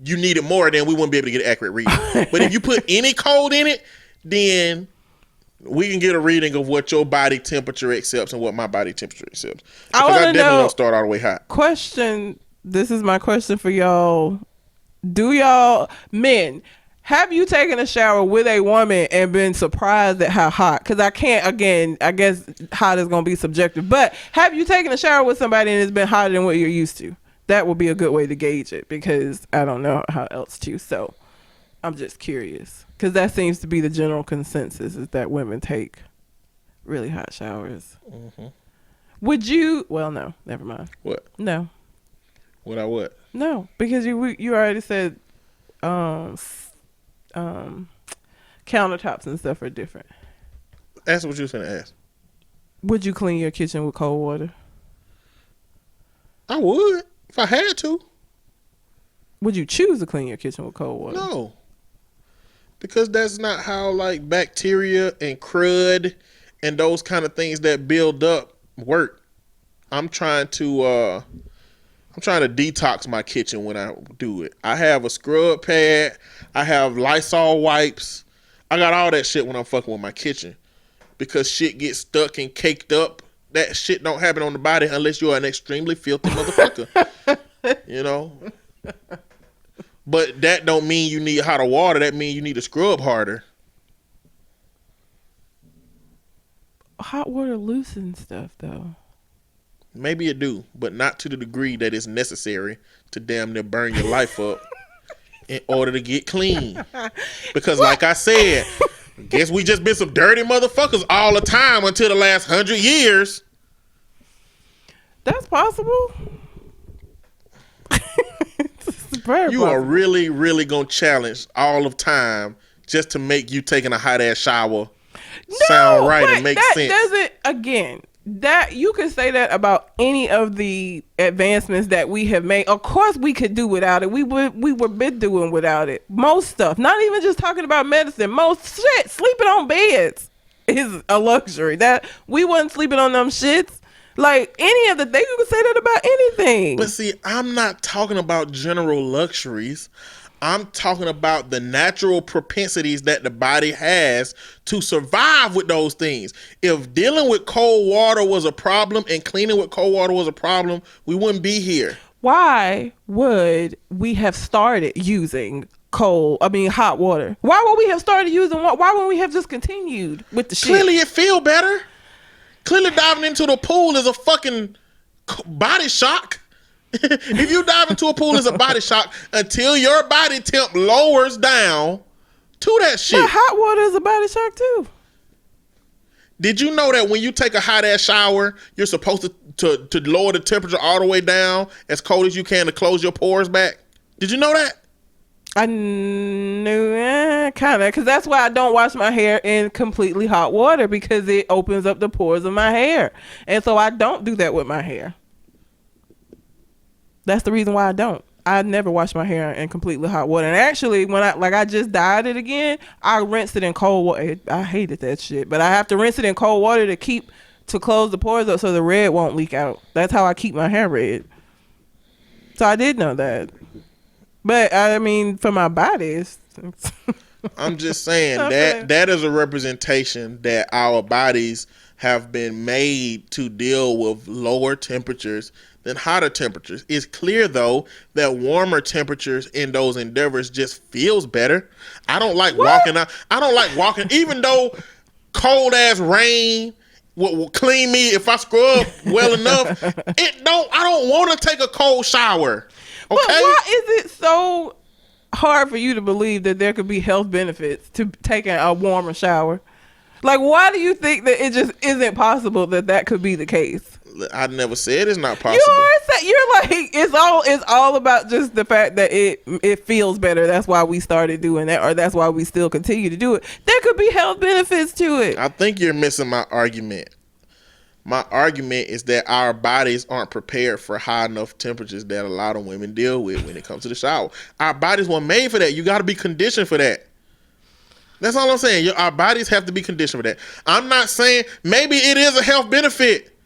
you needed more, then we wouldn't be able to get an accurate reading. But if you put any code in it, then we can get a reading of what your body temperature accepts and what my body temperature accepts. Because I definitely don't start all the way hot. Question. This is my question for y'all. Do y'all men, have you taken a shower with a woman and been surprised at how hot? Because I guess hot is going to be subjective. But have you taken a shower with somebody and it's been hotter than what you're used to? That would be a good way to gauge it, because I don't know how else to. So I'm just curious, because that seems to be the general consensus, is that women take really hot showers. Mm-hmm. Would you? Well, no, never mind. What? No. Would I what? No, because you already said countertops and stuff are different. Ask what you was gonna ask. Would you clean your kitchen with cold water? I would, if I had to. Would you choose to clean your kitchen with cold water? No. Because that's not how like bacteria and crud and those kind of things that build up work. I'm trying to detox my kitchen when I do it. I have a scrub pad. I have Lysol wipes. I got all that shit when I'm fucking with my kitchen, because shit gets stuck and caked up. That shit don't happen on the body unless you're an extremely filthy motherfucker. You know? But that don't mean you need hotter water. That means you need to scrub harder. Hot water loosens stuff, though. Maybe it do, but not to the degree that it's necessary to damn near burn your life up in order to get clean. Because like I said, guess we just been some dirty motherfuckers all the time until the last 100 years. That's possible. You are really, really gonna challenge all of time just to make you taking a hot ass shower sound right and make sense. That you could say that about any of the advancements that we have made. Of course, we could do without it. We were been doing without it. Most stuff, not even just talking about medicine. Most shit, sleeping on beds is a luxury. That we wasn't sleeping on them shits. Like any of the things, you can say that about anything. But see, I'm not talking about general luxuries. I'm talking about the natural propensities that the body has to survive with those things. If dealing with cold water was a problem and cleaning with cold water was a problem, we wouldn't be here. Why would we have started using hot water? Why would we have started using why wouldn't we have just continued with the shit? Clearly it feel better. Clearly diving into the pool is a fucking body shock. If you dive into a pool, it's a body shock until your body temp lowers down to that shit. But hot water is a body shock too. Did you know that when you take a hot ass shower, you're supposed to lower the temperature all the way down as cold as you can to close your pores back? Did you know that? I knew, kind of, because that's why I don't wash my hair in completely hot water, because it opens up the pores of my hair, and so I don't do that with my hair. That's the reason why I don't. I never wash my hair in completely hot water. And actually, when I just dyed it again, I rinsed it in cold water. I hated that shit, but I have to rinse it in cold water to close the pores up so the red won't leak out. That's how I keep my hair red. So I did know that. But I mean, for my body, I'm just saying that is a representation that our bodies have been made to deal with lower temperatures than hotter temperatures. It's clear though that warmer temperatures in those endeavors just feels better. I don't like walking out. I don't like walking, even though cold ass rain will clean me if I scrub well enough. I don't want to take a cold shower. Okay? But why is it so hard for you to believe that there could be health benefits to taking a warmer shower? Like, why do you think that it just isn't possible that could be the case? I never said it's not possible. You're like it's all about just the fact that it feels better. That's why we started doing that, or that's why we still continue to do it. There could be health benefits to it. I think you're missing my argument. My argument is that our bodies aren't prepared for high enough temperatures that a lot of women deal with when it comes to the shower. Our bodies weren't made for that. You got to be conditioned for that. That's all I'm saying. Our bodies have to be conditioned for that. I'm not saying maybe it is a health benefit,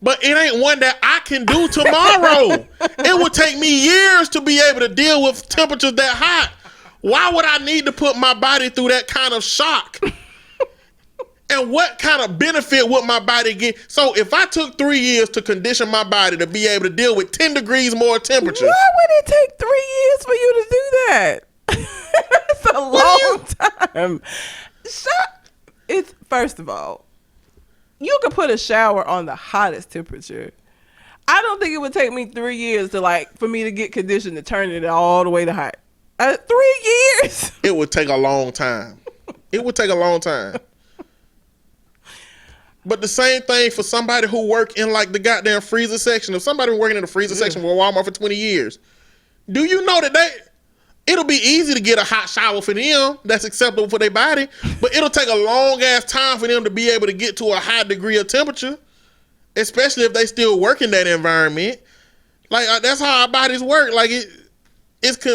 but it ain't one that I can do tomorrow. It would take me years to be able to deal with temperatures that hot. Why would I need to put my body through that kind of shock? And what kind of benefit would my body get? So if I took 3 years to condition my body to be able to deal with 10 degrees more temperature. Why would it take 3 years for you to do that? It's a long time. It's first of all, you could put a shower on the hottest temperature. I don't think it would take me 3 years for me to get conditioned to turn it all the way to hot. 3 years. It would take a long time. It would take a long time. But the same thing for somebody who work in the goddamn freezer section. If somebody working in the freezer section for Walmart for 20 years, do you know that it'll be easy to get a hot shower for them that's acceptable for their body, but it'll take a long ass time for them to be able to get to a high degree of temperature, especially if they still work in that environment. That's how our bodies work.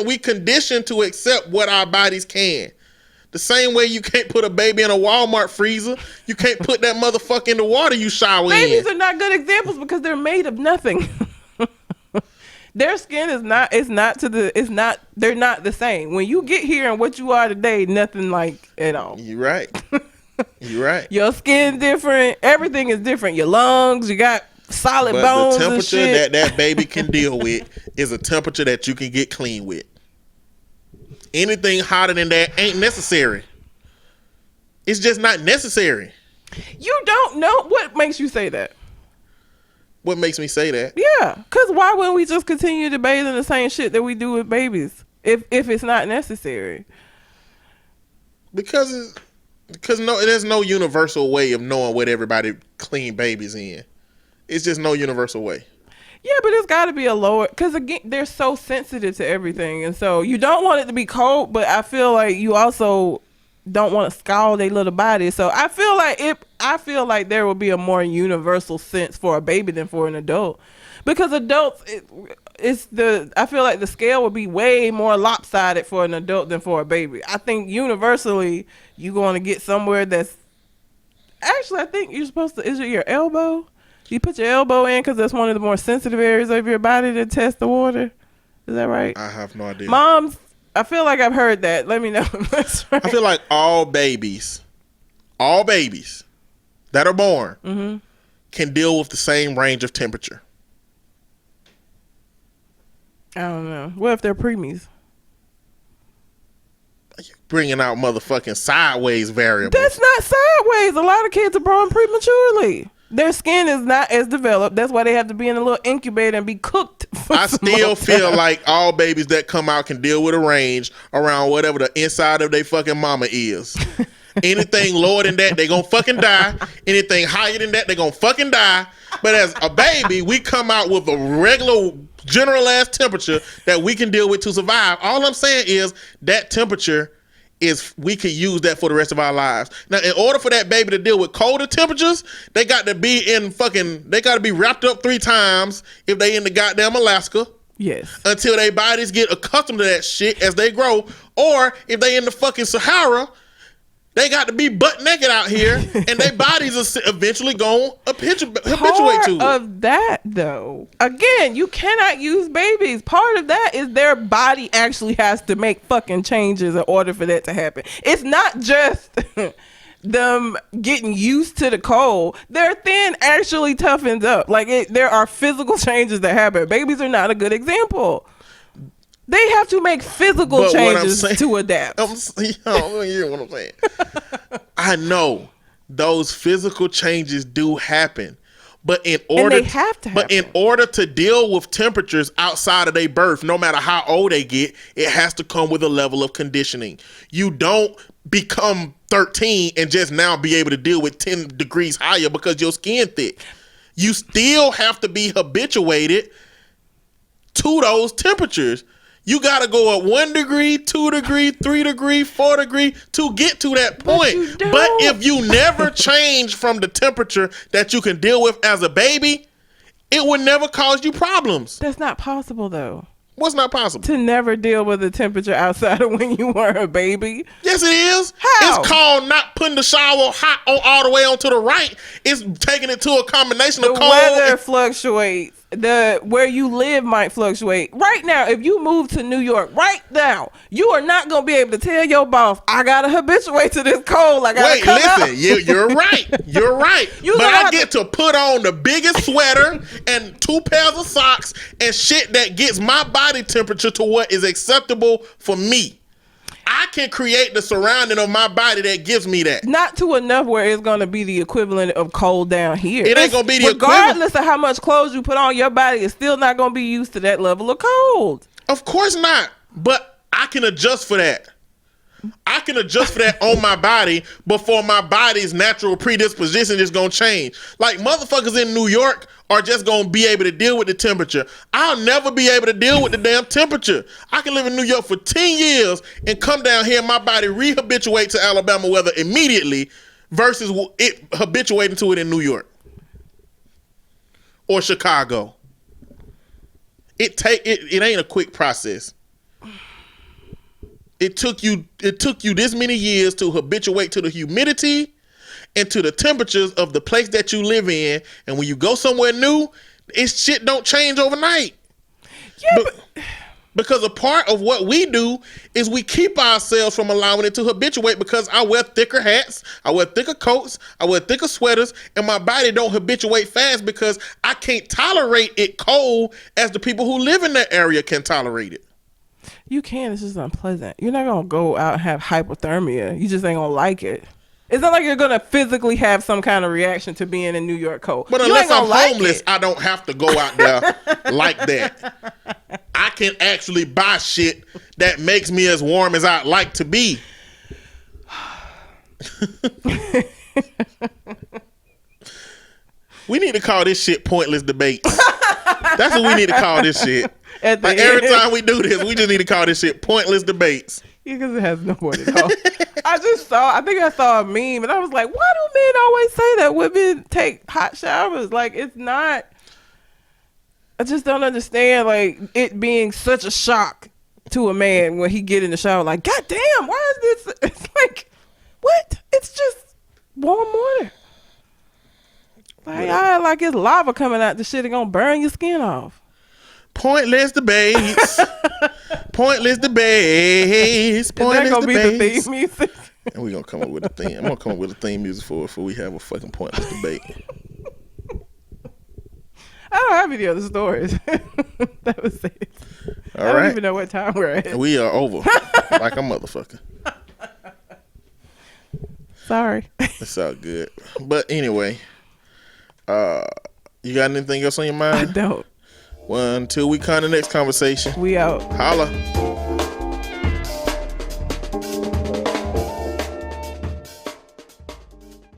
We conditioned to accept what our bodies can. The same way you can't put a baby in a Walmart freezer, you can't put that motherfucker in the water you shower in. Babies are not good examples because they're made of nothing. Their skin they're not the same. When you get here and what you are today, nothing like at all. You're right. You're right. Your skin different. Everything is different. Your lungs, you got solid bones. The temperature and shit. that baby can deal with is a temperature that you can get clean with. Anything hotter than that ain't necessary. It's just not necessary. You don't know what makes you say that. What makes me say that? Yeah, because why wouldn't we just continue to bathe in the same shit that we do with babies if it's not necessary? Because there's no universal way of knowing what everybody clean babies in. It's just no universal way. Yeah, but it's got to be a lower, because again, they're so sensitive to everything, and so you don't want it to be cold, but I feel like you also don't want to scald their little body. So I feel like there will be a more universal sense for a baby than for an adult, because adults, I feel like the scale would be way more lopsided for an adult than for a baby. I think universally you're going to get somewhere that's actually, I think you're supposed to, is it your elbow? You put your elbow in because that's one of the more sensitive areas of your body to test the water. Is that right? I have no idea. Moms, I feel like I've heard that. Let me know if that's right. I feel like all babies that are born can deal with the same range of temperature. I don't know. What if they're preemies? You're bringing out motherfucking sideways variables. That's not sideways. A lot of kids are born prematurely. Their skin is not as developed. That's why they have to be in a little incubator and be cooked. I still feel like all babies that come out can deal with a range around whatever the inside of their fucking mama is. Anything lower than that, they gonna fucking die. Anything higher than that, they gonna fucking die. But as a baby, we come out with a regular general ass temperature that we can deal with to survive. All I'm saying is that temperature is, we could use that for the rest of our lives. Now, in order for that baby to deal with colder temperatures, they got to be wrapped up 3 times if they in the goddamn Alaska. Yes. Until their bodies get accustomed to that shit as they grow. Or if they in the fucking Sahara, they got to be butt naked out here, and their bodies are eventually going to habituate to it. Part of that, though, again, you cannot use babies. Part of that is their body actually has to make fucking changes in order for that to happen. It's not just them getting used to the cold. Their skin actually toughens up. There are physical changes that happen. Babies are not a good example. They have to make physical changes to adapt. You hear what I'm saying? I know those physical changes do happen. But in they have to but in happen. order to deal with temperatures outside of their birth, no matter how old they get, it has to come with a level of conditioning. You don't become 13 and just now be able to deal with 10 degrees higher because your skin thick. You still have to be habituated to those temperatures. You got to go up 1 degree, 2 degree, 3 degree, 4 degree to get to that point. But if you never change from the temperature that you can deal with as a baby, it would never cause you problems. That's not possible, though. What's not possible? To never deal with the temperature outside of when you were a baby. Yes, it is. How? It's called not putting the shower hot all the way onto the right. It's taking it to a combination of The cold. weather fluctuates. Where you live might fluctuate. Right now, if you move to New York right now, you are not going to be able to tell your boss, I got to habituate to this cold. I got to come out. You're right. You're right. But I get to put on the biggest sweater and 2 pairs of socks and shit that gets my body temperature to what is acceptable for me. I can create the surrounding of my body that gives me that. Not to enough where it's going to be the equivalent of cold down here. It ain't going to be the regardless of how much clothes you put on, your body is still not going to be used to that level of cold. Of course not. But I can adjust for that. I can adjust for that on my body before my body's natural predisposition is going to change. Like motherfuckers in New York are just going to be able to deal with the temperature. I'll never be able to deal with the damn temperature. I can live in New York for 10 years and come down here and my body re-habituate to Alabama weather immediately versus it habituating to it in New York or Chicago. It ain't a quick process. It took you this many years to habituate to the humidity and to the temperatures of the place that you live in. And when you go somewhere new, shit don't change overnight. Yeah, because a part of what we do is we keep ourselves from allowing it to habituate because I wear thicker hats, I wear thicker coats, I wear thicker sweaters, and my body don't habituate fast because I can't tolerate it cold as the people who live in that area can tolerate it. You can. It's just unpleasant. You're not going to go out and have hypothermia. You just ain't going to like it. It's not like you're going to physically have some kind of reaction to being in New York cold. But unless I'm homeless, I don't have to go out there like that. I can actually buy shit that makes me as warm as I'd like to be. We need to call this shit pointless debates. That's what we need to call this shit. Like every time we do this, we just need to call this shit pointless debates. Yeah, because it has no point at all. I think I saw a meme and I was like, why do men always say that women take hot showers? Like, it's not, I just don't understand, like, it being such a shock to a man when he get in the shower, like, God damn, why is this? It's like, what? It's just warm water. Like it's lava coming out the shit and gonna burn your skin off. Pointless debates. Pointless debates. Pointless Is that gonna debates. be the theme music? And we're gonna come up with a theme. I'm gonna come up with a theme music for we have a fucking pointless debate. I don't have any other stories. That was it. All I right. don't even know what time we're at. We are over. Like a motherfucker. Sorry. It's all good. But anyway, you got anything else on your mind? I don't. Well, until we come to the next conversation. We out. Holla.